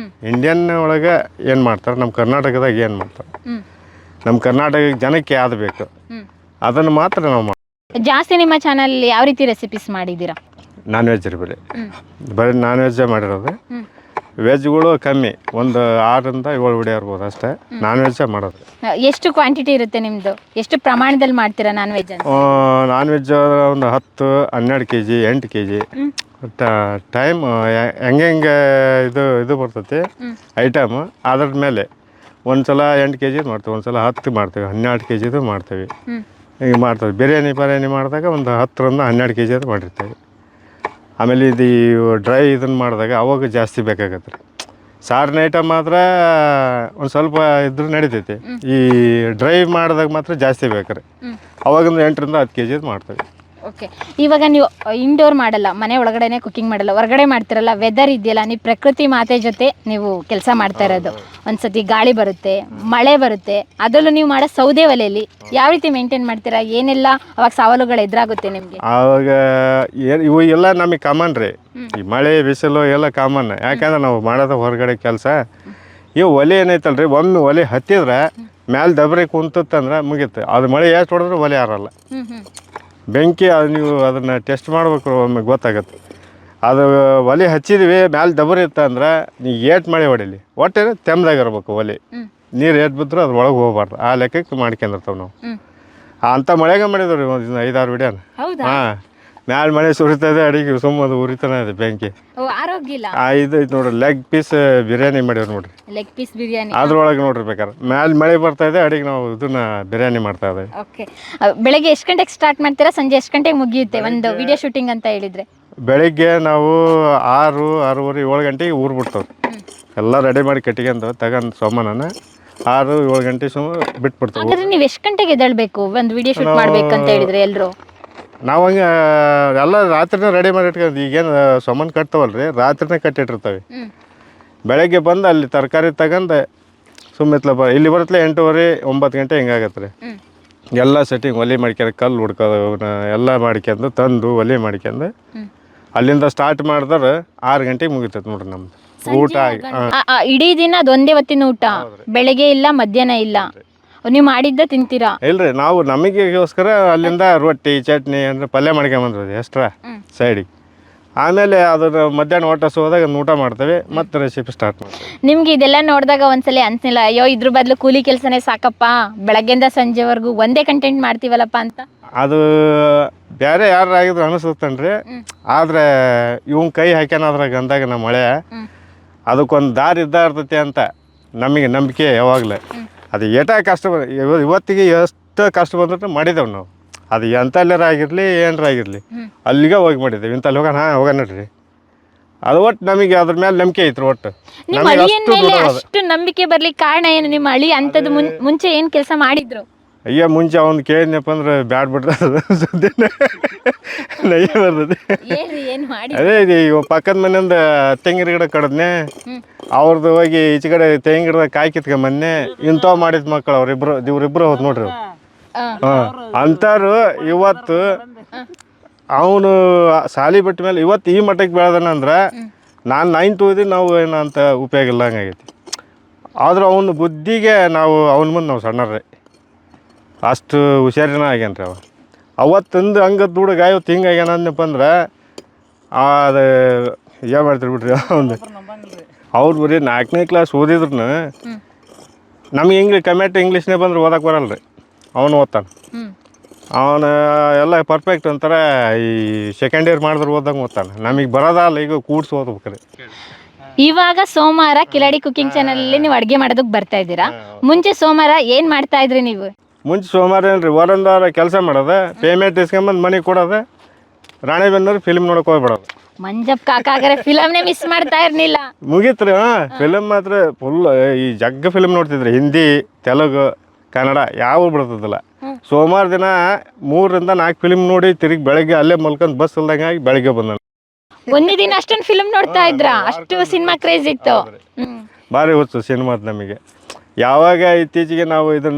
ಇಂಡಿಯನ್ ಒಳಗೆ ಏನು ಮಾಡ್ತಾರೆ, ನಮ್ಮ ಕರ್ನಾಟಕದಾಗ ಏನು ಮಾಡ್ತಾರೆ, ನಮ್ಮ ಕರ್ನಾಟಕ ಜನಕ್ಕೆ ಯಾವ್ದು ಬೇಕು ಅದನ್ನು ಮಾತ್ರ ನಾವು ಮಾಡ್ತೀವಿ. ಜಾಸ್ತಿ ನಿಮ್ಮ ಚಾನಲ್ ಯಾವ ರೀತಿ ರೆಸಿಪೀಸ್ ಮಾಡಿದ್ದೀರಾ? ನಾನ್ ವೆಜ್ ರೀ, ಬರೀ ನಾನ್ ವೆಜ್ಜೇ ಮಾಡಿರೋದು. ವೆಜ್ಗಳು ಕಮ್ಮಿ, ಒಂದು 6ರಿಂದ 7 ವಿಡಿಯೋ ಇರ್ಬೋದು ಅಷ್ಟೇ. ನಾನ್ ವೆಜ್ಜೇ ಮಾಡೋದು. ಎಷ್ಟು ಕ್ವಾಂಟಿಟಿ ಇರುತ್ತೆ ನಿಮ್ಮದು? ಎಷ್ಟು ಪ್ರಮಾಣದಲ್ಲಿ ಮಾಡ್ತೀರಾ ನಾನ್ ವೆಜ್ ಅಂತ? ನಾನ್ ವೆಜ್ ಒಂದು 10, 12 kg, 8 kg ಟೈಮ್ ಹೆಂಗೆ ಇದು ಬರ್ತೈತಿ ಐಟಮ್. ಅದ್ರ ಮೇಲೆ ಒಂದ್ಸಲ 8 kg ಮಾಡ್ತೀವಿ, ಒಂದ್ಸಲ 10 ಮಾಡ್ತೀವಿ, 12 kg ಮಾಡ್ತೀವಿ. ಈಗ ಮಾಡ್ತೀವಿ. ಬಿರಿಯಾನಿ ಮಾಡಿದಾಗ ಒಂದು 10ರಿಂದ 12 kg ಅದು ಮಾಡಿರ್ತೀವಿ. ಆಮೇಲೆ ಇದು ಡ್ರೈ ಇದನ್ನು ಮಾಡಿದಾಗ ಅವಾಗ ಜಾಸ್ತಿ ಬೇಕಾಗತ್ತೆ ರೀ. ಸಾರಿನ ಐಟಮ್ ಮಾತ್ರ ಒಂದು ಸ್ವಲ್ಪ ಇದ್ರೂ ನಡಿತೈತಿ. ಈ ಡ್ರೈ ಮಾಡಿದಾಗ ಮಾತ್ರ ಜಾಸ್ತಿ ಬೇಕು ರೀ. ಅವಾಗಿಂದ 8ರಿಂದ 10 kg ಮಾಡ್ತೀವಿ. ಓಕೆ, ಇವಾಗ ನೀವು ಇಂಡೋರ್ ಮಾಡಲ್ಲ, ಮನೆ ಒಳಗಡೆನೆ ಕುಕಿಂಗ್ ಮಾಡಲ್ಲ, ಹೊರಗಡೆ ಮಾಡ್ತಿರಲ್ಲ, ವೆದರ್ ಇದೆಯಲ್ಲ, ನೀವು ಪ್ರಕೃತಿ ಮಾತೆ ಜೊತೆ ನೀವು ಕೆಲಸ ಮಾಡ್ತಾ ಇರೋದು. ಒಂದ್ಸತಿ ಗಾಳಿ ಬರುತ್ತೆ, ಮಳೆ ಬರುತ್ತೆ, ಅದರಲ್ಲೂ ನೀವು ಮಾಡೋ ಸೌದೆ ಒಲೆಯಲ್ಲಿ ಯಾವ ರೀತಿ ಮೇಂಟೈನ್ ಮಾಡ್ತೀರಾ? ಏನೆಲ್ಲ ಅವಾಗ ಸವಾಲುಗಳು ಎದುರಾಗುತ್ತೆ ನಿಮಗೆ? ಆವಾಗ ಇವು ಎಲ್ಲ ನಮಗೆ ಕಾಮನ್ ರೀ. ಈ ಮಳೆ ಬಿಸಿಲು ಎಲ್ಲ ಕಾಮನ್. ಯಾಕಂದ್ರೆ ನಾವು ಮಾಡೋದು ಹೊರಗಡೆ ಕೆಲಸ. ಇವು ಒಲೆ ಏನೈತಲ್ರಿ, ಒಮ್ಮೆ ಒಲೆ ಹತ್ತಿದ್ರೆ ಮ್ಯಾಲೆ ದಬ್ರಿ ಕುಂತಂದ್ರೆ ಮುಗೀತು. ಅದು ಮಳೆ ಎಷ್ಟು ಹೊಡೆದ್ರೆ ಒಲೆ ಆರಲ್ಲ. ಬೆಂಕಿ ಅದು ನೀವು ಅದನ್ನು ಟೆಸ್ಟ್ ಮಾಡ್ಬೇಕು, ಒಮ್ಮೆ ಗೊತ್ತಾಗುತ್ತೆ. ಅದು ಒಲೆ ಹಚ್ಚಿದ್ವಿ ಮ್ಯಾಲೆ ದಬರಿ ಇತ್ತಂದ್ರೆ ನೀವು ಏಟ್ ಮಳೆ ಹೊಡೀಲಿ ಒಟ್ಟೆ ತೆಮ್ದಾಗ ಇರ್ಬೇಕು ಒಲೆ. ನೀರು ಏಟ್ ಬಿದ್ದರೂ ಅದ್ರ ಒಳಗೆ ಹೋಗ್ಬಾರ್ದು. ಆ ಲೆಕ್ಕಕ್ಕೆ ಮಾಡ್ಕೊಂಡಿರ್ತಾವೆ ನಾವು. ಅಂಥ ಮಳೆಗೆ ಮಾಡಿದ್ವಿ ರೀ ಒಂದು 5-6 ವಿಡಿಯೋನ. ಹಾಂ, ಮ್ಯಾಲೆ ಮಳೆ ಸುರಿತದೆ, ಅಡಿಗೆ ಸುಮ್ಮದು ಉರಿತಾನೆ ಇದೆ ಬೆಂಕಿ. ಆರೋಗ್ಯ ಇಲ್ಲ. ಇದು ಐತೆ ನೋಡ್ರಿ, ಲೆಗ್ ಪೀಸ್ ಬಿರಿಯಾನಿ ಮಾಡಿವ್ರಿ ನೋಡ್ರಿ. ಲೆಗ್ ಪೀಸ್ ಬಿರಿಯಾನಿ ಅದ್ರೊಳಗೆ ನೋಡ್ರಿ ಬೇಕಾದ್ರೆ ಮ್ಯಾಲೆ ಮಳೆ ಬರ್ತಾ ಇದೆ, ಅಡಿಗೆ ನಾವು ಇದನ್ನ ಬಿರಿಯಾನಿ ಮಾಡ್ತಾ ಇದ್ದೇವೆ. ಓಕೆ, ಬೆಳಗ್ಗೆ ಎಷ್ಟು ಗಂಟೆಗೆ ಸ್ಟಾರ್ಟ್ ಮಾಡ್ತೀರಾ? ಸಂಜೆ ಎಷ್ಟು ಗಂಟೆಗೆ ಮುಗಿಯುತ್ತೆ ಒಂದು ವಿಡಿಯೋ ಶೂಟಿಂಗ್ ಅಂತ ಹೇಳಿದ್ರೆ? ಬೆಳಿಗ್ಗೆ ನಾವು 6, 6:30, 7 ಗಂಟೆಗೆ ಊರು ಬಿಡ್ತವ್ರಿ. ಎಲ್ಲ ರೆಡಿ ಮಾಡಿ ಕಟ್ಕೊಂಡು ತಗೊಂಡು ಸಾಮಾನನ್ನ 6, 7 ಗಂಟೆ ಸುಮ್ಮ ಬಿಟ್ಬಿಡ್ತಾವೆ. ಹಾಗಾದ್ರೆ ನೀವು ಎಷ್ಟು ಗಂಟೆಗೆ ಎದ್ದೇಳಬೇಕು ಒಂದು ವಿಡಿಯೋ ಶೂಟ್ ಮಾಡ್ಬೇಕಂತ ಹೇಳಿದ್ರೆ? ಎಲ್ಲರೂ ನಾವು ಹಂಗೆ ಎಲ್ಲ ರಾತ್ರಿನೇ ರೆಡಿ ಮಾಡಿ ಇಟ್ಕೊಂಡು ಈಗೇನು ಸೊಮ್ಮನ್ ಕಟ್ತಾವಲ್ಲ ರೀ ರಾತ್ರಿನೇ ಕಟ್ಟಿಟ್ಟಿರ್ತವೆ. ಬೆಳಗ್ಗೆ ಬಂದು ಅಲ್ಲಿ ತರಕಾರಿ ತಗೊಂಡು ಸುಮ್ಮಿತ್ಲಪ್ಪ ಇಲ್ಲಿ ಬರುತ್ತಲೇ 8:30 9 ಗಂಟೆ ಹಿಂಗಾಗತ್ತೆ ರೀ. ಎಲ್ಲ ಸೆಟ್ಟಿಂಗ್ ಒಲೆ ಮಾಡ್ಕೊಂಡು ಕಲ್ಲು ಹುಡ್ಕೋದು ಎಲ್ಲ ಮಾಡ್ಕೊಂಡು ತಂದು ಒಲೆ ಮಾಡ್ಕೊಂಡು ಅಲ್ಲಿಂದ ಸ್ಟಾರ್ಟ್ ಮಾಡಿದ್ರೆ 6 ಗಂಟೆಗೆ ಮುಗಿತೈತೆ ನೋಡ್ರಿ ನಮ್ದು ಊಟ ಆಗಿ. ಇಡೀ ದಿನ ಅದೊಂದೇ ಹೊತ್ತಿನ ಊಟ, ಬೆಳಗ್ಗೆ ಇಲ್ಲ ಮಧ್ಯಾಹ್ನ ಇಲ್ಲ, ನೀವು ಮಾಡಿದ್ದ ತಿಂತೀರಾ? ಇಲ್ರಿ, ನಾವು ನಮಗೆಗೋಸ್ಕರ ಅಲ್ಲಿಂದ ರೊಟ್ಟಿ ಚಟ್ನಿ ಅಂದರೆ ಪಲ್ಯ ಮಾಡ್ಕೊಂಬಂದ್ರಿ ಎಕ್ಸ್ಟ್ರಾ ಸೈಡಿಗೆ. ಆಮೇಲೆ ಅದನ್ನು ಮಧ್ಯಾಹ್ನ ಊಟ ಹೋದಾಗ ಊಟ ಮಾಡ್ತೇವೆ, ಮತ್ತೆ ರೆಸಿಪಿ ಸ್ಟಾರ್ಟ್ ಮಾಡ್ತೇವೆ. ನಿಮ್ಗೆ ಇದೆಲ್ಲ ನೋಡಿದಾಗ ಒಂದ್ಸಲ ಅನ್ಸಿಲ್ಲ ಅಯ್ಯೋ ಇದ್ರ ಬದಲು ಕೂಲಿ ಕೆಲಸನೇ ಸಾಕಪ್ಪ, ಬೆಳಗ್ಗೆಯಿಂದ ಸಂಜೆವರೆಗೂ ಒಂದೇ ಕಂಟೆಂಟ್ ಮಾಡ್ತೀವಲ್ಲಪ್ಪ ಅಂತ? ಅದು ಬೇರೆ ಯಾರು ಆಗಿದ್ರು ಅನಿಸುತ್ತನ್ರಿ. ಆದರೆ ಇವ್ನ ಕೈ ಹಾಕ್ಯಾನದ್ರಾಗ ಅಂದಾಗ ನಮ್ಮ ಮಳೆ ಅದಕ್ಕೊಂದು ದಾರಿ ಇದ್ದ ಇರ್ತೈತಿ ಅಂತ ನಮಗೆ ನಂಬಿಕೆ ಯಾವಾಗಲೇ. ಅದು ಏಟ ಕಷ್ಟ ಇವತ್ತಿಗೆ ಎಷ್ಟು ಕಷ್ಟ ಬಂದ್ರೆ ಮಾಡಿದ್ದೇವೆ ನಾವು. ಅದು ಎಂತಲ್ಲರ ಆಗಿರಲಿ ಏನರ ಆಗಿರಲಿ ಅಲ್ಲಿಗೆ ಹೋಗಿ ಮಾಡಿದ್ದೇವೆ. ಇಂತಲ್ಲಿ ಹೋಗೋಣ ನೋಡ್ರಿ. ಅದು ಒಟ್ಟು ನಮಗೆ ಅದ್ರ ಮೇಲೆ ನಂಬಿಕೆ ಐತ್ರಿ. ಒಟ್ಟು ನಿಮ್ಮ ಅಳಿಯನ್ ಮೇಲೆ ಅಷ್ಟು ನಂಬಿಕೆ ಬರ್ಲಿಕ್ಕೆ ಕಾರಣ ಏನು? ನಿಮ್ಮ ಅಳಿ ಅಂಥದ್ದು ಮುಂಚೆ ಏನು ಕೆಲಸ ಮಾಡಿದ್ರು? ಅಯ್ಯ ಮುಂಚೆ ಅವ್ನು ಕೇಳಿದ್ನಪ್ಪ ಅಂದ್ರೆ ಬ್ಯಾಡ್ ಬಿಡ್ತದೆ ಸುದ್ದಿನ ನಯ್ಯ ಬರ್ತದೆ. ಅದೇ ಈಗ ಪಕ್ಕದ ಮನೆಯಿಂದ ತೆಂಗಿನ ಗಿಡ ಕಡದ್ನೆ, ಅವ್ರದ್ದು ಹೋಗಿ ಈಚೆ ಕಡೆ ತೆಂಗಿನ ಗಿಡದಾಗ ಕಾಯಿ ಕಿತ್ಕೊಂಬನ್ನೆ. ಇಂಥವು ಮಾಡಿದ ಮಕ್ಕಳು ಇವ್ರಿಬ್ರು ಹೋದ್ ನೋಡ್ರಿ. ಅಂತಾರು ಇವತ್ತು ಅವನು ಸಾಲಿ ಬಿಟ್ಟ ಮೇಲೆ ಇವತ್ತು ಈ ಮಟ್ಟಕ್ಕೆ ಬೆಳೆದಾನಂದ್ರೆ ನಾನು 9th ಓದಿ ನಾವು ಏನಂತ ಉಪಯೋಗ ಇಲ್ಲ ಹಂಗಾಗೈತಿ. ಆದ್ರೆ ಅವನ ಬುದ್ಧಿಗೆ ನಾವು ಅವನ ಮುಂದೆ ನಾವು ಸಣ್ಣರ್ರಿ, ಅಷ್ಟು ಹುಷಾರಿನ ಆಗ್ಯಾನ್ರಿ ಅವ. ಅವತ್ತಿಂದು ಹಂಗೆ ದುಡುಗ ಇವತ್ತು ಹಿಂಗೆ ಆಗ್ಯಾನ ಅಂದಪ್ಪ ಅಂದ್ರೆ ಅದು ಏನು ಮಾಡ್ತೀರಿ ಬಿಡ್ರಿ. ಅವ್ರು ಬರೀ 4ನೇ ಕ್ಲಾಸ್ ಓದಿದ್ರು ನಮ್ಗೆ ಇಂಗ್ಲೀಷ್ನೇ ಬಂದ್ರೆ ಓದಕ್ಕೆ ಬರಲ್ಲ ರೀ. ಅವನು ಓದ್ತಾನೆ, ಅವನು ಎಲ್ಲ ಪರ್ಫೆಕ್ಟ್ ಅಂತಾರೆ. ಈ ಸೆಕೆಂಡ್ ಇಯರ್ ಮಾಡಿದ್ರೆ ಓದಂಗೆ ಓದ್ತಾನೆ. ನಮಗೆ ಬರೋದಲ್ಲ, ಈಗ ಕೂಡ್ಸಿ ಓದ್ಬೇಕ್ರಿ. ಇವಾಗ ಸೋಮವಾರ ಕಿಲಾಡಿ ಕುಕಿಂಗ್ ಚಾನಲ್ ಅಲ್ಲಿ ನೀವು ಅಡುಗೆ ಮಾಡೋದಕ್ಕೆ ಬರ್ತಾ ಇದ್ದೀರಾ. ಮುಂಚೆ ಸೋಮವಾರ ಏನು ಮಾಡ್ತಾ ಇದ್ರಿ ನೀವು? ಮುಂಚೆ ಸೋಮವಾರ ಏನ್ರಿ ವಾರ ಕೆಲಸ ಮಾಡೋದು, ಪೇಮೆಂಟ್ ಇಸ್ಕೊಂಬಂದು ಮನೆಗೆ ಕೊಡೋದು, ರಾಣೆಬೆನ್ನೂರು ಫಿಲ್ಮ್ ನೋಡೋಕೆ ಹೋಗ್ಬಿಡೋದು. ಮಂಜಪ್ಪ ಕಾಕಾಗರೆ ಫಿಲಮ್ನೇ ಮಿಸ್ ಮಾಡ್ತಾ ಇರ್ಲಿಲ್ಲ. ಮುಗೀತ್ರಿ. ಫಿಲಮ್ ಮಾತ್ರ ಫುಲ್ ಈ ಜಗ್ಗ ಫಿಲ್ಮ್ ನೋಡ್ತಿದ್ರಿ. ಹಿಂದಿ, ತೆಲುಗು, ಕನ್ನಡ ಯಾವ ಬಿಡ್ತದಲ್ಲ. ಸೋಮವಾರ ದಿನ 3 ರಿಂದ 4 ಫಿಲ್ಮ್ ನೋಡಿ ತಿರುಗಿ ಬೆಳಗ್ಗೆ ಅಲ್ಲೇ ಮಲ್ಕೊಂಡು ಬಸ್ ಇಲ್ದಂಗೆ ಆಗಿ ಬೆಳಗ್ಗೆ ಬಂದ. ಒಂದೇ ದಿನ ಅಷ್ಟೊಂದು ಫಿಲ್ಮ್ ನೋಡ್ತಾ ಇದ್ರ? ಅಷ್ಟು ಸಿನಿಮಾ ಕ್ರೇಜ್ ಇತ್ತು. ಭಾರಿ ಹುಚ್ಚು ಸಿನಿಮಾದ ನಮಗೆ. ಯಾವಾಗ ಇತ್ತೀಚೆಗೆ ನಾವು ಇದು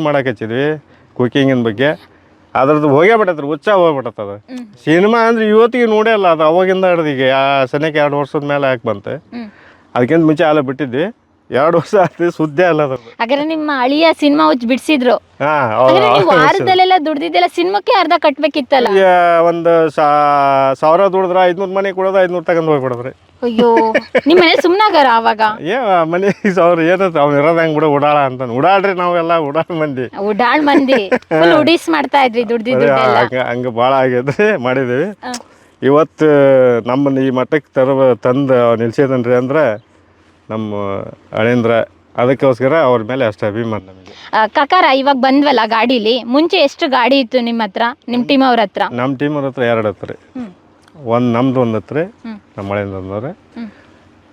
ಮಾಡಕ್ಕೆ ಹಚ್ಚಿದ್ವಿ ಕುಕಿಂಗಿನ ಬಗ್ಗೆ, ಅದ್ರದ್ದು ಹೋಗೇ ಬಿಟ್ಟತ್ರಿ, ಉತ್ಸಾಹ ಹೋಗ್ಬಿಟ್ಟದ. ಸಿನಿಮಾ ಅಂದ್ರೆ ಇವತ್ತಿಗೆ ನೋಡೇ ಅಲ್ಲ, ಅದು ಅವಾಗಿಂದ ಹಿಡ್ದು ಈಗ ಸದ್ಯಕ್ಕೆ 2 ವರ್ಷದ ಮೇಲೆ ಯಾಕೆ ಬಂತು. ಅದಕ್ಕಿಂತ ಮುಂಚೆ ಅಲ್ಲ ಬಿಟ್ಟಿದ್ವಿ. 2 ವರ್ಷ ಆಯ್ತು, ಸುದ್ದಿ ಅಲ್ಲ ಅದು. ಹಾಗಾದ್ರೆ ನಿಮ್ಮ ಅಳಿಯ ಸಿನಿಮಾ ಹುಚ್ಚು ಬಿಡಿಸಿದ್ರು. ವಾರದಲ್ಲೆಲ್ಲ ದುಡ್ದಿದ್ದೆಲ್ಲ ಸಿನಿಮಾಕ್ಕೆ ಅರ್ಧ ಕಟ್ಬೇಕಿತ್ತಲ್ಲ. ಒಂದು 1000 ದುಡಿದ್ರೆ 500 ಮನೆ ಕೊಡೋದು, 500 ತಗೊಂಡು ಹೋಗ್ಬಿಡೋದ್ರಿ. ಅಯ್ಯೋ, ನಿಮ್ಮ ಮನೆ ಸುಮ್ನಾಗಾರ ಅವಾಗ? ಮನೆ 1000 ಏನಂತ ಅವ್ನು ಇರೋದು ಹಂಗೆ ಬಿಡ ಉಡಾಳ ಅಂತ. ಉಡಾಳ್ರಿ ನಾವೆಲ್ಲ ಉಡಾಳ್ ಮಂದಿ. ಉಡಾಳ್ ಮಂದಿ ಉಡೀಸ್ ಮಾಡ್ತಾ ಇದ್ರಿ ದುಡ್ದಿದ್ದೆಲ್ಲ. ಹಂಗೆ ಭಾಳ ಆಗಿದ್ರಿ, ಮಾಡಿದ್ದೀವಿ. ಇವತ್ತು ನಮ್ಮನ್ನು ಈ ಮಟ್ಟಕ್ಕೆ ತಂದು ನಿಲ್ಸಿದನ್ರಿ ಅಂದ್ರೆ ನಮ್ಮ ಅಳಿಂದ್ರ. ಅದಕ್ಕೋಸ್ಕರ ಅವ್ರ ಮೇಲೆ ಅಷ್ಟು ಅಭಿಮಾನ ನಮಗೆ. ಕಾಕಾರ ಇವಾಗ ಬಂದ್ವಲ್ಲ ಗಾಡೀಲಿ, ಮುಂಚೆ ಎಷ್ಟು ಗಾಡಿ ಇತ್ತು ನಿಮ್ಮ ಹತ್ರ, ನಿಮ್ಮ ಟೀಮ್ ಅವ್ರ ಹತ್ರ? ನಮ್ಮ ಟೀಮ್ ಅವ್ರ ಹತ್ರ 2 ಹತ್ರ. ಒಂದು ನಮ್ದು ಒಂದು ಹತ್ರ, ನಮ್ಮ ಮಳೆಯಿಂದ ಒಂದವ್ರೆ.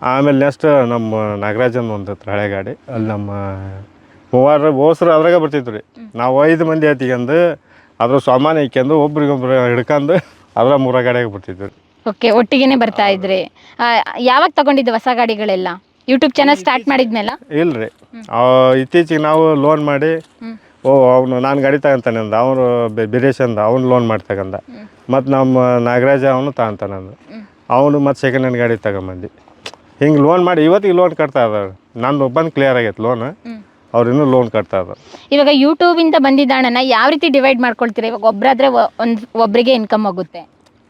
ಆಮೇಲೆ ನೆಕ್ಸ್ಟ್ ನಮ್ಮ ನಾಗರಾಜನ್ ಒಂದು ಹತ್ರ ಹಳೆ ಗಾಡಿ. ಅಲ್ಲಿ ನಮ್ಮ 3 ಬೋಸ್ರು ಅದ್ರಾಗ ಬರ್ತಿತ್ತು ರೀ. ನಾವು 5 ಮಂದಿ ಹತ್ತಿಕೊಂಡು ಅದ್ರ ಸಾಮಾನು ಇಕ್ಕೊಂಡು ಒಬ್ರಿಗೊಬ್ರು ಹಿಡ್ಕೊಂಡು ಅದ್ರ 3 ಗಾಡಿಯಾಗ ಬರ್ತಿದ್ವಿ. ಓಕೆ, ಒಟ್ಟಿಗೆನೆ ಬರ್ತಾ ಇದ್ರಿ. ಯಾವಾಗ ತಗೊಂಡಿದ್ದು ಹೊಸ ಗಾಡಿಗಳೆಲ್ಲ? ಯೂಟ್ಯೂಬ್ ಚಾನಲ್ ಸ್ಟಾರ್ಟ್ ಮಾಡಿದ್ಮೇಲೆ? ಇಲ್ರಿ, ಇತ್ತೀಚೆಗೆ ನಾವು ಲೋನ್ ಮಾಡಿ ಅವನು ನಾನು ಗಾಡಿ ತಗೊಂತಾನೆ ಅಂದ, ಅವನು ಬಿರೇಶ್ ಅಂದ, ಅವ್ನು ಲೋನ್ ಮಾಡಿ ತಗೊಂಡ. ಮತ್ತು ನಮ್ಮ ನಾಗರಾಜ ಅವನು ತಗೊಂತಾನಂದ, ಅವನು ಮತ್ತು ಸೆಕೆಂಡ್ ಹ್ಯಾಂಡ್ ಗಾಡಿ ತಗೊಂಬಂದು ಹಿಂಗೆ ಲೋನ್ ಮಾಡಿ ಇವತ್ತಿಗೆ ಲೋನ್ ಕಟ್ತಾ ಇದ್ದಾರೆ. ನಂದು ಒಬ್ಬಂದು ಕ್ಲಿಯರ್ ಆಗೈತೆ ಲೋನ್, ಅವ್ರು ಇನ್ನೂ ಲೋನ್ ಕಟ್ತಾ ಇದ್ದಾರೆ. ಇವಾಗ ಯೂಟ್ಯೂಬಿಂದ ಬಂದಿದ್ದ ಹಣನ ಯಾವ ರೀತಿ ಡಿವೈಡ್ ಮಾಡ್ಕೊಳ್ತೀರಾ? ಇವಾಗ ಒಬ್ಬರಾದ್ರೆ ಒಬ್ಬರಿಗೆ ಇನ್ಕಮ್ ಆಗುತ್ತೆ,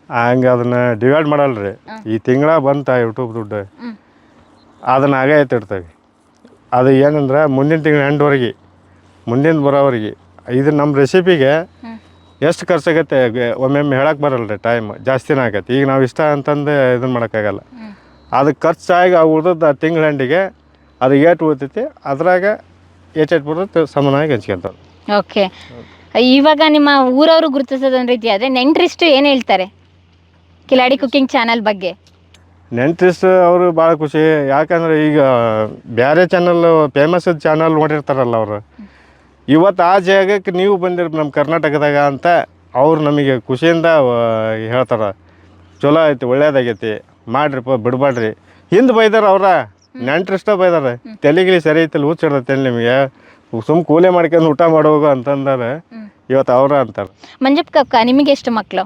ಹಂಗೆ ಅದನ್ನು ಡಿವೈಡ್ ಮಾಡಲ್ರಿ. ಈ ತಿಂಗಳ ಬಂತ ಯೂಟ್ಯೂಬ್ ದುಡ್ಡು, ಅದನ್ನು ಆಗೇ ಎತ್ತಿಡ್ತೇವೆ. ಅದು ಏನಂದ್ರೆ ಮುಂದಿನ ತಿಂಗಳ ಎಂಡ್ವರೆಗೆ, ಮುಂದಿನ ಬರೋವರೆಗೆ ಇದು ನಮ್ಮ ರೆಸಿಪಿಗೆ ಎಷ್ಟು ಖರ್ಚಾಗತ್ತೆ ಒಮ್ಮೊಮ್ಮೆ ಹೇಳಕ್ಕೆ ಬರಲ್ಲ ರೀ. ಟೈಮ್ ಜಾಸ್ತಿನೇ ಆಗತ್ತೆ. ಈಗ ನಾವು ಇಷ್ಟ ಅಂತಂದು ಇದನ್ನು ಮಾಡೋಕ್ಕಾಗಲ್ಲ. ಅದಕ್ಕೆ ಖರ್ಚಾಗಿ ಉಳಿದದ್ದು ತಿಂಗಳ ಎಂಡಿಗೆ ಅದು ಏಟು ಉಳಿತೈತಿ, ಅದ್ರಾಗ ಏಟು ಬರುತ್ತೆ ಸಮನಾಗಿ ಹಂಚ್ಕೊಂತಾರೆ. ಓಕೆ, ಇವಾಗ ನಿಮ್ಮ ಊರವರು ಗುರುತಿಸೋದೊಂದು ರೀತಿ ಆದರೆ ನೆಂಟ್ರಿಷ್ಟು ಏನು ಹೇಳ್ತಾರೆ ಕಿಲಾಡಿ ಕುಕಿಂಗ್ ಚಾನಲ್ ಬಗ್ಗೆ? ನೆಂಟ್ರಿಸ್ಟ್ ಅವರು ಭಾಳ ಖುಷಿ. ಯಾಕಂದರೆ ಈಗ ಬೇರೆ ಚಾನಲ್ ಫೇಮಸ್ ಚಾನಲ್ ನೋಡಿರ್ತಾರಲ್ಲ ಅವರು, ಇವತ್ತು ಆ ಜಾಗಕ್ಕೆ ನೀವು ಬಂದಿರ ನಮ್ಮ ಕರ್ನಾಟಕದಾಗ ಅಂತ ಅವ್ರು ನಮಗೆ ಖುಷಿಯಿಂದ ಹೇಳ್ತಾರೆ ಚಲೋ ಐತಿ ಒಳ್ಳೇದಾಗೈತಿ ಮಾಡ್ರಿಪ್ಪ ಬಿಡಬೇಡ್ರಿ. ಹಿಂದೆ ಬೈದಾರ ಅವ್ರ ನೆಂಟ್ರಿಷ್ಟ ಬೈದಾರೆ ತೆಲಿಗಿಲಿ ಸರಿ ಐತಿಲ್ಲ ಹುಚ್ಚಿಡ್ತೈತೆ ನಿಮಗೆ ಸುಮ್ಮ ಕೂಲಿ ಮಾಡ್ಕೊಂಡು ಊಟ ಮಾಡೋಗು ಅಂತಂದಾರೆ. ಇವತ್ತು ಅವ್ರ ಅಂತಾರೆ. ಮಂಜಪ್ಪ ಕಕ್ಕ ನಿಮಗೆ ಎಷ್ಟು ಮಕ್ಕಳು?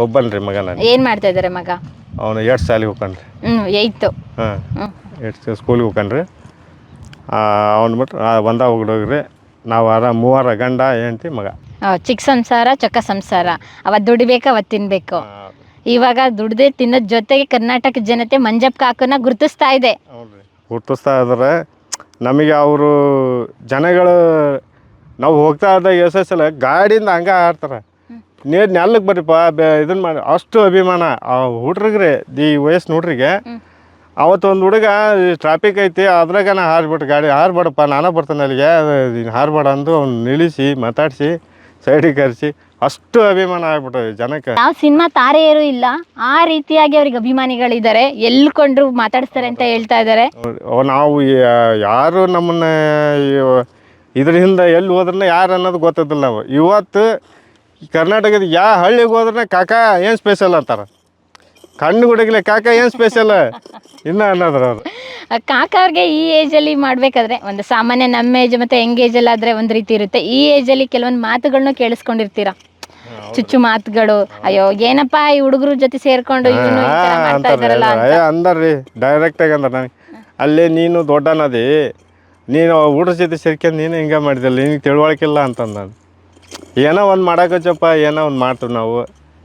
ಒಬ್ಬನ್ರಿ ಮಗ ನಾನು. ಏನು ಮಾಡ್ತಾ ಇದ್ದಾರೆ ಮಗ? ಅವನು 8 ಶಾಲೆಗೆ ಹೋಗ್ಕಂಡ್ರಿ. 8. ಹಾಂ 8 ಸ್ಕೂಲಿಗೆ ಹೋಗ್ಕಂಡ್ರಿ. ಅವ್ನು ಬಿಟ್ರೆ ಒಂದ ಹೋಗ್ರಿ. ನಾವು ಮೂವರ ಗಂಡ ಹೆಂಡ್ತಿ ಮಗ. ಚಿಕ್ಕ ಸಂಸಾರ ಚೊಕ್ಕ ಸಂಸಾರ. ಅವತ್ತು ದುಡಿಬೇಕು ಅವತ್ತು ತಿನ್ಬೇಕು. ಇವಾಗ ದುಡ್ದೇ ತಿನ್ನೋದ್ ಜೊತೆಗೆ ಕರ್ನಾಟಕ ಜನತೆ ಮಂಜಪ್ಪ ಕಾಕನ ಗುರುತಿಸ್ತಾ ಇದೆ. ಗುರುತಿಸ್ತಾ ಇದ್ದಾರೆ. ನಮಗೆ ಅವರು ಜನಗಳು ನಾವು ಹೋಗ್ತಾ ಇದ್ದಾಗ ಎಷ್ಟೆಲ್ಲ ಗಾಡಿಯಿಂದ ಹಂಗೆ ಆಡ್ತಾರೆ. ನೀರು ನೆಲ್ಲಕ್ಕೆ ಬರ್ರಿಪ್ಪ ಇದನ್ನು ಮಾಡಿ ಅಷ್ಟು ಅಭಿಮಾನ ಆ ಹುಡ್ರಿಗೆ ಈ ವಯಸ್ಸಿನ ಹುಡ್ರಿಗೆ. ಅವತ್ತು ಒಂದು ಹುಡುಗ ಟ್ರಾಫಿಕ್ ಐತಿ ಅದ್ರಾಗ ನಾ ಹಾರ್ಬಿಟ್ಟು ಗಾಡಿ ಹಾರ್ಬೇಡಪ್ಪ ನಾನೇ ಬರ್ತಾನೆ ಅಲ್ಲಿಗೆ ಹಾರ್ಬೇಡ ಅಂದು ಅವ್ನು ನಿಲ್ಲಿಸಿ ಮಾತಾಡಿಸಿ ಸೈಡಿಗೆ ಕರೆಸಿ ಅಷ್ಟು ಅಭಿಮಾನ ಆಗ್ಬಿಟ್ಟು ಜನಕ್ಕೆ. ನಾವು ಸಿನಿಮಾ ತಾರೆಯರು ಇಲ್ಲ ಆ ರೀತಿಯಾಗಿ ಅವ್ರಿಗೆ ಅಭಿಮಾನಿಗಳಿದ್ದಾರೆ. ಎಲ್ಲಿ ಕೊಂಡ್ರು ಮಾತಾಡಿಸ್ತಾರೆ ಅಂತ ಹೇಳ್ತಾ ಇದ್ದಾರೆ. ನಾವು ಯಾರು ನಮ್ಮನ್ನ ಇದರಿಂದ ಎಲ್ಲಿ ಹೋದ್ರೆ ಯಾರು ಅನ್ನೋದು ಗೊತ್ತಿದ್ದಿಲ್ಲ. ನಾವು ಇವತ್ತು ಕರ್ನಾಟಕದ ಯಾವ ಹಳ್ಳಿಗೆ ಹೋದ್ರೆ ಕಾಕ ಏನು ಸ್ಪೆಷಲ್ ಅಂತಾರೆ. ಕಣ್ಣು ಗುಡಗಲೆ ಕಾಕ ಏನು ಸ್ಪೆಷಲ್ ಇನ್ನು ಅನ್ನೋದ್ರ ಅವರು. ಕಾಕ ಅವ್ರಿಗೆ ಈ ಏಜಲ್ಲಿ ಮಾಡಬೇಕಾದ್ರೆ ಒಂದು ಸಾಮಾನ್ಯ ನಮ್ಮ ಏಜ್ ಮತ್ತು ಯಂಗ್ ಏಜಲ್ಲಿ ಆದರೆ ಒಂದು ರೀತಿ ಇರುತ್ತೆ. ಈ ಏಜಲ್ಲಿ ಕೆಲವೊಂದು ಮಾತುಗಳನ್ನೂ ಕೇಳಿಸ್ಕೊಂಡಿರ್ತೀರ, ಚುಚ್ಚು ಮಾತುಗಳು. ಅಯ್ಯೋ ಏನಪ್ಪ ಈ ಹುಡುಗರ ಜೊತೆ ಸೇರ್ಕೊಂಡು ಮಾಡ್ತಾ ಇದ್ದಾರಲ್ಲ ಅಂದಾರ್ರಿ ಡೈರೆಕ್ಟಾಗಿ ಅಂದ ನನಗೆ. ಅಲ್ಲೇ ನೀನು ದೊಡ್ಡನದಿ ನೀನು ಹುಡುಗ್ರ ಜೊತೆ ಸೇರ್ಕೊಂಡು ನೀನು ಹಿಂಗೆ ಮಾಡಿದಿಲ್ಲ ನಿನಗೆ ತಿಳುವಳಿಕಿಲ್ಲ ಅಂತಂದ. ಏನೋ ಒಂದು ಮಾಡೋಕಚ್ಚಪ್ಪ ಏನೋ ಒಂದು ಮಾಡ್ತೀವಿ ನಾವು.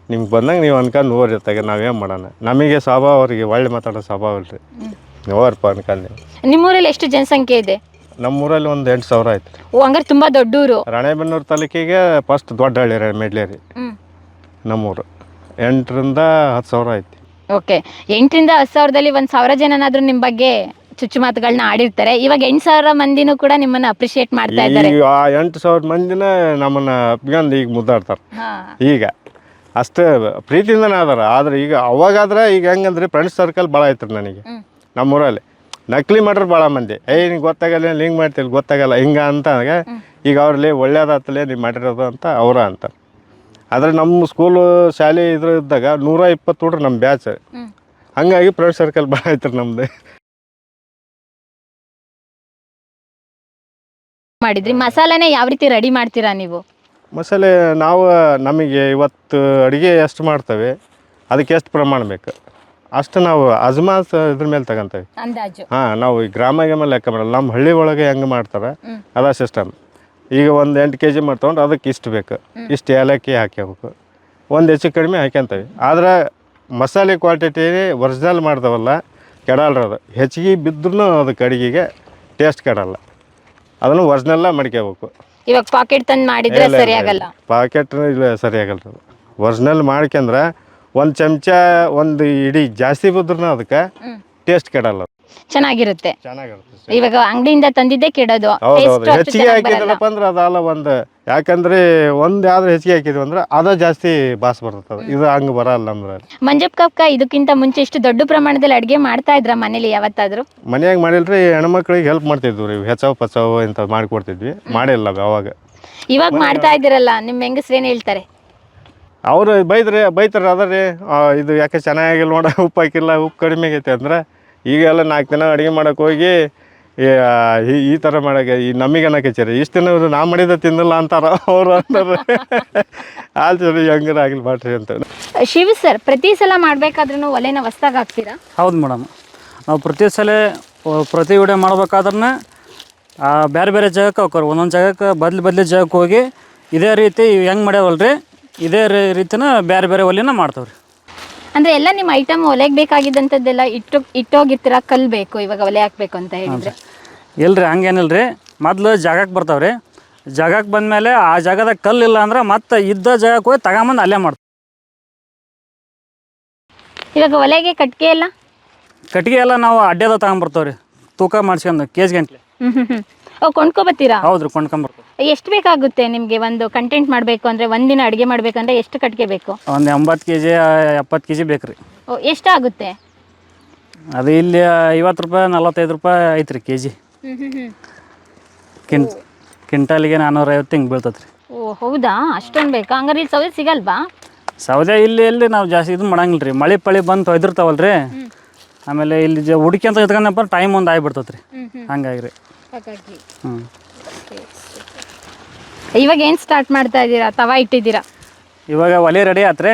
ನಿಮ್ಗೆ ಬಂದಂಗೆ ನೀವು ಅನ್ಕೊಂಡು ಹೋಗಿರ್ತಾಗ ನಾವೇನು ಮಾಡೋಣ. ನಮಗೆ ಸ್ವಭಾವ ಅವ್ರಿಗೆ ಒಳ್ಳೆ ಮಾತಾಡೋ ಸ್ವಭಾವ ಇಲ್ರಿ. ಹೋಗ್ರಪ್ಪ ಅನ್ಕೊಂಡು. ನಿಮ್ಮೂರಲ್ಲಿ ಎಷ್ಟು ಜನಸಂಖ್ಯೆ ಇದೆ? ನಮ್ಮೂರಲ್ಲಿ ಒಂದು 8,000 ಆಯ್ತು. ಓ ಹಂಗಾರೆ ತುಂಬ ದೊಡ್ಡೂರು. ರಾಣೆಬೆನ್ನೂರು ತಾಲೂಕಿಗೆ ಫಸ್ಟ್ ದೊಡ್ಡ ಹಳ್ಳಿ ಮೆಡ್ಲೇರಿ ನಮ್ಮೂರು. 8ರಿಂದ 10,000 ಐತಿ. ಓಕೆ 8ರಿಂದ 10,000ದಲ್ಲಿ 1,000 ಜನನಾದ್ರೂ ನಿಮ್ಮ ಬಗ್ಗೆ ಚುಚ್ಚು ಮಾತುಗಳನ್ನ ಆಡಿರ್ತಾರೆ. ಇವಾಗ 8,000 ಮಂದಿನೂ ಕೂಡ ನಿಮ್ಮನ್ನ ಅಪ್ರಿಶಿಯೇಟ್ ಮಾಡ್ತಾ ಇದ್ದಾರೆ. ಈಗ 8,000 ಮಂದಿನ ನಮ್ಮನ್ನ ಅಪ್ಕೊಂಡು ಈಗ ಮುದ್ದಾಡ್ತಾರೆ. ಈಗ ಅಷ್ಟೇ ಪ್ರೀತಿಯಿಂದನೇ ಅದಾರ. ಆದ್ರೆ ಈಗ ಅವಾಗಾದ್ರೆ ಈಗ ಹೆಂಗಂದ್ರೆ ಫ್ರೆಂಡ್ಸ್ ಸರ್ಕಲ್ ಭಾಳ ಐತ್ರಿ ನನಗೆ ನಮ್ಮೂರಲ್ಲಿ. ನಕಲಿ ಮಾಡ್ರೆ ಭಾಳ ಮಂದಿ ನಿಂಗೆ ಗೊತ್ತಾಗಲ್ಲ ಹಿಂಗೆ ಮಾಡ್ತಿಲ್ಲ ಗೊತ್ತಾಗಲ್ಲ ಹಿಂಗೆ ಅಂತ ಈಗ ಅವ್ರಲ್ಲಿ ಒಳ್ಳೇದಾತಲೇ ನೀವು ಮಾಡಿರೋದು ಅಂತ ಅವರ ಅಂತಾರೆ. ಆದರೆ ನಮ್ಮ ಸ್ಕೂಲು ಶಾಲೆ ಇದ್ರ ಇದ್ದಾಗ 120 ಹುಡ್ರು ನಮ್ಮ ಬ್ಯಾಚ್. ಹಂಗಾಗಿ ಫ್ರೆಂಡ್ಸ್ ಸರ್ಕಲ್ ಭಾಳ ಐತ್ರಿ ನಮ್ದು. ಮಾಡಿದ್ರಿ ಮಸಾಲೆನೇ ಯಾವ ರೀತಿ ರೆಡಿ ಮಾಡ್ತೀರಾ ನೀವು? ಮಸಾಲೆ ನಾವು ನಮಗೆ ಇವತ್ತು ಅಡುಗೆ ಎಷ್ಟು ಮಾಡ್ತೇವೆ ಅದಕ್ಕೆ ಎಷ್ಟು ಪ್ರಮಾಣ ಬೇಕು ಅಷ್ಟು ನಾವು ಅಜ್ಮಾಸ್ ಇದ್ರ ಮೇಲೆ ತಗೊಂತೇವೆ ಅಂದಾಜು. ಹಾಂ ನಾವು ಈ ಗ್ರಾಮಾಗೆ ಮೇಲೆ ಲೆಕ್ಕ ಮಾಡಲ್ಲ. ನಮ್ಮ ಹಳ್ಳಿ ಒಳಗೆ ಹೆಂಗೆ ಮಾಡ್ತಾರೆ ಅದ ಸಿಸ್ಟಮ್. ಈಗ ಒಂದು 8 kg ಮಾಡ್ತಗೊಂಡು ಅದಕ್ಕೆ ಇಷ್ಟು ಬೇಕು, ಇಷ್ಟು ಏಲಕ್ಕಿ ಹಾಕ್ಯಬೇಕು, ಒಂದು ಹೆಚ್ಚು ಕಡಿಮೆ ಹಾಕ್ಯಂತೇವೆ. ಆದರೆ ಮಸಾಲೆ ಕ್ವಾಂಟಿಟಿ ಒರಿಜಿನಲ್ ಮಾಡ್ದವಲ್ಲ ಕೆಡಲ್ರದು. ಹೆಚ್ಚಿಗೆ ಬಿದ್ರೂ ಅದಕ್ಕೆ ಅಡುಗೆಗೆ ಟೇಸ್ಟ್ ಕೆಡಲ್ಲ. ಅದನ್ನು ಒರಿಜಿನಲ್ಲ ಮಾಡ್ಕೋಬೇಕು. ಇವಾಗ ಪಾಕೆಟ್ ತಂದು ಮಾಡಿದ್ರೆ ಸರಿ ಆಗಲ್ಲ. ಪಾಕೆಟ್ ಇಲ್ಲ ಸರಿ ಆಗಲ್ಲ. ಒರಿಜಿನಲ್ ಮಾಡ್ಕೊಂಡ್ರೆ ಒಂದು ಚಮಚ ಒಂದು ಇಡೀ ಜಾಸ್ತಿ ಬಿದ್ರೂ ಅದಕ್ಕೆ ಟೇಸ್ಟ್ ಕೆಡಲ್ಲ, ಚೆನ್ನಾಗಿರುತ್ತೆ. ಚೆನ್ನಾಗಿರುತ್ತೆ. ಇವಾಗ ಅಂಗಡಿಯಿಂದ ತಂದಿದ್ದೆ ಕೆಡೋದು. ಹೌದೌದು. ಹೆಚ್ಚಿಗೆ ಹಾಕಿದ್ರಪ್ಪ ಅಂದ್ರೆ ಅದಲ್ಲ ಒಂದು. ಯಾಕಂದ್ರೆ ಒಂದು ಯಾವ್ದು ಹೆಚ್ಚಿಗೆ ಹಾಕಿದ್ವಿ ಅಂದ್ರೆ ಅದ ಜಾಸ್ತಿ ಬಾಸ್ ಬರ್ತದೆ. ಇದು ಹಂಗೆ ಬರಲ್ಲ ನಮ್ದ್ರಲ್ಲಿ. ಮಂಜಪ್ಪ ಕಕ್ಕ ಇದಕ್ಕಿಂತ ಮುಂಚೆ ಇಷ್ಟು ದೊಡ್ಡ ಪ್ರಮಾಣದಲ್ಲಿ ಅಡುಗೆ ಮಾಡ್ತಾ ಇದ್ರ ಮನೇಲಿ ಯಾವತ್ತಾದ್ರು? ಮನ್ಯಾಗ ಮಾಡಿಲ್ರಿ, ಹೆಣ್ಮಕ್ಳಿಗೆ ಹೆಲ್ಪ್ ಮಾಡ್ತಿದ್ವಿ ರೀ. ಹೆಚ್ಚವು ಪಚ್ಚವು ಇಂಥದ್ದು ಮಾಡಿಕೊಡ್ತಿದ್ವಿ. ಮಾಡಿಲ್ಲ ಅವಾಗ. ಇವಾಗ ಮಾಡ್ತಾ ಇದ್ದೀರಲ್ಲ ನಿಮ್ಮ ಹೆಂಗಸ್ರು ಏನು ಹೇಳ್ತಾರೆ? ಅವರು ಬೈತಾರೆ ಅದರಿ ಇದು ಯಾಕೆ ಚೆನ್ನಾಗಿಲ್ಲ ನೋಡ, ಉಪ್ಪು ಹಾಕಿಲ್ಲ, ಉಪ್ಪು ಕಡಿಮೆ ಆಗೈತೆ ಅಂದ್ರೆ. ಈಗೆಲ್ಲ 4 ದಿನ ಅಡುಗೆ ಮಾಡೋಕೆ ಹೋಗಿ ಈ ಥರ ಮಾಡೋಕೆ ಈ ನಮಗೆ ಅನ್ನಕಚ್ಚರಿ ಇಷ್ಟು ದಿನ ನಾ ಮಾಡಿದ ತಿನ್ನಲ್ಲ ಅಂತಾರ ಅವರು ಅಂತಾರೆ. ಆಲ್ಸರಿ ಹೆಂಗಾರ ಆಗಲಿ ಮಾಡ್ರಿ ಅಂತ. ಶಿವ ಸರ್, ಪ್ರತಿ ಸಲ ಮಾಡಬೇಕಾದ್ರೂ ಒಲೆನ ಹೊಸ್ದಾಗಿ ಹಾಕ್ತೀರಾ? ಹೌದು ಮೇಡಮ್. ನಾವು ಪ್ರತಿ ಸಲ ಪ್ರತಿ ವಿಡಿಯೋ ಮಾಡ್ಬೇಕಾದ್ರೆ ಬೇರೆ ಬೇರೆ ಜಾಗಕ್ಕೆ ಹೋಗ್ತಾರೆ. ಒಂದೊಂದು ಜಾಗಕ್ಕೆ ಬದಲಿ ಜಾಗಕ್ಕೆ ಹೋಗಿ ಇದೇ ರೀತಿ ಹೆಂಗೆ ಮಾಡ್ಯಾವಲ್ರಿ ಇದೇ ರೀತಿನ ಬೇರೆ ಬೇರೆ ಒಲೆನ ಮಾಡ್ತಾವ್ರಿ. ಅಂದರೆ ಎಲ್ಲ ನಿಮ್ಮ ಐಟಮ್ ಒಲೆಗೆ ಬೇಕಾಗಿದ್ದಂಥದ್ದೆಲ್ಲ ಇಟ್ಟೋಗಿರ್ತೀರ, ಕಲ್ಲು ಬೇಕು ಇವಾಗ ಒಲೆ ಹಾಕಬೇಕು ಅಂತ ಹೇಳಿದರೆ? ಇಲ್ರಿ ಹಂಗೇನಿಲ್ರಿ. ಮೊದಲು ಜಾಗಕ್ಕೆ ಬರ್ತಾವ್ರಿ. ಜಾಗಕ್ಕೆ ಬಂದಮೇಲೆ ಆ ಜಾಗದಾಗ ಕಲ್ಲಿಲ್ಲ ಅಂದ್ರೆ ಮತ್ತೆ ಇದ್ದ ಜಾಗಕ್ಕೆ ಹೋಗಿ ತಗೊಂಬಂದು ಅಲ್ಲೇ ಮಾಡ್ತೀವಿ. ಇವಾಗ ಒಲೆಗೆ ಕಟ್ಟಿಗೆ ಎಲ್ಲ ನಾವು ಅಡ್ಡದ ತಗೊಂಬರ್ತಾವ್ರಿ, ತೂಕ ಮಾಡ್ಸ್ಕೊಂಡು KG ಗಂಟ್ಲೆ. ಕೊಂಡ್ಕೊಬತ್ತೀರಾ? ಹೌದ್ರಿ, ಕೊಂಡ್ಕೊಂಬರ್ತೀವಿ. ಎಷ್ಟು ಬೇಕಾಗುತ್ತೆ ನಿಮಗೆ ಒಂದು ಕಂಟೆಂಟ್ ಮಾಡಬೇಕು ಅಂದರೆ? ಒಂದಿನ ಅಡುಗೆ ಮಾಡಬೇಕಂದ್ರೆ ಎಷ್ಟು ಕಟ್ಟಿಗೆ ಬೇಕು? ಒಂದು 80 kg 70 kg ಬೇಕು ರೀ. ಎಷ್ಟಾಗುತ್ತೆ ಅದು? ಇಲ್ಲಿ 50 ರೂಪಾಯಿ 45 ರೂಪಾಯಿ ಐತ್ರಿ KG. ಕ್ವಿಂಟಾಲಿಗೆ 450 ಹಿಂಗೆ ಬೀಳ್ತದೆ ರೀ. ಓ ಹೌದಾ, ಅಷ್ಟೊಂದು ಬೇಕಾ? ಹಂಗಾರೆ ಇಲ್ಲಿ ಸೌದೆ ಸಿಗಲ್ವಾ? ಸೌದೆ ಇಲ್ಲಿ ನಾವು ಜಾಸ್ತಿ ಇದು ಮಾಡಂಗಿಲ್ಲ ರೀ. ಮಳೆ ಪಳಿ ಬಂದು ಒಯ್ದಿರ್ತಾವಲ್ಲ ರೀ. ಆಮೇಲೆ ಇಲ್ಲಿ ಹುಡುಕಿ ಅಂತ ಎತ್ಕೊಂಡಪ್ಪ ಟೈಮ್ ಒಂದು ಆಗಿಬಿಡ್ತೈತೆ ರೀ. ಹಂಗಾಗಿ ರೀ. ಹಾಗಾಗಿ ಹ್ಞೂ ಇವಾಗ ಏನು ಸ್ಟಾರ್ಟ್ ಮಾಡ್ತಾ ಇದ್ದೀರಾ? ತವಾ ಇಟ್ಟಿದ್ದೀರಾ? ಇವಾಗ ಒಲೆ ರೆಡಿ ಆತ್ರಿ.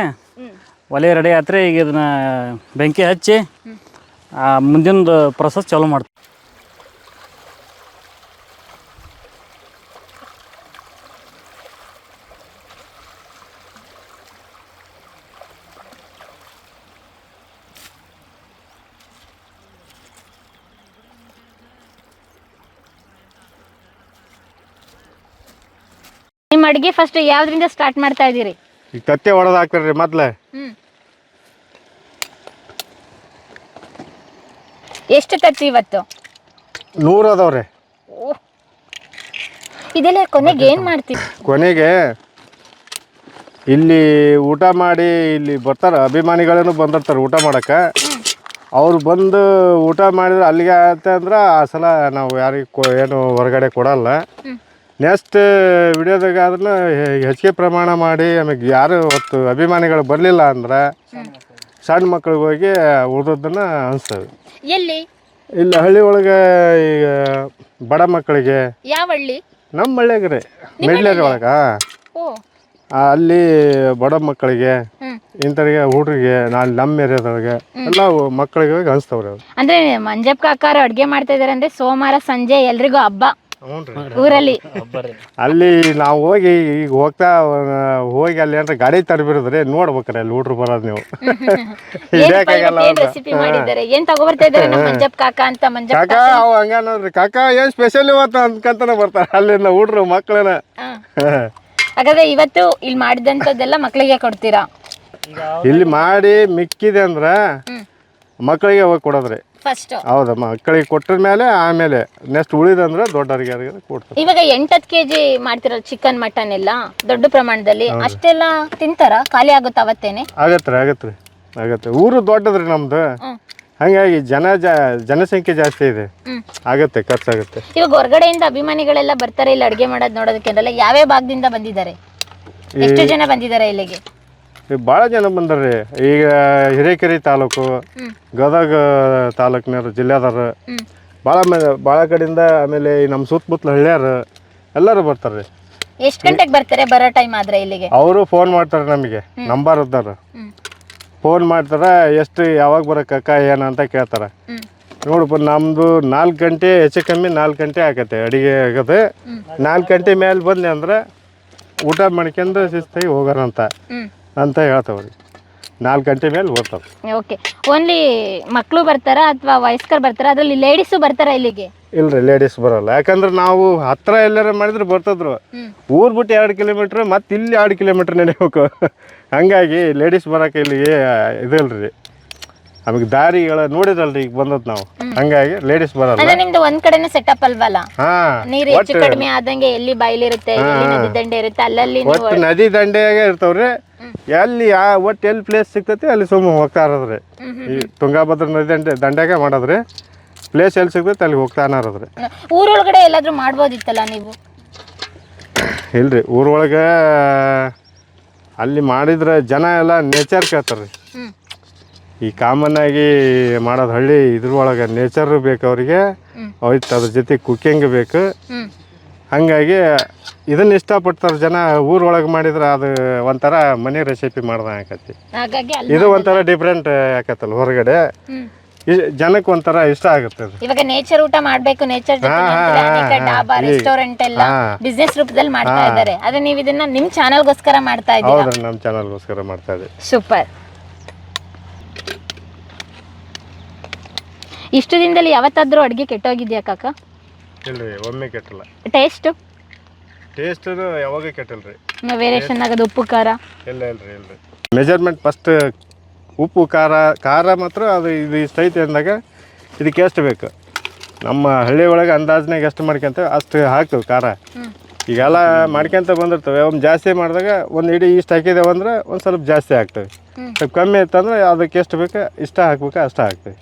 ಒಲೆ ರೆಡಿ ಆತ್ರಿ. ಈಗ ಇದನ್ನ ಬೆಂಕಿ ಹಚ್ಚಿ ಮುಂದಿನ ಪ್ರೊಸೆಸ್ ಚಾಲೂ ಮಾಡ್ತೀವಿ. ನಿಮ್ಮ ಅಡುಗೆ ಫಸ್ಟ್ ಯಾವ್ದ್ರಿಂದ ಸ್ಟಾರ್ಟ್ ಮಾಡ್ತಾ ಇದ್ದೀರಿ? ಈಗ ತತ್ತೆ ಹೊಡೆದು ಹಾಕ್ತಾರ್ರಿ ಮೊದ್ಲು. ಎಷ್ಟು ತತ್ತಿ ಇವತ್ತು? 100 ಅದಾವ್ರಿ. ಇದೆಲ್ಲ ಕೊನೆಗೆ ಏನು ಮಾಡ್ತೀವಿ? ಕೊನೆಗೆ ಇಲ್ಲಿ ಊಟ ಮಾಡಿ ಇಲ್ಲಿ ಬರ್ತಾರೆ, ಅಭಿಮಾನಿಗಳೇನು ಬಂದಿರ್ತಾರೆ ಊಟ ಮಾಡಕ್ಕೆ. ಅವ್ರು ಬಂದು ಊಟ ಮಾಡಿದ್ರೆ ಅಲ್ಲಿಗೆ ಆಯ್ತು ಅಂದ್ರೆ ಆ ಸಲ ನಾವು ಯಾರಿಗೆ ಏನು ಹೊರಗಡೆ ಕೊಡಲ್ಲ. ನೆಕ್ಸ್ಟ್ ವಿಡಿಯೋದಾಗ ಅದನ್ನ ಹೆಚ್ಚಿಗೆ ಪ್ರಮಾಣ ಮಾಡಿ ಆಮೇಲೆ ಯಾರು ಹೊತ್ತು ಅಭಿಮಾನಿಗಳು ಬರಲಿಲ್ಲ ಅಂದ್ರೆ ಸಣ್ಣ ಮಕ್ಳಿಗೆ ಹೋಗಿ ಉಳಿದದ್ದನ್ನು ಅನಿಸ್ತದೆ. ಎಲ್ಲಿ? ಇಲ್ಲಿ ಹಳ್ಳಿ ಒಳಗೆ ಈಗ ಬಡ ಮಕ್ಕಳಿಗೆ. ಯಾವ ಹಳ್ಳಿ? ನಮ್ಮ ಹಳ್ಳಿಯಾಗ ರೀ, ಮಿಡ್ಲೇರಿ ಒಳಗೆ. ಓ ಅಲ್ಲಿ ಬಡ ಮಕ್ಕಳಿಗೆ, ಇಂಥವ್ರಿಗೆ ಹುಡುಗರಿಗೆ, ನಮ್ಮ ಏರಿಯಾದೊಳಗೆ ಎಲ್ಲ ಮಕ್ಕಳಿಗೆ ಹೋಗಿ ಅನಿಸ್ತವ್ರಿ ಅವ್ರು. ಅಂದ್ರೆ ಮಂಜಪ್ಪ ಕಾಕಾರು ಅಡುಗೆ ಮಾಡ್ತಾ ಇದಾರೆ ಅಂದ್ರೆ ಸೋಮವಾರ ಸಂಜೆ ಎಲ್ರಿಗೂ ಹಬ್ಬ ಊರಲ್ಲಿ. ಅಲ್ಲಿ ನಾವು ಹೋಗಿ ಈಗ ಹೋಗಿ ಅಲ್ಲಿ ಏನಾರ ಗಾಡಿ ತರಬಿರಿದ್ರಿ ನೋಡ್ಬೇಕ್ರಿ ಅಲ್ಲಿ ಹುಡ್ರು ಬರೋದು ನೀವು. ರೆಸಿಪಿ ಮಾಡಿದ್ದಾರೆ, ಏನ್ ತಗೋಬರ್ತಾ ಇದಾರೆ ನಮ್ಮ ಮಂಜಪ್ಪ ಕಾಕಾ ಅಂತ? ಮಂಜಪ್ಪ ಕಾಕಾ ಅವ್ ಹಂಗ ನೋಡ್ರಿ, ಕಾಕಾ ಏನ್ ಸ್ಪೆಷಲ್ ಇವತ್ತು ಅನ್ಕಂತಾನೆ ಬರ್ತಾರ ಅಲ್ಲಿಂದ ಹುಡ್ರು ಮಕ್ಕಳನ್ನ. ಹಾಗಾದ್ರೆ ಇವತ್ತು ಇಲ್ಲಿ ಮಾಡಿದಂಥದ್ದೆಲ್ಲ ಮಕ್ಕಳಿಗೆ ಕೊಡ್ತೀರಾ? ಇಲ್ಲಿ ಮಾಡಿ ಮಿಕ್ಕಿದೆ ಅಂದ್ರ ಮಕ್ಕಳಿಗೆ ಹೋಗಿ ಕೊಡೋದ್ರಿ ಫಸ್ಟ್. ಹೌದಾ, ಮಕ್ಕಳಿಗೆ ಕೊಟ್ಟ ಮೇಲೆ ಆಮೇಲೆ ನೆಕ್ಸ್ಟ್ ಉಳಿದಂದ್ರೆ ದೊಡ್ಡವರಿಗೆ ಕೊಡ್ತಾರೆ. ಇವಾಗ 8-10 kg ಮಾಡ್ತಿರಲ್ಲ ಚಿಕನ್ ಮಟನ್ ಎಲ್ಲ ದೊಡ್ಡ ಪ್ರಮಾಣದಲ್ಲಿ, ಅಷ್ಟೆಲ್ಲ ತಿಂತಾರ? ಖಾಲಿ ಆಗುತ್ತೆ ಅವತ್ತೇನೆ? ಆಗತ್ತೆ. ಊರು ದೊಡ್ಡದ್ರಿ ನಮ್ದು, ಹಂಗಾಗಿ ಜನಸಂಖ್ಯೆ ಜಾಸ್ತಿ ಇದೆ, ಆಗತ್ತೆ, ಖರ್ಚಾಗುತ್ತೆ. ಇವಾಗ ಹೊರಗಡೆಯಿಂದ ಅಭಿಮಾನಿಗಳೆಲ್ಲ ಬರ್ತಾರೆ ಇಲ್ಲಿ ಅಡುಗೆ ಮಾಡೋದು ನೋಡೋದಕ್ಕೆ. ಯಾವ್ಯಾವ ಭಾಗದಿಂದ ಬಂದಿದ್ದಾರೆ? ಎಷ್ಟು ಜನ ಬಂದಿದ್ದಾರೆ ಇಲ್ಲಿಗೆ? ಭಾಳ ಜನ ಬಂದಾರ್ರಿ. ಈಗ ಹಿರೇಕೆರೆ ತಾಲೂಕು, ಗದಗ ತಾಲೂಕಿನವ್ರು, ಜಿಲ್ಲೆದವ್ರು ಭಾಳ ಕಡೆಯಿಂದ, ಆಮೇಲೆ ನಮ್ಮ ಸುತ್ತಮುತ್ತಲ ಹಳ್ಳಿಯಾರು ಎಲ್ಲರೂ ಬರ್ತಾರೆ. ಎಷ್ಟು ಗಂಟೆಗೆ ಬರ್ತಾರೆ ಬರೋ ಟೈಮ್ ಆದ್ರೆ ಇಲ್ಲಿಗೆ? ಅವರು ಫೋನ್ ಮಾಡ್ತಾರೆ ನಮಗೆ, ನಂಬರ್ ಇದ್ದಾರೆ, ಫೋನ್ ಮಾಡ್ತಾರೆ. ಎಷ್ಟು ಯಾವಾಗ ಬರೋಕ್ಕ ಏನಂತ ಕೇಳ್ತಾರೆ. ನೋಡಪ್ಪ ನಮ್ಮದು 4 ಗಂಟೆ ಹೆಚ್ಚು ಕಮ್ಮಿ 4 ಗಂಟೆ ಆಗತ್ತೆ ಅಡುಗೆ ಆಗೋದು. 4 ಗಂಟೆ ಮೇಲೆ ಬಂದೆ ಅಂದ್ರೆ ಊಟ ಮಾಡ್ಕೊಂಡು ಶಿಸ್ತಾಗಿ ಹೋಗೋರಂತ ಹೇಳ್ತಾವ್ರಿ. 4 ಗಂಟೆ ಮೇಲೆ ಹೋಗ್ತಾವೆ. ಓಕೆ. ಓನ್ಲಿ ಮಕ್ಕಳು ಬರ್ತಾರಾ ಅಥವಾ ವಯಸ್ಕರು ಬರ್ತಾರಾ? ಅದರಲ್ಲಿ ಲೇಡೀಸು ಬರ್ತಾರಾ ಇಲ್ಲಿಗೆ? ಇಲ್ರಿ, ಲೇಡೀಸ್ ಬರೋಲ್ಲ. ಯಾಕಂದ್ರೆ ನಾವು ಹತ್ರ ಎಲ್ಲಾರ ಮಾಡಿದ್ರೆ ಬರ್ತದ್ರು. ಊರ್ ಬಿಟ್ಟು 2 ಕಿಲೋಮೀಟ್ರ್, ಮತ್ತೆ ಇಲ್ಲಿ 2 ಕಿಲೋಮೀಟ್ರ್ ನಡೆಯಬೇಕು. ಹಂಗಾಗಿ ಲೇಡೀಸ್ ಬರೋಕೆ ಇಲ್ಲಿಗೆ ಇದಿಲ್ರಿ. ಆಮೇಲೆ ದಾರಿಗಳ ನೋಡಿರಲ್ರಿ ಈಗ ಬಂದದ್ ನಾವು, ಹಂಗಾಗಿ ಲೇಡೀಸ್ ಬರಲ್ಲ. ನಿಮ್ದು ಒಂದ್ ಕಡೆನೇ ಸೆಟಪ್ ಅಲ್ವಲ್ಲ? ನೀರು ಹೆಚ್ಚು ಕಡಿಮೆ ಆದಂಗೆ ಎಲ್ಲಿ ಬಾಯ್ಲಿರುತ್ತೆ, ಎಲ್ಲಿ ನದಿ ದಂಡೆ ಇರುತ್ತೆ, ಅಲ್ಲಲ್ಲಿ ಒಟ್ಟು ನದಿ ದಂಡೆಯಾಗೆ ಇರ್ತಾವ್ರಿ. ಎಲ್ಲಿ ಒಟ್ಟು ಎಲ್ಲಿ ಪ್ಲೇಸ್ ಸಿಗ್ತೈತಿ ಅಲ್ಲಿ ಸುಮ್ಮನೆ ಹೋಗ್ತಾ ಇರೋದ್ರಿ. ಈ ತುಂಗಾಭದ್ರಾ ನದಿ ದಂಡೆಗೆ ಮಾಡೋದ್ರಿ. ಪ್ಲೇಸ್ ಎಲ್ಲಿ ಸಿಗ್ತೈತಿ ಅಲ್ಲಿ ಹೋಗ್ತಾನೆ ಇರೋದ್ರಿ. ಊರೊಳಗಡೆ ಎಲ್ಲಾದ್ರೂ ಮಾಡ್ಬೋದಿತ್ತಲ್ಲ ನೀವು? ಇಲ್ರಿ, ಊರೊಳಗೆ ಅಲ್ಲಿ ಮಾಡಿದ್ರೆ ಜನ ಎಲ್ಲ ನೇಚರ್ ಕೇಳ್ತಾರ್ರಿ. ಈ ಕಾಮನ್ ಆಗಿ ಮಾಡೋದು ಹಳ್ಳಿ ಇದ್ರೊಳಗೆ ನೇಚರ್ ಬೇಕು ಅವ್ರಿಗೆ, ಹೋಯ್ತು ಅದ್ರ ಜೊತೆ ಕುಕ್ಕಿಂಗ್ ಬೇಕು. ಹಾಗಾಗಿ ಇದನ್ನ ಇಷ್ಟಪಡ್ತಾರೆ ಜನ. ಊರೊಳಗೆ ಮಾಡಿದ್ರೆ ಅದು ಒಂಥರ ಮನೆ ರೆಸಿಪಿ ಮಾಡ್ದಂಗೆ ಆಕತಿ. ಇದು ಒಂಥರ ಡಿಫ್ರೆಂಟ್ ಆಕತ್ತಲ್ಲ ಹೊರಗಡೆ, ಜನಕ್ಕೆ ಒಂಥರ ಇಷ್ಟ ಆಗುತ್ತೆ. ಇವಾಗ ನೇಚರ್ ಊಟ ಮಾಡ್ಬೇಕು, ನೇಚರ್ ಡಾಬಾ ರೆಸ್ಟೋರೆಂಟ್ ಎಲ್ಲ ಬಿಸ್ನೆಸ್ ರೂಪದಲ್ಲಿ ಮಾಡ್ತಾ ಇದ್ದಾರೆ. ಆದ್ರೆ ನೀವು ಇದನ್ನ ನಿಮ್ ಚಾನಲ್ಗೋಸ್ಕರ ಮಾಡ್ತಾ ಇದ್ದೀರಾ? ಹೌದ್ರಿ, ನಮ್ಮ ಚಾನಲ್ಗೋಸ್ಕರ ಮಾಡ್ತಾ ಇದ್ದೀವಿ. ಸೂಪರ್. ಇಷ್ಟು ದಿನದಲ್ಲಿ ಯಾವತ್ತಾದ್ರೂ ಅಡುಗೆ ಕೆಟ್ಟೋಗಿದ್ಯಾ ಕಾಕ? ಇಲ್ರಿ, ಒಮ್ಮೆ ಕೆಟ್ಟಲ್ಲ. ಟೇಸ್ಟ್ ಯಾವಾಗ ಕೆಟ್ಟಲ್ರಿ. ವೇರಿಯೇಷನ್ ಆಗೋದು ಉಪ್ಪು ಖಾರ? ಇಲ್ರಿ. ಮೆಜರ್ಮೆಂಟ್ ಫಸ್ಟ್ ಉಪ್ಪು ಖಾರ ಮಾತ್ರ ಅದು ಇದು ಇಷ್ಟು ಐತಿ ಅಂದಾಗ ಇದಕ್ಕೆ ಎಷ್ಟು ಬೇಕು, ನಮ್ಮ ಹಳ್ಳಿ ಒಳಗೆ ಅಂದಾಜಿನಾಗ ಎಷ್ಟು ಮಾಡ್ಕೊಂತ ಅಷ್ಟು ಹಾಕ್ತೇವೆ ಖಾರ. ಈಗೆಲ್ಲ ಮಾಡ್ಕೊಂತ ಬಂದಿರ್ತವೆ. ಒಮ್ಮೆ ಜಾಸ್ತಿ ಮಾಡಿದಾಗ ಒಂದು ಇಡೀ ಇಷ್ಟು ಹಾಕಿದ್ದೇವೆ ಅಂದ್ರೆ ಒಂದು ಸ್ವಲ್ಪ ಜಾಸ್ತಿ ಆಗ್ತವೆ. ಸ್ವಲ್ಪ ಕಮ್ಮಿ ಇತ್ತಂದ್ರೆ ಅದಕ್ಕೆ ಎಷ್ಟು ಬೇಕು ಇಷ್ಟ ಹಾಕ್ಬೇಕು ಅಷ್ಟು ಹಾಕ್ತೇವೆ.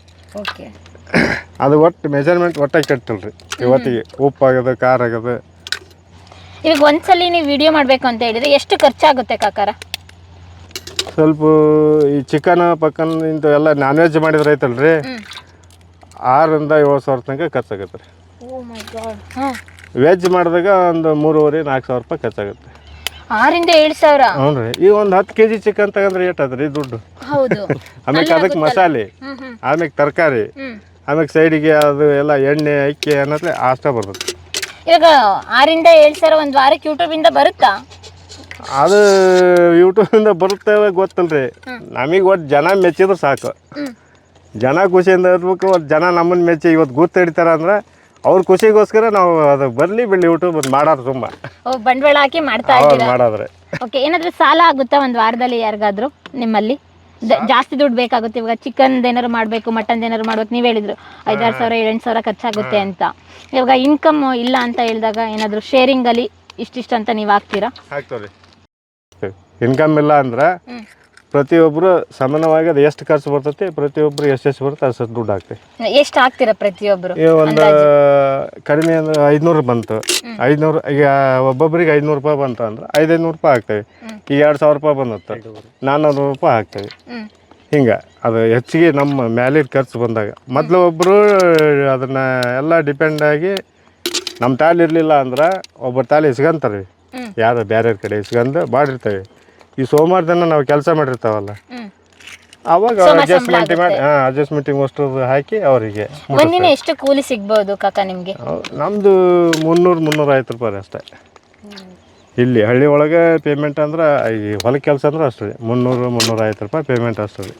ಅದು ಒಟ್ಟು ಮೆಜರ್ಮೆಂಟ್ ಒಟ್ಟಾಗಿ ಕೆಟ್ಟಲ್ರಿ ಇವತ್ತಿಗೆ. ಉಪ್ಪು ಆಗೋದು, ಖಾರ ಆಗೋದು. ಇವಾಗ ಒಂದ್ಸಲಿ ನೀವು ವಿಡಿಯೋ ಮಾಡಬೇಕು ಅಂತ ಹೇಳಿದ್ರೆ ಎಷ್ಟು ಖರ್ಚಾಗುತ್ತೆ ಕಾಕಾರ? ಸ್ವಲ್ಪ ಈ ಚಿಕನ್ ಪಕ್ಕನ್ ಇಂಥ ಎಲ್ಲ ನಾನ್ ವೆಜ್ ಮಾಡಿದ್ರೆ ಐತಲ್ರಿ 6,000-7,000 ತನಕ ಖರ್ಚಾಗುತ್ತೆ ರೀ. ಓ ಮೈ ಗಾಡ್. ಹಾಂ, ವೆಜ್ ಮಾಡಿದಾಗ ಒಂದು 3,500-4,000 ರೂಪಾಯಿ ಖರ್ಚಾಗುತ್ತೆ. 6,000-7,000? ಹ್ಞೂ ರೀ. ಈಗ ಒಂದು 10 kg ಚಿಕನ್ ತಗೊಂಡ್ರೆ ಏಟಾದ್ರಿ ದುಡ್ಡು. ಹೌದು. ಆಮೇಲೆ ಅದಕ್ಕೆ ಮಸಾಲೆ, ಆಮೇಲೆ ತರಕಾರಿ, ಆಮೇಲೆ ಸೈಡಿಗೆ ಅದು ಎಲ್ಲ ಎಣ್ಣೆ ಅಕ್ಕಿ ಅನ್ನೋದ್ರೆ ಅಷ್ಟೇ ಬರ್ತದೆ. ಇವಾಗ 6,000-7,000 ಒಂದು ವಾರಕ್ಕೆ ಯೂಟ್ಯೂಬಿಂದ ಬರುತ್ತಾ? ಅದು ಯೂಟ್ಯೂಬಿಂದ ಬರುತ್ತೇವೆ ಗೊತ್ತಲ್ರಿ. ನಮಗೆ ಒಟ್ಟು ಜನ ಮೆಚ್ಚಿದ್ರೆ ಸಾಕು. ಜನ ಖುಷಿಯಿಂದ ಇರ್ಬೇಕು. ಒಟ್ಟು ಜನ ನಮ್ಮನ್ನು ಮೆಚ್ಚಿ ಇವತ್ತು ಗುರ್ತು ಹಿಡಿತಾರೆ ಅಂದ್ರೆ ಅವ್ರ ಖುಷಿಗೋಸ್ಕರ ನಾವು ಅದು ಬರಲಿ ಬಿಡಲಿ ಯೂಟ್ಯೂಬ್ ಮಾಡೋರು ತುಂಬ ಬಂಡವಾಳ ಹಾಕಿ ಮಾಡ್ತಾ ಇದ್ದೀರಾ? ಮಾಡೋದ್ರೆ. ಓಕೆ, ಏನಾದರೂ ಸಾಲ ಆಗುತ್ತಾ ಒಂದು ವಾರದಲ್ಲಿ ಯಾರಿಗಾದ್ರೂ ನಿಮ್ಮಲ್ಲಿ? ಜಾಸ್ತಿ ದುಡ್ಡು ಬೇಕಾಗುತ್ತೆ. ಇವಾಗ ಚಿಕನ್ದು ಏನಾದ್ರು ಮಾಡಬೇಕು, ಮಟನ್ದು ಏನಾದ್ರು ಮಾಡ್ಬೇಕು, ನೀವು ಹೇಳಿದ್ರು 5,000-6,000-7,000 ಖರ್ಚಾಗುತ್ತೆ ಅಂತ. ಇವಾಗ ಇನ್ಕಮ್ ಇಲ್ಲ ಅಂತ ಹೇಳಿದಾಗ ಏನಾದರೂ ಶೇರಿಂಗಲ್ಲಿ ಇಷ್ಟಿಷ್ಟು ಅಂತ ನೀವು ಹಾಕ್ತೀರಾ? ಹಾಕ್ತೀವಿ. ಇನ್ಕಮ್ ಇಲ್ಲ ಅಂದ್ರೆ ಪ್ರತಿಯೊಬ್ಬರು ಸಮಾನವಾಗಿ ಅದು ಎಷ್ಟು ಖರ್ಚು ಬರ್ತೈತಿ, ಪ್ರತಿಯೊಬ್ಬರು ಎಷ್ಟು ಬರುತ್ತೆ ಅಷ್ಟು ದುಡ್ಡು ಹಾಕ್ತೀವಿ. ಎಷ್ಟು ಹಾಕ್ತೀರಾ ಪ್ರತಿಯೊಬ್ಬರು? ಈಗ ಒಂದು ಕಡಿಮೆ ಅಂದ್ರೆ 500 ಬಂತು, 500 ಈಗ ಒಬ್ಬೊಬ್ಬರಿಗೆ 500 ರೂಪಾಯಿ ಬಂತು ಅಂದ್ರೆ 500 ರೂಪಾಯಿ ಹಾಕ್ತೇವೆ. ಈಗ 2,000 ರೂಪಾಯಿ ಬಂದತ್ತೆ 400 ರೂಪಾಯಿ ಹಾಕ್ತೇವೆ. ಹಿಂಗೆ ಅದು ಹೆಚ್ಚಿಗೆ ನಮ್ಮ ಮ್ಯಾಲಿನ ಖರ್ಚು ಬಂದಾಗ ಮೊದಲು ಒಬ್ಬರು ಅದನ್ನು ಎಲ್ಲ ಡಿಪೆಂಡ್ ಆಗಿ ನಮ್ಮ ತಾಲಿ ಇರಲಿಲ್ಲ ಅಂದ್ರೆ ಒಬ್ಬರು ತಾಲಿ ಇಸ್ಕೊಂತಾರೆ, ಯಾರು ಬೇರೆ ಕಡೆ ಇಸ್ಕೊಂಡು ಮಾಡಿರ್ತೇವೆ. ಈ ಸೋಮವಾರ ದಿನ ನಾವು ಕೆಲಸ ಮಾಡಿರ್ತಾವಲ್ಲ ಅವಾಗ ಅಡ್ಜಸ್ಟ್ಮೆಂಟಿಂಗ್ ಅಷ್ಟು ಹಾಕಿ ಅವರಿಗೆ. ಒಂದಿನ ಎಷ್ಟು ಕೂಲಿ ಸಿಗ್ಬೋದು ಕಾಕ ನಿಮಗೆ? ನಮ್ಮದು 300-350 ರೂಪಾಯಿ ಅಷ್ಟೇ. ಇಲ್ಲಿ ಹಳ್ಳಿ ಒಳಗೆ ಪೇಮೆಂಟ್ ಅಂದ್ರೆ ಈ ಹೊಲ ಕೆಲಸ ಅಂದ್ರೆ ಅಷ್ಟೇ 300-350 ರೂಪಾಯಿ ಪೇಮೆಂಟ್ ಅಷ್ಟೇ.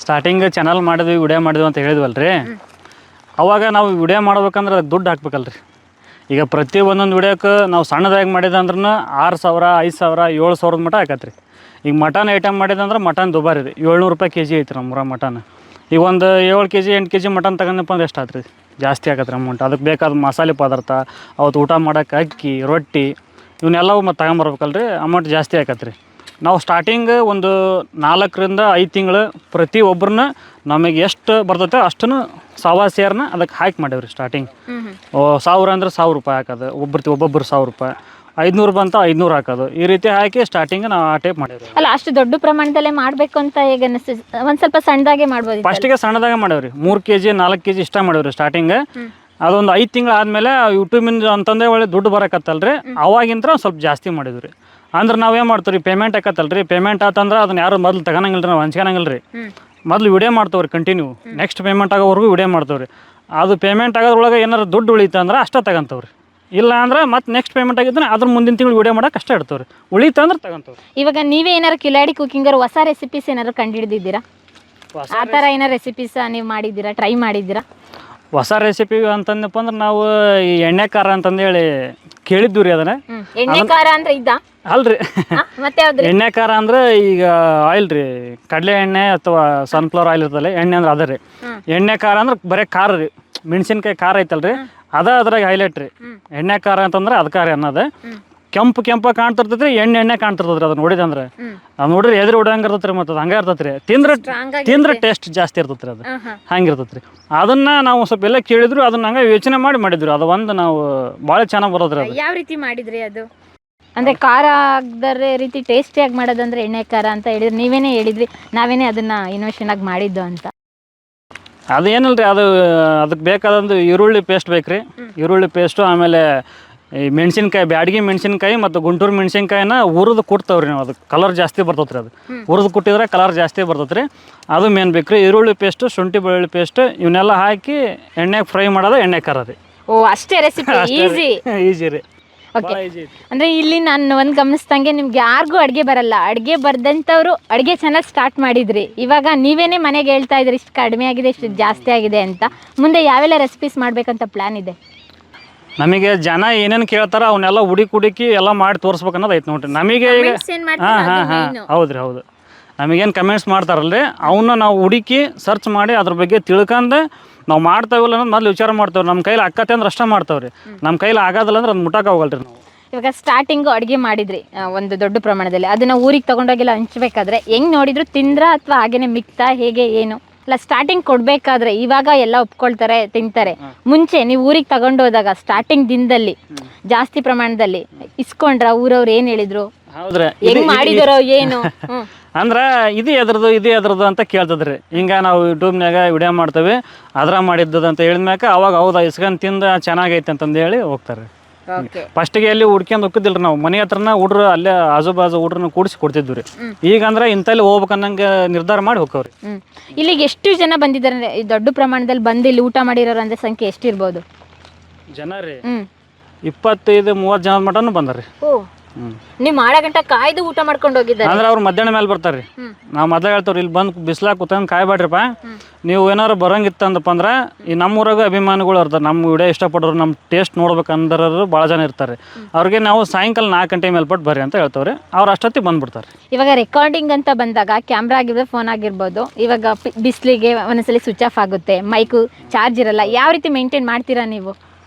ಸ್ಟಾರ್ಟಿಂಗ್ ಚಾನಲ್ ಮಾಡಿದ್ವಿ, ವಿಡಿಯೋ ಮಾಡಿದ್ವಿ ಅಂತ ಹೇಳಿದ್ವಲ್ರಿ. ಅವಾಗ ನಾವು ವಿಡಿಯೋ ಮಾಡ್ಬೇಕಂದ್ರೆ ಅದಕ್ಕೆ ದುಡ್ಡು ಹಾಕ್ಬೇಕಲ್ರಿ. ಈಗ ಪ್ರತಿ ಒಂದೊಂದು ವಿಡಿಯೋಕ್ಕೆ ನಾವು ಸಣ್ಣದಾಗಿ ಮಾಡಿದೆ ಅಂದ್ರೂ 6,000, 5,000, 7,000 ಮಟ್ಟ ಆಕತ್ರಿ. ಈಗ ಮಟನ್ ಐಟಮ್ ಮಾಡಿದಂದ್ರೆ ಮಟನ್ ದುಬಾರಿ ರೀ, 700 ರೂಪಾಯಿ ಕೆಜಿ ಐತ್ರಿ ನಮ್ಮೂರ ಮಟನ್. ಈಗ ಒಂದು 7 kg 8 kg ಮಟನ್ ತಗೊಂಡಪ್ಪ ಅಂದ್ರೆ ಎಷ್ಟು ಆತ್ರಿ? ಜಾಸ್ತಿ ಆಗತ್ತೆ ಅಮೌಂಟ್. ಅದಕ್ಕೆ ಬೇಕಾದ ಮಸಾಲೆ ಪದಾರ್ಥ, ಅವತ್ತು ಊಟ ಮಾಡೋಕೆ ಅಕ್ಕಿ, ರೊಟ್ಟಿ ಇವನ್ನೆಲ್ಲವೂ ಮತ್ತು ತಗೊಂಬರ್ಬೇಕಲ್ರಿ, ಅಮೌಂಟ್ ಜಾಸ್ತಿ ಆಕತ್ರಿ. ನಾವು ಸ್ಟಾರ್ಟಿಂಗ್ ಒಂದು 4-5 ತಿಂಗಳು ಪ್ರತಿ ಒಬ್ಬರನ್ನ ನಮಗೆ ಎಷ್ಟು ಬರ್ತೈತೆ ಅಷ್ಟನ್ನು ಸವಾಸಿಯರ್ನ ಅದಕ್ಕೆ ಹಾಕಿ ಮಾಡೇವ್ರಿ. ಸ್ಟಾರ್ಟಿಂಗ್ 1,000 ಅಂದ್ರೆ 1,000 ರೂಪಾಯಿ ಹಾಕೋದು, ಒಬ್ಬೊಬ್ಬರು 1,000 ರೂಪಾಯಿ, 500 ಬಂತ 500 ಹಾಕೋದು, ಈ ರೀತಿ ಹಾಕಿ ಸ್ಟಾರ್ಟಿಂಗ್ ನಾವು ಆ ಟೈಪ್ ಮಾಡಿದ್ವಿ. ಅಲ್ಲ, ಅಷ್ಟು ದೊಡ್ಡ ಪ್ರಮಾಣದಲ್ಲೇ ಮಾಡಬೇಕು ಅಂತ ಹೇಗೆ ಅನಿಸ್ತು? ಒಂದು ಸ್ವಲ್ಪ ಸಣ್ಣದಾಗೆ ಮಾಡ್ಬೋದು. ಫಸ್ಟಿಗೆ ಸಣ್ಣದಾಗೆ ಮಾಡೇವ್ರಿ, 3 kg 4 kg ಇಷ್ಟ ಮಾಡೇವ್ರಿ ಸ್ಟಾರ್ಟಿಂಗ್. ಅದೊಂದು 5 ತಿಂಗಳು ಆದಮೇಲೆ ಯೂಟ್ಯೂಬಿಂದ ಅಂತಂದೇ ಒಳ್ಳೆ ದುಡ್ಡು ಬರಕತ್ತಲ್ರಿ, ಅವಾಗಿಂತ ಸ್ವಲ್ಪ ಜಾಸ್ತಿ ಮಾಡಿದ್ವಿ. ಅಂದ್ರೆ ನಾವೇನು ಮಾಡ್ತೀವಿ, ಪೇಮೆಂಟ್ ಆಕತ್ತಲ್ರಿ, ಪೇಮೆಂಟ್ ಆತಂದ್ರೆ ಅದನ್ನ ಯಾರು ಮೊದಲು ತಗೊಳಂಗಿಲ್ಲ ರೀ, ನಾವು ಹಂಚ್ಕೊಳಂಗಿಲ್ಲ ರೀ. ಮೊದಲು ವಿಡಿಯೋ ಮಾಡ್ತೇವ್ರಿ ಕಂಟಿನ್ಯೂ, ನೆಕ್ಸ್ಟ್ ಪೇಮೆಂಟ್ ಆಗೋವರೆಗೂ ವಿಡಿಯೋ ಮಾಡ್ತೇವ್ರಿ. ಅದು ಪೇಮೆಂಟ್ ಆಗೋದ್ರೊಳಗೆ ಏನಾರು ದುಡ್ಡು ಉಳಿತು ಅಂದ್ರೆ ಅಷ್ಟೇ ತಗೊಂತವ್ರಿ. ಇಲ್ಲ ಅಂದ್ರೆ ಮತ್ತೆ ನೆಕ್ಸ್ಟ್ ಪೇಮೆಂಟ್ ಆಗಿದ್ರೆ ಅದ್ರ ಮುಂದಿನ ತಿಂಗಳು ವಿಡಿಯೋ ಮಾಡೋಕೆ ಅಷ್ಟೇ ಇಡ್ತವ್ರಿ, ಉಳಿತು ಅಂದ್ರೆ ತಗೊಂತವ್ರಿ. ಇವಾಗ ನೀವೇ ಏನಾರು ಕಿಲಾಡಿ ಕುಕಿಂಗರ್ ಹೊಸ ರೆಸಿಪೀಸ್ ಏನಾರು ಕಂಡುಹಿಡಿದಿದ್ದೀರಾ? ಆ ಥರ ಏನಾರು ರೆಸಿಪೀಸ್ ನೀವು ಮಾಡಿದ್ದೀರಾ, ಟ್ರೈ ಮಾಡಿದ್ದೀರಾ? ಹೊಸ ರೆಸಿಪಿ ಅಂತಂದಪ್ಪ ಅಂದ್ರೆ ನಾವು ಈ ಎಣ್ಣೆ ಖಾರ ಅಂತಂದೇಳಿ ಕೇಳಿದ್ವಿ ರೀ. ಅದನ್ನ ಎಣ್ಣೆ ಖಾರ ಅಂದ್ರೆ ಇದ್ದ ಅಲ್ರಿ, ಮತ್ತೆ ಯಾವ್ದು? ಎಣ್ಣೆ ಖಾರ ಅಂದ್ರೆ ಈಗ ಆಯಿಲ್ ರೀ, ಕಡಲೆ ಎಣ್ಣೆ ಅಥವಾ ಸನ್ಫ್ಲವರ್ ಆಯಿಲ್ ಇರ್ತಲ್ಲ, ಎಣ್ಣೆ ಅಂದ್ರೆ ಅದ ರೀ. ಎಣ್ಣೆ ಖಾರ ಅಂದ್ರೆ ಬರೀ ಖಾರ ರೀ, ಮೆಣಸಿನ್ಕಾಯಿ ಖಾರ ಐತಲ್ರಿ, ಅದ್ರಾಗ ಹೈಲೈಟ್ ರೀ. ಎಣ್ಣೆ ಖಾರ ಅಂತಂದ್ರೆ ಅದಕ್ಕೆ ಅನ್ನೋದು ಕೆಂಪು ಕಾಣ್ತಿರ್ತೈತ್ರಿ, ಎಣ್ಣೆ ಕಾಣ್ತಿರ್ತದ್ರಿ. ಅದು ನೋಡಿದಂದ್ರೆ ಅದು ನೋಡ್ರಿ ಎದುರು ಹೊಡಂಗೆ ಇರ್ತೈತ್ರಿ, ಮತ್ತು ಅದು ಹಂಗೆ ಇರ್ತೈತ್ರಿ. ತಿಂದ್ರೆ ಟೇಸ್ಟ್ ಜಾಸ್ತಿ ಇರ್ತೈತ್ರಿ, ಅದು ಹಂಗೆ ಇರ್ತೈತ್ರಿ. ಅದನ್ನ ನಾವು ಸ್ವಲ್ಪ ಎಲ್ಲ ಕೇಳಿದ್ರು, ಅದನ್ನ ಹಂಗೆ ಯೋಚನೆ ಮಾಡಿದ್ರು. ಅದು ಒಂದು ನಾವು ಭಾಳ ಚೆನ್ನಾಗಿ ಬರೋದ್ರಿ. ಅದು ಯಾವ ರೀತಿ ಮಾಡಿದ್ರಿ? ಅದು ಅಂದ್ರೆ ಖಾರ ಆಗದ ರೀತಿ ಟೇಸ್ಟಿಯಾಗಿ ಮಾಡೋದಂದ್ರೆ ಎಣ್ಣೆ ಖಾರ ಅಂತ ಹೇಳಿದ್ರೆ ನೀವೇನೇ ಹೇಳಿದ್ರಿ, ನಾವೇನೇ ಅದನ್ನ ಇನ್ವೆಷನ್ ಆಗಿ ಮಾಡಿದ್ದು ಅಂತ. ಅದೇನಲ್ರಿ, ಅದಕ್ಕೆ ಬೇಕಾದಂದು ಈರುಳ್ಳಿ ಪೇಸ್ಟ್ ಬೇಕ್ರಿ. ಈರುಳ್ಳಿ ಪೇಸ್ಟು, ಆಮೇಲೆ ಈ ಮೆಣಸಿನ್ಕಾಯಿ, ಬ್ಯಾಡಗಿ ಮೆಣಸಿನ್ಕಾಯಿ ಮತ್ತು ಗುಂಟೂರು ಮೆಣಸಿನ್ಕಾಯಿನ ಹುರಿದು ಕುಟ್ತವ್ರಿ ನಾವು. ಅದಕ್ಕೆ ಕಲರ್ ಜಾಸ್ತಿ ಬರ್ತೈತ್ರಿ. ಅದು ಹುರಿದು ಕುಟ್ಟಿದ್ರೆ ಕಲರ್ ಜಾಸ್ತಿ ಬರ್ತೈತ್ರಿ. ಅದು ಮೇನ್ ಬೇಕ್ರಿ. ಈರುಳ್ಳಿ ಪೇಸ್ಟು, ಶುಂಠಿ ಬೆಳ್ಳುಳ್ಳಿ ಪೇಸ್ಟ್ ಇವನ್ನೆಲ್ಲ ಹಾಕಿ ಎಣ್ಣೆಗೆ ಫ್ರೈ ಮಾಡೋದು ಎಣ್ಣೆ ಖಾರ ರೀ. ಓ, ಅಷ್ಟೇ ರೆಸಿಪಿ? ಈಜಿ ರೀ. ಓಕೆ. ಅಂದರೆ ಇಲ್ಲಿ ನಾನು ಒಂದು ಗಮನಿಸ್ದಂಗೆ ನಿಮ್ಗೆ ಯಾರಿಗೂ ಅಡುಗೆ ಬರಲ್ಲ, ಅಡುಗೆ ಬರ್ದಂಥವ್ರು ಅಡುಗೆ ಚೆನ್ನಾಗಿ ಸ್ಟಾರ್ಟ್ ಮಾಡಿದ್ರಿ. ಇವಾಗ ನೀವೇನೇ ಮನೆಗೆ ಹೇಳ್ತಾ ಇದ್ರಿ ಇಷ್ಟು ಕಡಿಮೆ ಆಗಿದೆ, ಇಷ್ಟು ಜಾಸ್ತಿ ಆಗಿದೆ ಅಂತ. ಮುಂದೆ ಯಾವೆಲ್ಲ ರೆಸಿಪೀಸ್ ಮಾಡಬೇಕಂತ ಪ್ಲ್ಯಾನ್ ಇದೆ? ನಮಗೆ ಜನ ಏನೇನು ಕೇಳ್ತಾರ ಅವನ್ನೆಲ್ಲ ಹುಡುಕಿ ಎಲ್ಲ ಮಾಡಿ ತೋರಿಸ್ಬೇಕು ಅನ್ನೋದು ಐತೆ ನೋಡ್ರಿ ನಮಗೆ. ಹೌದ್ರಿ, ಹೌದು. ನಮಗೇನು ಕಮೆಂಟ್ಸ್ ಮಾಡ್ತಾರಲ್ರಿ, ಅವನ್ನ ನಾವು ಹುಡುಕಿ ಸರ್ಚ್ ಮಾಡಿ ಅದ್ರ ಬಗ್ಗೆ ತಿಳ್ಕೊಂಡು ನಾವು ಮಾಡ್ತಾವಿಲ್ಲ ಅನ್ನೋದು ಮೊದಲು ವಿಚಾರ ಮಾಡ್ತೇವೆ. ನಮ್ಮ ಕೈಲಿ ಅಕ್ಕತ್ತೆ ಅಂದ್ರೆ ಅಷ್ಟೇ ಮಾಡ್ತಾವ್ರಿ, ನಮ್ಮ ಕೈಲಿ ಆಗೋದಿಲ್ಲ ಅಂದ್ರೆ ಅದು ಮುಟ್ಟಕ್ಕೆ ಹೋಗಲ್ರಿ ನಾವು. ಇವಾಗ ಸ್ಟಾರ್ಟಿಂಗು ಅಡುಗೆ ಮಾಡಿದ್ರಿ ಒಂದು ದೊಡ್ಡ ಪ್ರಮಾಣದಲ್ಲಿ, ಅದನ್ನು ಊರಿಗೆ ತೊಗೊಂಡೋಗೆಲ್ಲ ಹಂಚ್ಬೇಕಾದ್ರೆ ಹೆಂಗೆ ನೋಡಿದ್ರು ತಿಂದ್ರ ಅಥವಾ ಹಾಗೇನೆ ಮಿಕ್ತಾ, ಹೇಗೆ ಏನು? ಅಲ್ಲ ಸ್ಟಾರ್ಟಿಂಗ್ ಕೊಡ್ಬೇಕಾದ್ರೆ ಇವಾಗ ಎಲ್ಲ ಒಪ್ಕೊಳ್ತಾರೆ ತಿಂತಾರೆ, ಮುಂಚೆ ನೀವು ಊರಿಗೆ ತಗೊಂಡೋದಾಗ ಸ್ಟಾರ್ಟಿಂಗ್ ದಿನದಲ್ಲಿ ಜಾಸ್ತಿ ಪ್ರಮಾಣದಲ್ಲಿ ಇಸ್ಕೊಂಡ್ರ ಊರವ್ರು ಏನ್ ಹೇಳಿದ್ರು, ಹೌದ್ರಿ ಹೆಂಗ್ ಮಾಡಿದಾರೋ ಏನು? ಅಂದ್ರೆ ಇದು ಎದ್ರದ್ದು ಅಂತ ಕೇಳ್ತದ್ರಿ. ಹಿಂಗ ನಾವು ಯೂಟ್ಯೂಬ್ನಾಗ ವಿಡಿಯೋ ಮಾಡ್ತೇವೆ ಅದ್ರ ಮಾಡಿದ್ದದ ಅಂತ ಹೇಳಿದ್ಮ್ಯಾಕ ಅವಾಗ ಹೌದಾ ಇಸ್ಕೊಂಡ್ ತಿಂದ ಚೆನ್ನಾಗೈತೆ ಅಂತಂದು ಹೇಳಿ ಹೋಗ್ತಾರೆ. ಫಸ್ಟಿಗೆ ಎಲ್ಲಿ ಹುಡ್ಕ್ಯಂಡ್ ಹೋಗ್ತಿದ್ದಿಲ್ರಿ, ನಾವು ಮನೆ ಹತ್ರನ ಹುಡ್ರು ಅಲ್ಲೇ ಆಜು ಬಾಜು ಹುಡ್ರನ್ನ ಕೂಡಿಸಿ ಕೊಡ್ತಿದ್ವಿ ರೀ. ಈಗ ಅಂದ್ರೆ ಇಂತಲ್ಲಿ ಹೋಗ್ಬೇಕನ್ನಂಗೆ ನಿರ್ಧಾರ ಮಾಡಿ ಹೋಗ್ತಾವ್ರಿ. ಇಲ್ಲಿಗೆ ಎಷ್ಟು ಜನ ಬಂದಿದ್ದಾರೆ? ಈ ದೊಡ್ಡ ಪ್ರಮಾಣದಲ್ಲಿ ಬಂದು ಇಲ್ಲಿ ಊಟ ಮಾಡಿರೋರ ಅಂದ್ರೆ ಸಂಖ್ಯೆ ಎಷ್ಟಿರ್ಬೋದು? ಜನ ರೀ 25-30 ಜನದ ಮಟನು ಬಂದಾರ್ರಿ. ನೀವು ಮಾಡೋ ಗಂಟ ಕಾಯ್ದು ಊಟ ಮಾಡ್ಕೊಂಡು ಹೋಗಿದ್ದಾರೆ ಅಂದ್ರೆ ಅವ್ರು ಮಧ್ಯಾಹ್ನ ಮೇಲೆ ಬರ್ತಾರ್ರಿ. ನಾವು ಮೊದಲೇ ಹೇಳ್ತವ್ರಿ, ಇಲ್ಲಿ ಬಂದು ಬಿಸ್ಲಾಗ ಕೂತ್ಕೊಂಡು ಕಾಯ್ಬೇಡ್ರಿಪ್ಪ, ನೀವು ಏನಾರು ಬರೋಂಗಿತ್ತಂದಪ್ಪ ಅಂದ್ರೆ ಈ ನಮ್ಮೂರಾಗ ಅಭಿಮಾನಿಗಳು ಇರ್ತಾರೆ, ನಮ್ಮ ವಿಡಿಯೋ ಇಷ್ಟಪಡೋರು, ನಮ್ಮ ಟೇಸ್ಟ್ ನೋಡ್ಬೇಕಂದ್ರೂ ಭಾಳ ಜನ ಇರ್ತಾರೆ. ಅವ್ರಿಗೆ ನಾವು ಸಾಯಂಕಾಲ 4 ಗಂಟೆ ಮೇಲ್ಪಟ್ಟು ಬರ್ರಿ ಅಂತ ಹೇಳ್ತವ್ರಿ. ಅವ್ರು ಅಷ್ಟೊತ್ತಿಗೆ ಬಂದ್ಬಿಡ್ತಾರೆ. ಇವಾಗ ರೆಕಾರ್ಡಿಂಗ್ ಅಂತ ಬಂದಾಗ ಕ್ಯಾಮ್ರಾ ಆಗಿರ್ಬೋದು, ಫೋನ್ ಆಗಿರ್ಬೋದು, ಇವಾಗ ಬಿಸಿಲಿಗೆ ಒಂದೊಂದ್ಸಲಿ ಸ್ವಿಚ್ ಆಫ್ ಆಗುತ್ತೆ, ಮೈಕು ಚಾರ್ಜ್ ಇರಲ್ಲ, ಯಾವ ರೀತಿ ಮೇಂಟೈನ್ ಮಾಡ್ತೀರಾ ನೀವು?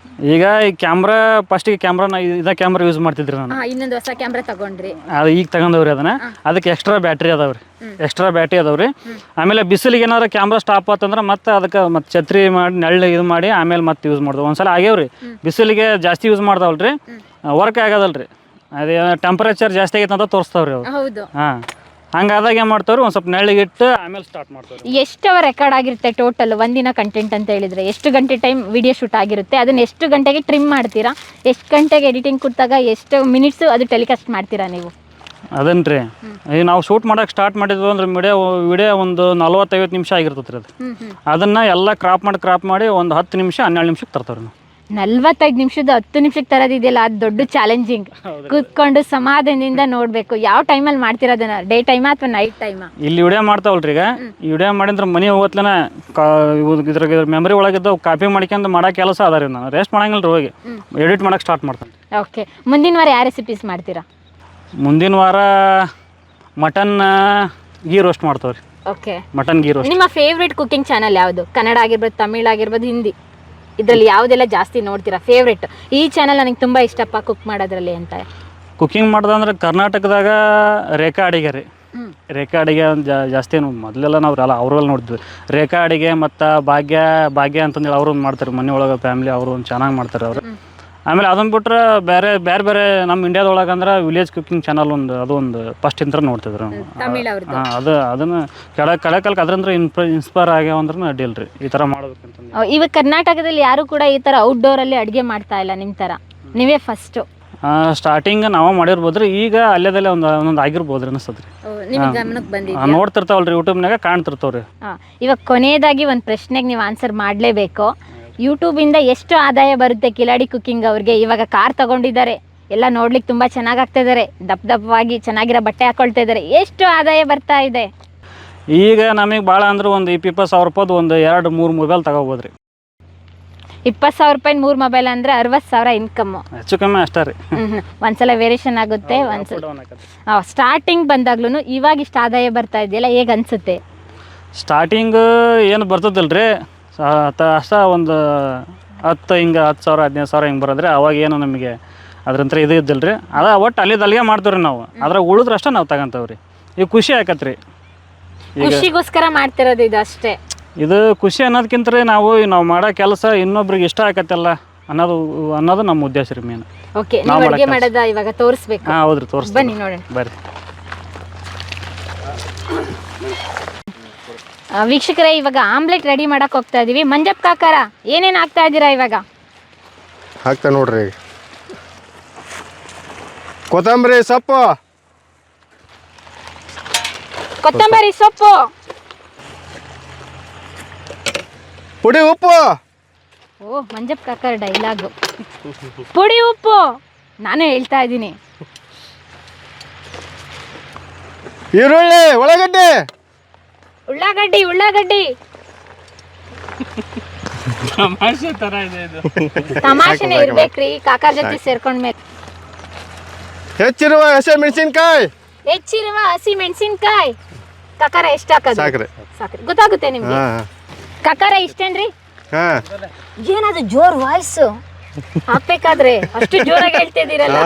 ಈಗ ಈ ಕ್ಯಾಮ್ರಾ ಫಸ್ಟಿಗೆ ಕ್ಯಾಮ್ರಾನ ಇದೇ ಕ್ಯಾಮ್ರಾ ಯೂಸ್ ಮಾಡ್ತಿದ್ರಿ ನಾನು. ಇನ್ನೊಂದು ಹೊಸ ಕ್ಯಾಮ್ರಾ ತಗೊಂಡ್ರಿ? ಅದು ಈಗ ತಗೊಂಡವ್ರಿ ಅದನ್ನ. ಅದಕ್ಕೆ ಎಕ್ಸ್ಟ್ರಾ ಬ್ಯಾಟ್ರಿ ಅದಾವ್ರಿ. ಆಮೇಲೆ ಬಿಸಿಲಿಗೆ ಏನಾದ್ರು ಕ್ಯಾಮ್ರಾ ಸ್ಟಾಪ್ ಆತಂದ್ರೆ ಮತ್ತೆ ಅದಕ್ಕೆ ಮತ್ತೆ ಛತ್ರಿ ಮಾಡಿ ನೆಳ್ಳು ಇದು ಮಾಡಿ ಆಮೇಲೆ ಮತ್ತೆ ಯೂಸ್ ಮಾಡ್ದವು. ಒಂದ್ಸಲ ಆಗ್ಯಾವ್ರಿ, ಬಿಸಿಲಿಗೆ ಜಾಸ್ತಿ ಯೂಸ್ ಮಾಡ್ದಾವಲ್ರಿ, ವರ್ಕ್ ಆಗೋದಲ್ರಿ, ಅದೇ ಟೆಂಪರೇಚರ್ ಜಾಸ್ತಿ ಆಗೈತೆ ಅಂತ ತೋರಿಸ್ತಾವ್ರಿ ಅವ್ರು. ಹೌದು. ಹಾಂ, ಹಂಗಾದಾಗ ಏನು ಮಾಡ್ತಾವ್ರಿ, ಒಂದು ಸ್ವಲ್ಪ ನೆಳ್ಳಿಗೆ ಇಟ್ಟು ಆಮೇಲೆ ಸ್ಟಾರ್ಟ್ ಮಾಡ್ತಾವ್ರಿ. ಎಷ್ಟು ಅವರ್ ರೆಕಾರ್ಡ್ ಆಗಿರುತ್ತೆ ಟೋಟಲ್ ಒಂದಿನ ಕಂಟೆಂಟ್ ಅಂತ ಹೇಳಿದ್ರೆ? ಎಷ್ಟು ಗಂಟೆ ಟೈಮ್ ವಿಡಿಯೋ ಶೂಟ್ ಆಗಿರುತ್ತೆ? ಅದನ್ನ ಎಷ್ಟು ಗಂಟೆಗೆ ಟ್ರಿಮ್ ಮಾಡ್ತೀರಾ? ಎಷ್ಟು ಗಂಟೆಗೆ ಎಡಿಟಿಂಗ್ ಕೊಟ್ಟಾಗ ಎಷ್ಟು ಮಿನಿಟ್ಸು ಅದು ಟೆಲಿಕಾಸ್ಟ್ ಮಾಡ್ತೀರಾ ನೀವು? ಅದನ್ರಿ ಈಗ ನಾವು ಶೂಟ್ ಮಾಡೋಕೆ ಸ್ಟಾರ್ಟ್ ಮಾಡಿದ್ವಿ ಅಂದ್ರೆ ವಿಡಿಯೋ ಒಂದು 40-50 ನಿಮಿಷ ಆಗಿರ್ತೈತೆ ರೀ. ಅದು ಅದನ್ನು ಎಲ್ಲ ಕ್ರಾಪ್ ಮಾಡಿ ಒಂದು 10 ನಿಮಿಷ 12 ನಿಮಿಷಕ್ಕೆ ತರ್ತಾವ್ರಿ ನಾವು. 45 ನಿಮಿಷದ 10 ನಿಮಿಷಕ್ಕೆ ತರೋದಿದೆಯಲ್ಲ, ಅದು ದೊಡ್ಡ ಚಾಲೆಂಜಿಂಗ್. ಕೂತ್ಕೊಂಡು ಸಮಾಧಾನದಿಂದ ನೋಡಬೇಕು. ಯಾವ ಟೈಮಲ್ಲಿ ಮಾಡ್ತೀರಾ ಅದನ್ನ? ಡೇ ಟೈಮಾ ಅಥವಾ ನೈಟ್ ಟೈಮಾ? ಇಲ್ಲಿ ವಿಡಿಯೋ ಮಾಡ್ತಾವಲ್ರಿ, ಈಗ ಈ ವಿಡಿಯೋ ಮಾಡಿದ್ರೆ ಮನೆ ಹೋಗತ್ಲನ ಇದ್ರಾಗ ಮೆಮರಿ ಒಳಗಿದ್ದ ಕಾಪಿ ಮಾಡ್ಕೊಂಡು ಮಾಡೋ ಕೆಲಸ ಅದ ರೀ. ನಾನು ರೆಸ್ಟ್ ಮಾಡಂಗಿಲ್ಲ ರೀ, ಹೋಗಿ ಎಡಿಟ್ ಮಾಡಕ್ಕೆ ಸ್ಟಾರ್ಟ್ ಮಾಡ್ತಾನೆ. ಓಕೆ, ಮುಂದಿನ ವಾರ ಯಾವ ರೆಸಿಪೀಸ್ ಮಾಡ್ತೀರಾ? ಮುಂದಿನ ವಾರ ಮಟನ್ ಗೀ ರೋಸ್ಟ್ ಮಾಡ್ತಾವ್ರಿ. Okay, mutton ghee roast. ನಿಮ್ಮ ಫೇವ್ರೇಟ್ ಕುಕಿಂಗ್ ಚಾನಲ್ ಯಾವುದು? ಕನ್ನಡ ಆಗಿರ್ಬೋದು, ತಮಿಳ್ ಆಗಿರ್ಬೋದು, ಹಿಂದಿ, ಇದರಲ್ಲಿ ಯಾವುದೆಲ್ಲ ಜಾಸ್ತಿ ನೋಡ್ತೀರಾ? ಫೇವ್ರೇಟ್ ಈ ಚಾನಲ್ ನನಗೆ ತುಂಬ ಇಷ್ಟಪ್ಪ ಕುಕ್ ಮಾಡೋದ್ರಲ್ಲಿ ಅಂತ. ಕುಕಿಂಗ್ ಮಾಡೋದಂದ್ರೆ ಕರ್ನಾಟಕದಾಗ ರೇಖಾ ಅಡಿಗೆ ರೀ. ರೇಖಾ ಅಡಿಗೆ ಜಾಸ್ತಿ ಮೊದಲೆಲ್ಲ ನಾವು ಅವ್ರೆಲ್ಲ ನೋಡಿದ್ವಿ. ರೇಖಾ ಅಡಿಗೆ ಮತ್ತು ಭಾಗ್ಯ ಅಂತಂದೇಳಿ ಅವರು ಮಾಡ್ತಾರೆ, ಮನೆ ಒಳಗೆ ಫ್ಯಾಮಿಲಿ ಅವರು ಒಂದು ಚೆನ್ನಾಗಿ ಮಾಡ್ತಾರೆ ಅವರು. ಆಮೇಲೆ ಅದನ್ನು ಬಿಟ್ರೆ ಬೇರೆ ನಮ್ಮ ಇಂಡಿಯಾದೊಳಗೆ ಅಂದ್ರೆ ವಿಲೇಜ್ ಕುಕಿಂಗ್ ಚಾನಲ್ ಅದೊಂದು ಫಸ್ಟ್ ಇಂತ್ರ ನೋಡ್ತಿದ್ರು. ಹಾಂ, ಅದನ್ನು ಕೆಳಕಲ್ಕ ಅದ್ರಂದ್ರೆ ಇನ್ಸ್ಪೈರ್ ಆಗ್ಯಾವ ಅಂದ್ರೆ ಅಡ್ಡಿಲ್ಲ ರೀ, ಈ ಥರ ಮಾಡ್ಬೇಕಂತಂದು. ಇವಾಗ ಕರ್ನಾಟಕದಲ್ಲಿ ಯಾರು ಕೂಡ ಈ ಥರ ಔಟ್ಡೋರಲ್ಲಿ ಅಡುಗೆ ಮಾಡ್ತಾ ಇಲ್ಲ ನಿಮ್ಮ ಥರ, ನೀವೇ ಫಸ್ಟು. ಸ್ಟಾರ್ಟಿಂಗ್ ನಾವು ಮಾಡಿರ್ಬೋದ್ರಿ, ಈಗ ಅಲ್ಲೇದಲ್ಲೇ ಒಂದೊಂದು ಆಗಿರ್ಬೋದ್ರಿ ಅನಿಸ್ತದ್ರಿ. ನೋಡ್ತಿರ್ತಾವಲ್ರಿ ಯೂಟ್ಯೂಬ್ನಾಗ ಕಾಣ್ತಿರ್ತಾವ್ರಿ. ಇವಾಗ ಕೊನೆಯದಾಗಿ ಒಂದು ಪ್ರಶ್ನೆಗೆ ನೀವು ಆನ್ಸರ್ ಮಾಡಲೇಬೇಕು. ಯೂಟ್ಯೂಬಿಂದ ಎಷ್ಟು ಆದಾಯ ಬರುತ್ತೆ ಕಿಲಾಡಿ ಕುಕಿಂಗ್ ಅವ್ರಿಗೆ? ಇವಾಗ ಕಾರ್ ತಗೊಂಡಿದ್ದಾರೆ, ಎಲ್ಲ ನೋಡ್ಲಿಕ್ಕೆ ತುಂಬ ಚೆನ್ನಾಗಾಗ್ತಾ ಇದ್ದಾರೆ, ದಪ್ಪವಾಗಿ ಚೆನ್ನಾಗಿರೋ ಬಟ್ಟೆ ಹಾಕೊಳ್ತಾ ಇದ್ದಾರೆ, ಎಷ್ಟು ಆದಾಯ ಬರ್ತಾ ಇದೆ? ಈಗ ನಮಗೆ ಭಾಳ ಅಂದ್ರೆ ಒಂದು 20,000 ರೂಪಾಯ್ದು ಒಂದು 2-3 ಮೊಬೈಲ್ ತಗೋಬೋದ್ರಿ. 20,000 ರೂಪಾಯಿ 3 ಮೊಬೈಲ್ ಅಂದರೆ 60,000 ಇನ್ಕಮ್ಮು, ಹೆಚ್ಚು ಕಮ್ಮಿ ಅಷ್ಟೇ ರೀ. ಒಂದ್ಸಲ ವೇರಿಯೇಷನ್ ಆಗುತ್ತೆ, ಒಂದ್ಸಲ ಸ್ಟಾರ್ಟಿಂಗ್ ಬಂದಾಗ್ಲೂ ಇವಾಗ ಇಷ್ಟು ಆದಾಯ ಬರ್ತಾ ಇದೆಯಲ್ಲ, ಹೇಗೆ ಅನಿಸುತ್ತೆ? ಸ್ಟಾರ್ಟಿಂಗ್ ಏನು ಬರ್ತದಿಲ್ರಿ, ಅಷ್ಟ ಒಂದು 10,000 15,000 ಹಿಂಗೆ ಬರೋದ್ರಿ. ಅವಾಗ ಏನು ನಮಗೆ ಅದ್ರಂತ್ರ ಇದು ಇದ್ದಿಲ್ರಿ. ಒಟ್ಟು ಅಲ್ಲಿಗೆ ಮಾಡ್ತೀವಿ ರೀ ನಾವು. ಅದ್ರಾಗ ಉಳಿದ್ರೆ ಅಷ್ಟೇ ನಾವು ತಗೊಂತೇವ್ರಿ. ಈಗ ಖುಷಿ ಆಕತ್ರಿ, ಖುಷಿಗೋಸ್ಕರ ಮಾಡ್ತಿರೋದು ಇದು ಅಷ್ಟೇ. ಇದು ಖುಷಿ ಅನ್ನೋದಕ್ಕಿಂತ ರೀ ನಾವು ಮಾಡೋ ಕೆಲಸ ಇನ್ನೊಬ್ರಿಗೆ ಇಷ್ಟ ಆಕತ್ತಲ್ಲ ಅನ್ನೋದು ನಮ್ಮ ಉದ್ದೇಶ ರೀ ಮೇನ್. ಓಕೆ, ನೀವು ಅಡುಗೆ ಮಾಡೋದ ಇವಾಗ ತೋರಿಸ್ಬೇಕು? ಹಾಂ, ಹೌದ್ರಿ, ತೋರಿಸ್ತೀನಿ, ಬನ್ನಿ ನೋಡೋಣ. ಬರ್ರಿ. ವೀಕ್ಷಕರೇ, ಇವಾಗ ಆಮ್ಲೆಟ್ ರೆಡಿ ಮಾಡಕ್ಕೆ ಹೋಗ್ತಾ ಇದೀವಿ. ಮಂಜಪ್ಪ ಕಾಕಾರ, ಏನೇನು ಹಾಕ್ತಾ ಇದ್ದೀರಾ ಇವಾಗ? ಹಾಕ್ತಾ ನೋಡ್ರಿ, ಕೊತ್ತಂಬರಿ ಸೊಪ್ಪು, ಕೊತ್ತಂಬರಿ ಸೊಪ್ಪು, ಪುಡಿ ಉಪ್ಪು. ಓ, ಮಂಜಪ್ಪ ಕಾಕಾರ ಡೈಲಾಗು, ಪುಡಿ ಉಪ್ಪು. ನಾನು ಹೇಳ್ತಾ ಇದ್ದೀನಿ, ಈರುಳ್ಳಿ, ಉಳ್ಳಾಗಡ್ಡಿ. ತಮಾಷೆನೇ ಇರ್ಬೇಕ್ರಿ ಕಾಕಾರ ಜೊತೆ ಸೇರ್ಕೊಂಡ್ಮೇಲೆ. ಹೆಚ್ಚಿರುವ ಹಸಿ ಮೆಣಸಿನ್ಕಾಯಿ ಕಾಕಾರ ಎಷ್ಟು ಹಾಕೋದು? ಸಾಕ್ರಿ, ಗೊತ್ತಾಗುತ್ತೆ ನಿಮ್ಗೆ. ಕಾಕಾರ ಇಷ್ಟೇನ್ರಿ? ಏನದು ಜೋರ್ ವಾಯ್ಸ್ ಹಾಕ್ಬೇಕಾದ್ರೆ ಅಷ್ಟು ಜೋರಾಗಿ ಹೇಳ್ತಿದ್ದೀರಲ್ಲ?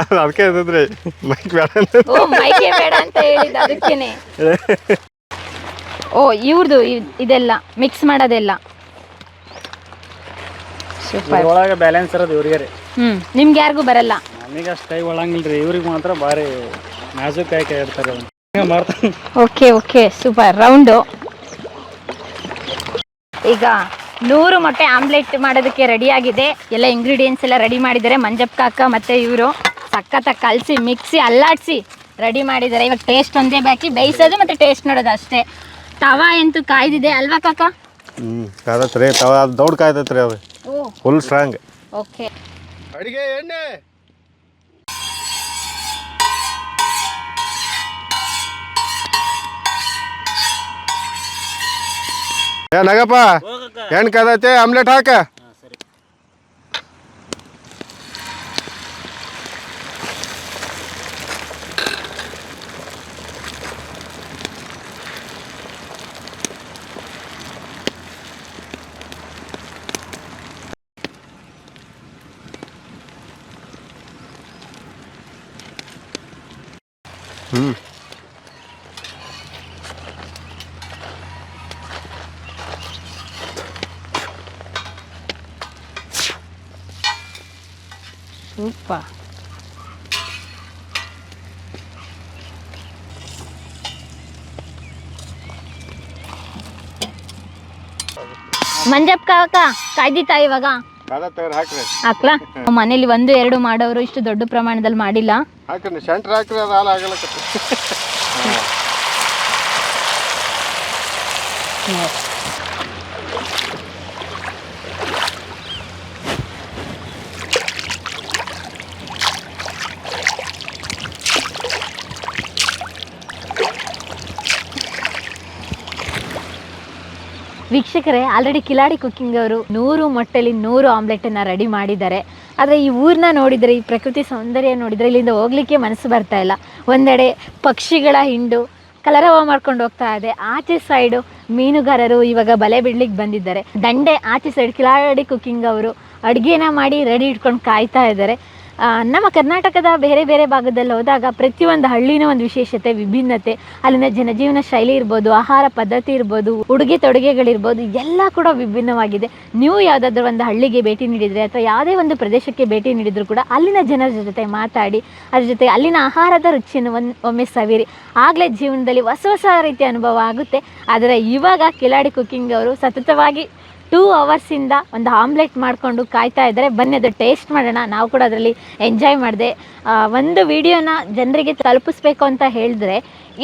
ಓ, ಮೈಕೆ ಬೇಡ ಅಂತ ಹೇಳಿದ ಅದಕ್ಕೇನೆ. ಓ ಇವ್ರದ್ದು ಇದೆಲ್ಲ ಮಿಕ್ಸ್ ಮಾಡೋದೆಲ್ಲ ಸೂಪರ್. ಒಳಗೆ ಬ್ಯಾಲೆನ್ಸ್ ಇರೋದು ಇವ್ರಿಗೆ ರೀ. ನಿಮ್ಗೆ ಯಾರಿಗೂ ಬರಲ್ಲ? ನಮಗೆ ಅಷ್ಟು ಕೈ ಒಳಂಗಿಲ್ಲ ರೀ, ಇವ್ರಿಗೆ ಮಾತ್ರ ಭಾರಿ ನಾಜೂಕಾಯಿ ಕೈ ಇಡ್ತಾರೆ ಅವ್ನು ಮಾಡ್ತಾನೆ. Okay okay super. ರೌಂಡು ಈಗ 100 ಮೊಟ್ಟೆ ಆಮ್ಲೆಟ್ ಮಾಡೋದಕ್ಕೆ ರೆಡಿಯಾಗಿದೆ. ಎಲ್ಲ ಇಂಗ್ರೀಡಿಯೆಂಟ್ಸ್ ಎಲ್ಲ ರೆಡಿ ಮಾಡಿದ್ದಾರೆ. ಮಂಜಪ್ಪ ಕಾಕ ಮತ್ತು ಇವರು ಸಖತ್ತಾಗಿ ಕಲಸಿ ಮಿಕ್ಸಿ ಅಲ್ಲಾಡಿಸಿ ರೆಡಿ ಮಾಡಿದ್ದಾರೆ. ಇವಾಗ ಟೇಸ್ಟ್ ಒಂದೇ ಬಾಕಿ, ಬೇಯಿಸೋದು ಮತ್ತು ಟೇಸ್ಟ್ ನೋಡೋದು ಅಷ್ಟೇ. ತವಾ ಎಂತೂ ಕಾಯ್ದಿದೆ ಅಲ್ವಾ ಕಾಕ? ಕಾದತ್ ರೀ, ತವ ಅದು ದೌಡ್ ಕಾಯ್ದತ್ ರೀ, ಅದು ಫುಲ್ ಸ್ಟ್ರಾಂಗ್. ಓಕೆ. ಅಡಿಗೆ ಎಣ್ಣೆ ಏ ನಗಪ್ಪ, ಹೆಣ್ಣು ಕಾದೈತೆ, ಆಮ್ಲೆಟ್ ಹಾಕ. ಸೂಪರ್. ಮಂಜಪ್ಪ ಕಾಕ ಕಾಯ್ದಿತ್ತಾ ಇವಾಗ? ಹಾಕ್ರಿ ಹಾಕ್ಲಾ? ಮನೇಲಿ 1-2 ಮಾಡೋರು ಇಷ್ಟು ದೊಡ್ಡ ಪ್ರಮಾಣದಲ್ಲಿ ಮಾಡಿಲ್ಲ. ಹಾಕ್ರಿ, ಸೆಂಟ್ರ್ ಹಾಕ್ರಿ, ಅದು ಹಾಲು ಆಗಲಕ್ಕ. ವೀಕ್ಷಕರೇ, ಆಲ್ರೆಡಿ ಕಿಲಾಡಿ ಕುಕ್ಕಿಂಗ್ ಅವರು 100 ಮೊಟ್ಟೆಲಿ 100 ಆಮ್ಲೆಟನ್ನು ರೆಡಿ ಮಾಡಿದ್ದಾರೆ. ಆದರೆ ಈ ಊರನ್ನ ನೋಡಿದರೆ, ಈ ಪ್ರಕೃತಿ ಸೌಂದರ್ಯ ನೋಡಿದರೆ ಇಲ್ಲಿಂದ ಹೋಗ್ಲಿಕ್ಕೆ ಮನಸ್ಸು ಬರ್ತಾ ಇಲ್ಲ. ಒಂದೆಡೆ ಪಕ್ಷಿಗಳ ಹಿಂಡು ಕಲರವ ಮಾಡ್ಕೊಂಡು ಹೋಗ್ತಾ ಇದೆ, ಆಚೆ ಸೈಡು ಮೀನುಗಾರರು ಇವಾಗ ಬಲೆ ಬಿಡ್ಲಿಕ್ಕೆ ಬಂದಿದ್ದಾರೆ. ದಂಡೆ ಆಚೆ ಸೈಡ್ ಕಿಲಾಡಿ ಕುಕ್ಕಿಂಗ್ ಅವರು ಅಡುಗೆನ ಮಾಡಿ ರೆಡಿ ಇಟ್ಕೊಂಡು ಕಾಯ್ತಾ ಇದ್ದಾರೆ. ನಮ್ಮ ಕರ್ನಾಟಕದ ಬೇರೆ ಬೇರೆ ಭಾಗದಲ್ಲಿ ಹೋದಾಗ ಪ್ರತಿಯೊಂದು ಹಳ್ಳಿನೂ ಒಂದು ವಿಶೇಷತೆ, ವಿಭಿನ್ನತೆ, ಅಲ್ಲಿನ ಜನಜೀವನ ಶೈಲಿ ಇರ್ಬೋದು, ಆಹಾರ ಪದ್ಧತಿ ಇರ್ಬೋದು, ಉಡುಗೆ ತೊಡುಗೆಗಳಿರ್ಬೋದು, ಎಲ್ಲ ಕೂಡ ವಿಭಿನ್ನವಾಗಿದೆ. ನೀವು ಯಾವುದಾದ್ರೂ ಒಂದು ಹಳ್ಳಿಗೆ ಭೇಟಿ ನೀಡಿದರೆ ಅಥವಾ ಯಾವುದೇ ಒಂದು ಪ್ರದೇಶಕ್ಕೆ ಭೇಟಿ ನೀಡಿದರೂ ಕೂಡ ಅಲ್ಲಿನ ಜನರ ಜೊತೆ ಮಾತಾಡಿ, ಅದ್ರ ಜೊತೆ ಅಲ್ಲಿನ ಆಹಾರದ ರುಚಿಯನ್ನು ಒಮ್ಮೆ ಸವಿರಿ. ಆಗಲೇ ಜೀವನದಲ್ಲಿ ಹೊಸ ಹೊಸ ರೀತಿಯ ಅನುಭವ ಆಗುತ್ತೆ. ಆದರೆ ಇವಾಗ ಕಿಲಾಡಿ ಕುಕ್ಕಿಂಗ್ ಅವರು ಸತತವಾಗಿ 2 ಅವರ್ಸಿಂದ ಒಂದು ಆಮ್ಲೆಟ್ ಮಾಡಿಕೊಂಡು ಕಾಯ್ತಾ ಇದ್ದಾರೆ. ಬನ್ನಿ ಅದು ಟೇಸ್ಟ್ ಮಾಡೋಣ. ನಾವು ಕೂಡ ಅದರಲ್ಲಿ ಎಂಜಾಯ್ ಮಾಡಿದೆ. ಒಂದು ವಿಡಿಯೋನ ಜನರಿಗೆ ತಲುಪಿಸ್ಬೇಕು ಅಂತ ಹೇಳಿದ್ರೆ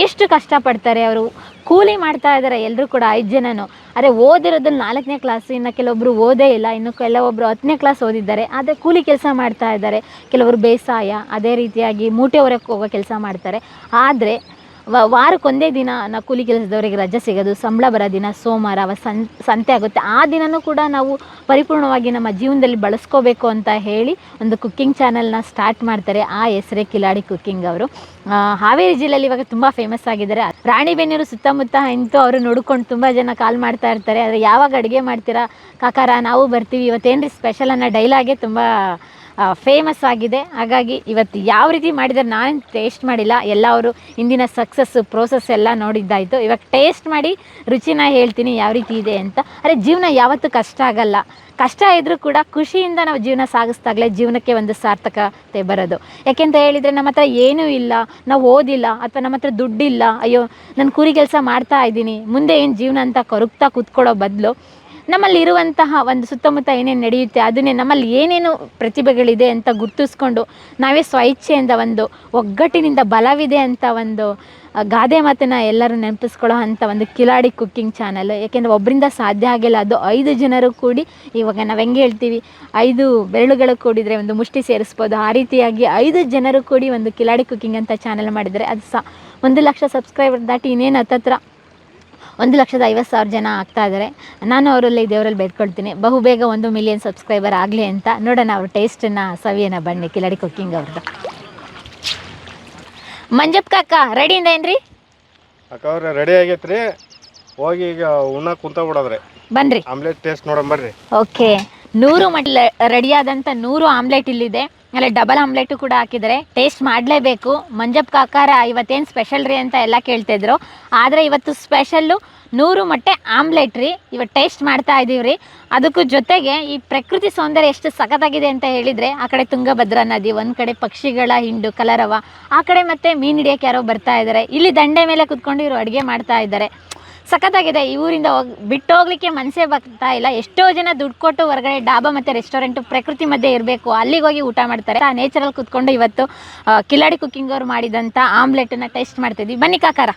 ಎಷ್ಟು ಕಷ್ಟಪಡ್ತಾರೆ ಅವರು. ಕೂಲಿ ಮಾಡ್ತಾ ಇದ್ದಾರೆ ಎಲ್ಲರೂ ಕೂಡ, 5 ಜನನು. ಅರೆ ಓದಿರೋದು 4ನೇ ಕ್ಲಾಸ್, ಇನ್ನು ಕೆಲವೊಬ್ಬರು ಓದೇ ಇಲ್ಲ, ಇನ್ನು ಕೆಲವೊಬ್ಬರು 10ನೇ ಕ್ಲಾಸ್ ಓದಿದ್ದಾರೆ. ಆದರೆ ಕೂಲಿ ಕೆಲಸ ಮಾಡ್ತಾ ಇದ್ದಾರೆ. ಕೆಲವರು ಬೇಸಾಯ, ಅದೇ ರೀತಿಯಾಗಿ ಮೂಟೆ ಹೊರಕ್ಕೆ ಹೋಗೋ ಕೆಲಸ ಮಾಡ್ತಾರೆ. ಆದರೆ ವಾರಕ್ಕೊಂದೇ ದಿನ ನಾವು ಕೂಲಿ ಕೆಲಸದವರಿಗೆ ರಜೆ ಸಿಗೋದು, ಸಂಬಳ ಬರೋ ದಿನ ಸೋಮವಾರ, ಸಂತೆ ಆಗುತ್ತೆ. ಆ ದಿನವೂ ಕೂಡ ನಾವು ಪರಿಪೂರ್ಣವಾಗಿ ನಮ್ಮ ಜೀವನದಲ್ಲಿ ಬಳಸ್ಕೋಬೇಕು ಅಂತ ಹೇಳಿ ಒಂದು ಕುಕ್ಕಿಂಗ್ ಚಾನಲ್ನ ಸ್ಟಾರ್ಟ್ ಮಾಡ್ತಾರೆ. ಆ ಹೆಸರೇ ಕಿಲಾಡಿ ಕುಕ್ಕಿಂಗ್ ಅವರು. ಹಾವೇರಿ ಜಿಲ್ಲೆಯಲ್ಲಿ ಇವಾಗ ತುಂಬ ಫೇಮಸ್ ಆಗಿದ್ದಾರೆ. ರಾಣಿಬೆನ್ನೂರು ಸುತ್ತಮುತ್ತ ಇಂತೂ ಅವರು ನೋಡ್ಕೊಂಡು ತುಂಬ ಜನ ಕಾಲ್ ಮಾಡ್ತಾ ಇರ್ತಾರೆ. ಆದರೆ ಯಾವಾಗ ಅಡುಗೆ ಮಾಡ್ತೀರಾ ಕಾಕಾರ, ನಾವು ಬರ್ತೀವಿ, ಇವತ್ತೇನ್ರಿ ಸ್ಪೆಷಲ್ ಅನ್ನೋ ಡೈಲಾಗೆ ತುಂಬ ಫೇಮಸ್ ಆಗಿದೆ. ಹಾಗಾಗಿ ಇವತ್ತು ಯಾವ ರೀತಿ ಮಾಡಿದರೆ ನಾನು ಟೇಸ್ಟ್ ಮಾಡಿಲ್ಲ, ಎಲ್ಲ ಅವರು ಹಿಂದಿನ ಪ್ರೋಸೆಸ್ ಎಲ್ಲ ನೋಡಿದ್ದಾಯಿತು. ಇವಾಗ ಟೇಸ್ಟ್ ಮಾಡಿ ರುಚಿನ ಹೇಳ್ತೀನಿ ಯಾವ ರೀತಿ ಇದೆ ಅಂತ. ಅರೆ ಜೀವನ ಯಾವತ್ತೂ ಕಷ್ಟ ಆಗಲ್ಲ. ಕಷ್ಟ ಇದ್ದರೂ ಕೂಡ ಖುಷಿಯಿಂದ ನಾವು ಜೀವನ ಸಾಗಿಸ್ದಾಗಲೇ ಜೀವನಕ್ಕೆ ಒಂದು ಸಾರ್ಥಕತೆ ಬರೋದು. ಯಾಕೆಂತ ಹೇಳಿದರೆ ನಮ್ಮ ಹತ್ರ ಏನೂ ಇಲ್ಲ, ನಾವು ಓದಿಲ್ಲ, ಅಥವಾ ನಮ್ಮ ಹತ್ರ ದುಡ್ಡಿಲ್ಲ, ಅಯ್ಯೋ ನಾನು ಕೂಲಿ ಕೆಲಸ ಮಾಡ್ತಾ ಇದ್ದೀನಿ, ಮುಂದೆ ಏನು ಜೀವನ ಅಂತ ಕೊರಗ್ತಾ ಕೂತ್ಕೊಳ್ಳೋ ಬದಲು ನಮ್ಮಲ್ಲಿ ಇರುವಂತಹ ಒಂದು ಸುತ್ತಮುತ್ತ ಏನೇನು ನಡೆಯುತ್ತೆ, ಅದನ್ನೇ ನಮ್ಮಲ್ಲಿ ಏನೇನು ಪ್ರತಿಭೆಗಳಿದೆ ಅಂತ ಗುರ್ತಿಸ್ಕೊಂಡು ನಾವೇ ಸ್ವಇಚ್ಛೆಯಿಂದ ಒಂದು ಒಗ್ಗಟ್ಟಿನಿಂದ ಬಲವಿದೆ ಅಂತ ಒಂದು ಗಾದೆ ಮಾತನ್ನು ಎಲ್ಲರೂ ನೆನಪಿಸ್ಕೊಳ್ಳೋ ಅಂಥ ಒಂದು ಕಿಲಾಡಿ ಕುಕ್ಕಿಂಗ್ ಚಾನಲ್. ಯಾಕೆಂದರೆ ಒಬ್ಬರಿಂದ ಸಾಧ್ಯ ಆಗಿಲ್ಲ, ಅದು 5 ಜನರು ಕೂಡಿ, ಇವಾಗ ನಾವು ಹೆಂಗೆ ಹೇಳ್ತೀವಿ 5 ಬೆರಳುಗಳು ಕೂಡಿದರೆ ಒಂದು ಮುಷ್ಟಿ ಸೇರಿಸ್ಬೋದು, ಆ ರೀತಿಯಾಗಿ 5 ಜನರು ಕೂಡಿ ಒಂದು ಕಿಲಾಡಿ ಕುಕ್ಕಿಂಗ್ ಅಂತ ಚಾನಲ್ ಮಾಡಿದರೆ ಅದು 1 ಲಕ್ಷ ಸಬ್ಸ್ಕ್ರೈಬರ್ ದಾಟಿ ಇನ್ನೇನು ಹತ್ತತ್ರ 1,50,000 ಜನ ಆಗ್ತಾ ಇದ್ದಾರೆ. ನಾನು ಅವರಲ್ಲಿ ದೇವರಲ್ಲಿ ಬೇಡ್ಕೊಳ್ತೀನಿ ಬಹುಬೇಗ 1 ಮಿಲಿಯನ್ ಸಬ್ಸ್ಕ್ರೈಬರ್ ಆಗಲಿ ಅಂತ. ನೋಡೋಣ ಅವ್ರ ಟೇಸ್ಟನ್ನು ಸವಿಯೋಣ ಬನ್ನಿ ಕಿಲಾಡಿ ಕುಕ್ಕಿಂಗ್ ಅವ್ರದ್ದು. ಮಂಜಪ್ಪ ಕಾಕ ರೆಡಿಯಿಂದ ಏನ್ರಿ? ಅಕ್ಕ ಅವ್ರೆ ರೆಡಿ ಆಗೈತ್ರಿ, ಹೋಗಿ ಈಗ ಉಣ್ಣಕ್ಕೆ ಕುಂತ ಬಿಡೋದ್ರಿ. ಬನ್ರಿ ಆಮ್ಲೆಟ್ ಟೇಸ್ಟ್ ನೋಡಂಬರ್ರಿ. ಓಕೆ, 100 ರೆಡಿಯಾದಂಥ 100 ಆಮ್ಲೆಟ್ ಇಲ್ಲಿದೆ. ಅಲ್ಲಿ ಡಬಲ್ ಆಮ್ಲೆಟು ಕೂಡ ಹಾಕಿದ್ದಾರೆ. ಟೇಸ್ಟ್ ಮಾಡಲೇಬೇಕು. ಮಂಜಪ್ಪ ಕಾಕಾರ ಇವತ್ತೇನು ಸ್ಪೆಷಲ್ ರೀ ಅಂತ ಎಲ್ಲ ಕೇಳ್ತಿದ್ರು. ಆದರೆ ಇವತ್ತು ಸ್ಪೆಷಲ್ಲು 100 ಮೊಟ್ಟೆ ಆಮ್ಲೆಟ್ ರೀ. ಇವತ್ತು ಟೇಸ್ಟ್ ಮಾಡ್ತಾ ಇದ್ದೀವಿ ರೀ. ಅದಕ್ಕೂ ಜೊತೆಗೆ ಈ ಪ್ರಕೃತಿ ಸೌಂದರ್ಯ ಎಷ್ಟು ಸಖತ್ತಾಗಿದೆ ಅಂತ ಹೇಳಿದರೆ, ಆ ಕಡೆ ತುಂಗಭದ್ರಾ ನದಿ, ಒಂದು ಕಡೆ ಪಕ್ಷಿಗಳ ಹಿಂಡು ಕಲರವ, ಆ ಕಡೆ ಮತ್ತೆ ಮೀನು ಹಿಡಿಯೋಕ್ಕೆ ಯಾರೋ ಬರ್ತಾ ಇದ್ದಾರೆ, ಇಲ್ಲಿ ದಂಡೆ ಮೇಲೆ ಕುತ್ಕೊಂಡು ಇವರು ಅಡುಗೆ ಮಾಡ್ತಾ ಇದ್ದಾರೆ. ಸಖತ್ತಾಗಿದೆ. ಈ ಊರಿಂದ ಬಿಟ್ಟು ಹೋಗ್ಲಿಕ್ಕೆ ಮನಸ್ಸೇ ಬರ್ತಾ ಇಲ್ಲ. ಎಷ್ಟೋ ಜನ ದುಡ್ಡು ಕೊಟ್ಟು ಹೊರಗಡೆ ಡಾಬಾ ಮತ್ತು ರೆಸ್ಟೋರೆಂಟು ಪ್ರಕೃತಿ ಮಧ್ಯೆ ಇರಬೇಕು, ಅಲ್ಲಿಗೆ ಹೋಗಿ ಊಟ ಮಾಡ್ತಾರೆ. ಆ ನೇಚರಲ್ಲಿ ಕುತ್ಕೊಂಡು ಇವತ್ತು ಕಿಲಾಡಿ ಕುಕ್ಕಿಂಗ್ ಅವ್ರು ಮಾಡಿದಂಥ ಆಮ್ಲೆಟನ್ನು ಟೇಸ್ಟ್ ಮಾಡ್ತಿದ್ವಿ. ಬನ್ನಿ ಕಾಕಾರ.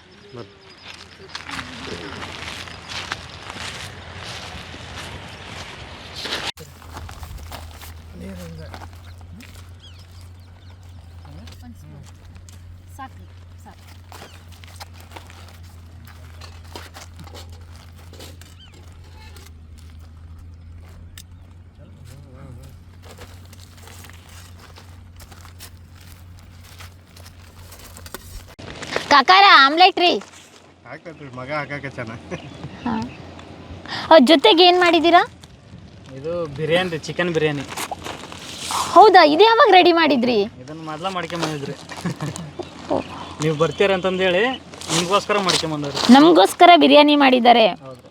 ಕಾಕಾರ ಆಮ್ಲೆಟ್ ರೀ. ಹಾಕತ್ರಿ ಮಗ ಹಾಕಕ್ಕೆ ಚೆನ್ನಾಗಿ. ಹಾಂ, ಅವ್ರ ಜೊತೆಗೆ ಏನು ಮಾಡಿದ್ದೀರಾ? ಇದು ಬಿರಿಯಾನಿ ರೀ, ಚಿಕನ್ ಬಿರಿಯಾನಿ. ಹೌದಾ, ಇದು ಯಾವಾಗ ರೆಡಿ ಮಾಡಿದ್ರಿ? ಇದನ್ನು ಮೊದಲ ಮಾಡ್ಕೊಂಬಂದಿದ್ರಿ. ನೀವು ಬರ್ತೀರ ಅಂತಂದೇಳಿ ನಿಮಗೋಸ್ಕರ ಮಾಡ್ಕೊಂಬಂದವ್ರಿ. ನಮಗೋಸ್ಕರ ಬಿರಿಯಾನಿ ಮಾಡಿದ್ದಾರೆ. ಹೌದು.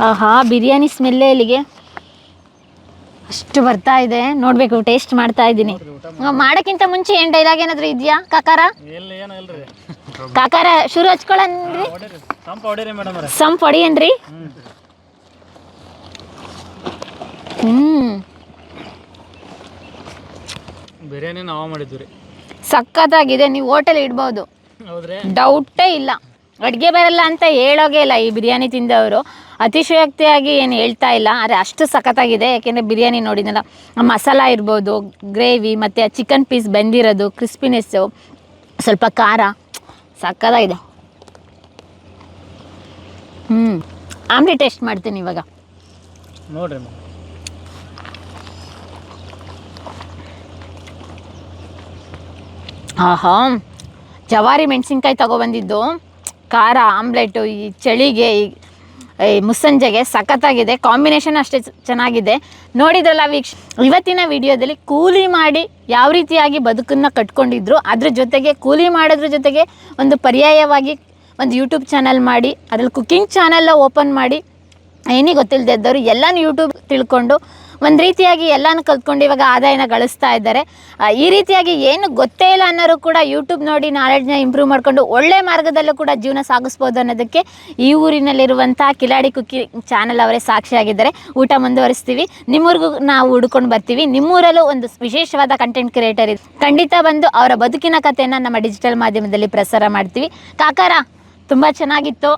ಆಹಾ, ಬಿರಿಯಾನಿ ಸ್ಮೆಲ್ಲೇ ಇಲ್ಲಿಗೆ ಅಷ್ಟು ಬರ್ತಾ ಇದೆ. ನೋಡಬೇಕು, ಟೇಸ್ಟ್ ಮಾಡ್ತಾ ಇದ್ದೀನಿ. ಮಾಡೋಕ್ಕಿಂತ ಮುಂಚೆ ಏನು ಡೈಲಾಗ್ ಏನಾದರೂ ಇದೆಯಾ ಕಾಕಾರ? ಇಲ್ಲ, ಏನೂ ಇಲ್ರಿ. ಕಾಕಾರ ಶುರು ಹಚ್ಕೊಳ್ಳನ್ರಿ. ಸಂಪ್ ಹೊಡೀರಿ ಮೇಡಮ್ ಅವ್ರೆ. ಸಂಪ್ ಹೊಡಿಯನ್ರಿ. ಬಿರಿಯಾನಿ ನಾವು ಮಾಡಿದ್ವಿ ರೀ. ಸಖತ್ತಾಗಿದೆ. ನೀವು ಹೋಟೆಲ್ ಇಡ್ಬೋದು, ಹೌದ್ರಿ, ಡೌಟೇ ಇಲ್ಲ. ಅಡುಗೆ ಬರಲ್ಲ ಅಂತ ಹೇಳೋಗೇ ಇಲ್ಲ. ಈ ಬಿರಿಯಾನಿ ತಿಂದವರು ಅತಿಶಯೋಕ್ತಿಯಾಗಿ ಏನು ಹೇಳ್ತಾ ಇಲ್ಲ, ಆದರೆ ಅಷ್ಟು ಸಖತ್ತಾಗಿದೆ. ಯಾಕೆಂದರೆ ಬಿರಿಯಾನಿ ನೋಡಿದ್ನಲ್ಲ, ಮಸಾಲ ಇರ್ಬೋದು, ಗ್ರೇವಿ ಮತ್ತು ಚಿಕನ್ ಪೀಸ್ ಬೆಂದಿರೋದು, ಕ್ರಿಸ್ಪಿನೆಸ್ಸು, ಸ್ವಲ್ಪ ಖಾರ, ಸಖತ್ತಾಗಿದೆ. ಆಮ್ಲೆಟ್ ಟೇಸ್ಟ್ ಮಾಡ್ತೀನಿ ಇವಾಗ. ನೋಡ್ರಿ. ಆಹಾ, ಜವಾರಿ ಮೆಣಸಿನ್ಕಾಯಿ ತಗೊಬಂದಿದ್ದು, ಖಾರ, ಆಮ್ಲೆಟು, ಈ ಚಳಿಗೆ, ಈ ಮುಸ್ಸಂಜೆಗೆ ಸಖತ್ತಾಗಿದೆ. ಕಾಂಬಿನೇಷನ್ ಅಷ್ಟೇ ಚೆನ್ನಾಗಿದೆ. ನೋಡಿದ್ರಲ್ಲ ಇವತ್ತಿನ ವಿಡಿಯೋದಲ್ಲಿ ಕೂಲಿ ಮಾಡಿ ಯಾವ ರೀತಿಯಾಗಿ ಬದುಕನ್ನು ಕಟ್ಕೊಂಡಿದ್ರು, ಅದ್ರ ಜೊತೆಗೆ ಕೂಲಿ ಮಾಡೋದ್ರ ಜೊತೆಗೆ ಒಂದು ಪರ್ಯಾಯವಾಗಿ ಒಂದು ಯೂಟ್ಯೂಬ್ ಚಾನಲ್ ಮಾಡಿ, ಅದ್ರಲ್ಲಿ ಕುಕ್ಕಿಂಗ್ ಚಾನಲ್ ಓಪನ್ ಮಾಡಿ, ಏನೇ ಗೊತ್ತಿಲ್ಲದೆ ಇದ್ದವರು ಎಲ್ಲನೂ ಯೂಟ್ಯೂಬ್ ತಿಳ್ಕೊಂಡು ಒಂದು ರೀತಿಯಾಗಿ ಎಲ್ಲನೂ ಕಲ್ತ್ಕೊಂಡು ಇವಾಗ ಆದಾಯನ ಗಳಿಸ್ತಾ ಇದ್ದಾರೆ. ಈ ರೀತಿಯಾಗಿ ಏನು ಗೊತ್ತೇ ಇಲ್ಲ ಅನ್ನೋರು ಕೂಡ ಯೂಟ್ಯೂಬ್ ನೋಡಿ ನಾಲೆಡ್ಜ್ನ ಇಂಪ್ರೂವ್ ಮಾಡಿಕೊಂಡು ಒಳ್ಳೆ ಮಾರ್ಗದಲ್ಲೂ ಕೂಡ ಜೀವನ ಸಾಗಿಸ್ಬೋದು ಅನ್ನೋದಕ್ಕೆ ಈ ಊರಿನಲ್ಲಿರುವಂಥ ಕಿಲಾಡಿ ಕುಕ್ಕಿಂಗ್ ಚಾನಲ್ ಅವರೇ ಸಾಕ್ಷಿಯಾಗಿದ್ದಾರೆ. ಊಟ ಮುಂದುವರಿಸ್ತೀವಿ, ನಿಮ್ಮೂರಿಗೂ ನಾವು ಹುಡ್ಕೊಂಡು ಬರ್ತೀವಿ. ನಿಮ್ಮೂರಲ್ಲೂ ಒಂದು ವಿಶೇಷವಾದ ಕಂಟೆಂಟ್ ಕ್ರಿಯೇಟರ್ ಇದೆ, ಖಂಡಿತ ಬಂದು ಅವರ ಬದುಕಿನ ಕಥೆಯನ್ನು ನಮ್ಮ ಡಿಜಿಟಲ್ ಮಾಧ್ಯಮದಲ್ಲಿ ಪ್ರಸಾರ ಮಾಡ್ತೀವಿ. ಕಾಕಾರ ತುಂಬ ಚೆನ್ನಾಗಿತ್ತು,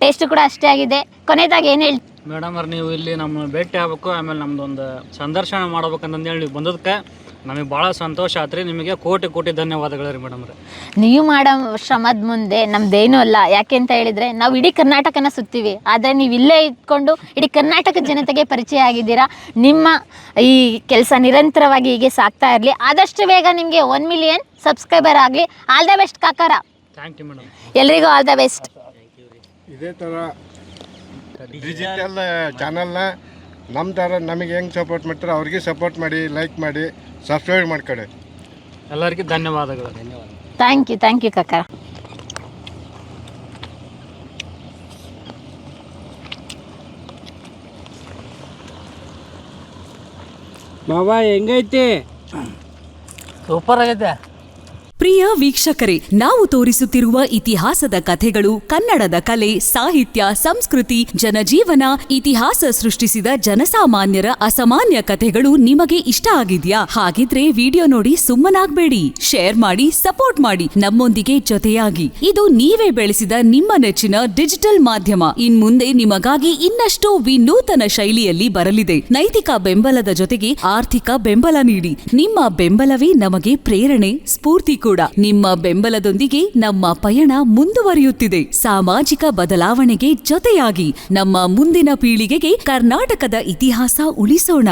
ಟೇಸ್ಟ್ ಕೂಡ ಅಷ್ಟೇ ಆಗಿದೆ. ಕೊನೆಯದಾಗಿ ಏನು ಹೇಳ್ತೀವಿ? ಮೇಡಮ್ ಅವ್ರು, ನೀವು ಇಲ್ಲಿ ನಮ್ಮ ಭೇಟಿ ಆಗ್ಬೇಕು, ಆಮೇಲೆ ನಮ್ಮದೊಂದು ಸಂದರ್ಶನ ಮಾಡ್ಬೇಕಂತಂದೇಳಿ ನೀವು ಬಂದದಕ್ಕೆ ನಮಗೆ ಭಾಳ ಸಂತೋಷ ಆತ್ರಿ. ನಿಮಗೆ ಕೋಟಿ ಕೋಟಿ ಧನ್ಯವಾದಗಳು ರೀ ಮೇಡಮ್ ರೀ. ನೀವು ಮಾಡೋ ಶ್ರಮದ ಮುಂದೆ ನಮ್ದೇನೂ ಅಲ್ಲ. ಯಾಕೆ ಅಂತ ಹೇಳಿದರೆ, ನಾವು ಇಡೀ ಕರ್ನಾಟಕನ ಸುತ್ತೀವಿ, ಆದರೆ ನೀವು ಇಲ್ಲೇ ಇಟ್ಕೊಂಡು ಇಡೀ ಕರ್ನಾಟಕದ ಜನತೆಗೆ ಪರಿಚಯ ಆಗಿದ್ದೀರಾ. ನಿಮ್ಮ ಈ ಕೆಲಸ ನಿರಂತರವಾಗಿ ಹೀಗೆ ಸಾಗ್ತಾ ಇರಲಿ. ಆದಷ್ಟು ಬೇಗ ನಿಮಗೆ 1 ಮಿಲಿಯನ್ ಸಬ್ಸ್ಕ್ರೈಬರ್ ಆಗಲಿ. ಆಲ್ ದ ಬೆಸ್ಟ್ ಕಾಕಾರ. Thank you madam. ಎಲ್ರಿಗೂ ಆಲ್ ದ ಬೆಸ್ಟ್. ಇದೇ ಥರ ಡಿಜಿಟಲ್ ಚಾನಲ್ನ ನಮ್ಮ ಥರ ನಮಗೆ ಹೆಂಗೆ ಸಪೋರ್ಟ್ ಮಾಡ್ತಾರೆ ಅವ್ರಿಗೆ ಸಪೋರ್ಟ್ ಮಾಡಿ, ಲೈಕ್ ಮಾಡಿ, ಸಬ್ಸ್ಕ್ರೈಬ್ ಮಾಡ್ಕೊಳ್ಳಿ. ಎಲ್ಲರಿಗೂ ಧನ್ಯವಾದಗಳು. Thank you ಕಾಕಾರ. ಬಾಬಾ ಹೆಂಗೈತಿ? ಸೂಪರ್ ಆಗೈತೆ. ಪ್ರಿಯ ವೀಕ್ಷಕರೇ, ನಾವು ತೋರಿಸುತ್ತಿರುವ ಇತಿಹಾಸದ ಕಥೆಗಳು ಕನ್ನಡದ ಕಲೆ, ಸಾಹಿತ್ಯ, ಸಂಸ್ಕೃತಿ, ಜನಜೀವನ, ಇತಿಹಾಸ ಸೃಷ್ಟಿಸಿದ ಜನಸಾಮಾನ್ಯರ ಅಸಾಮಾನ್ಯ ಕಥೆಗಳು ನಿಮಗೆ ಇಷ್ಟ ಆಗಿದ್ಯಾ? ಹಾಗಿದ್ರೆ ವಿಡಿಯೋ ನೋಡಿ ಸುಮ್ಮನಾಗ್ಬೇಡಿ, ಶೇರ್ ಮಾಡಿ, ಸಪೋರ್ಟ್ ಮಾಡಿ, ನಮ್ಮೊಂದಿಗೆ ಜೊತೆಯಾಗಿ. ಇದು ನೀವೇ ಬೆಳೆಸಿದ ನಿಮ್ಮ ನೆಚ್ಚಿನ ಡಿಜಿಟಲ್ ಮಾಧ್ಯಮ. ಇನ್ಮುಂದೆ ನಿಮಗಾಗಿ ಇನ್ನಷ್ಟು ವಿನೂತನ ಶೈಲಿಯಲ್ಲಿ ಬರಲಿದೆ. ನೈತಿಕ ಬೆಂಬಲದ ಜೊತೆಗೆ ಆರ್ಥಿಕ ಬೆಂಬಲ ನೀಡಿ. ನಿಮ್ಮ ಬೆಂಬಲವೇ ನಮಗೆ ಪ್ರೇರಣೆ, ಸ್ಫೂರ್ತಿ ಕೂಡ. ನಿಮ್ಮ ಬೆಂಬಲದೊಂದಿಗೆ ನಮ್ಮ ಪಯಣ ಮುಂದುವರಿಯುತ್ತಿದೆ. ಸಾಮಾಜಿಕ ಬದಲಾವಣೆಗೆ ಜೊತೆಯಾಗಿ ನಮ್ಮ ಮುಂದಿನ ಪೀಳಿಗೆಗೆ ಕರ್ನಾಟಕದ ಇತಿಹಾಸ ಉಳಿಸೋಣ.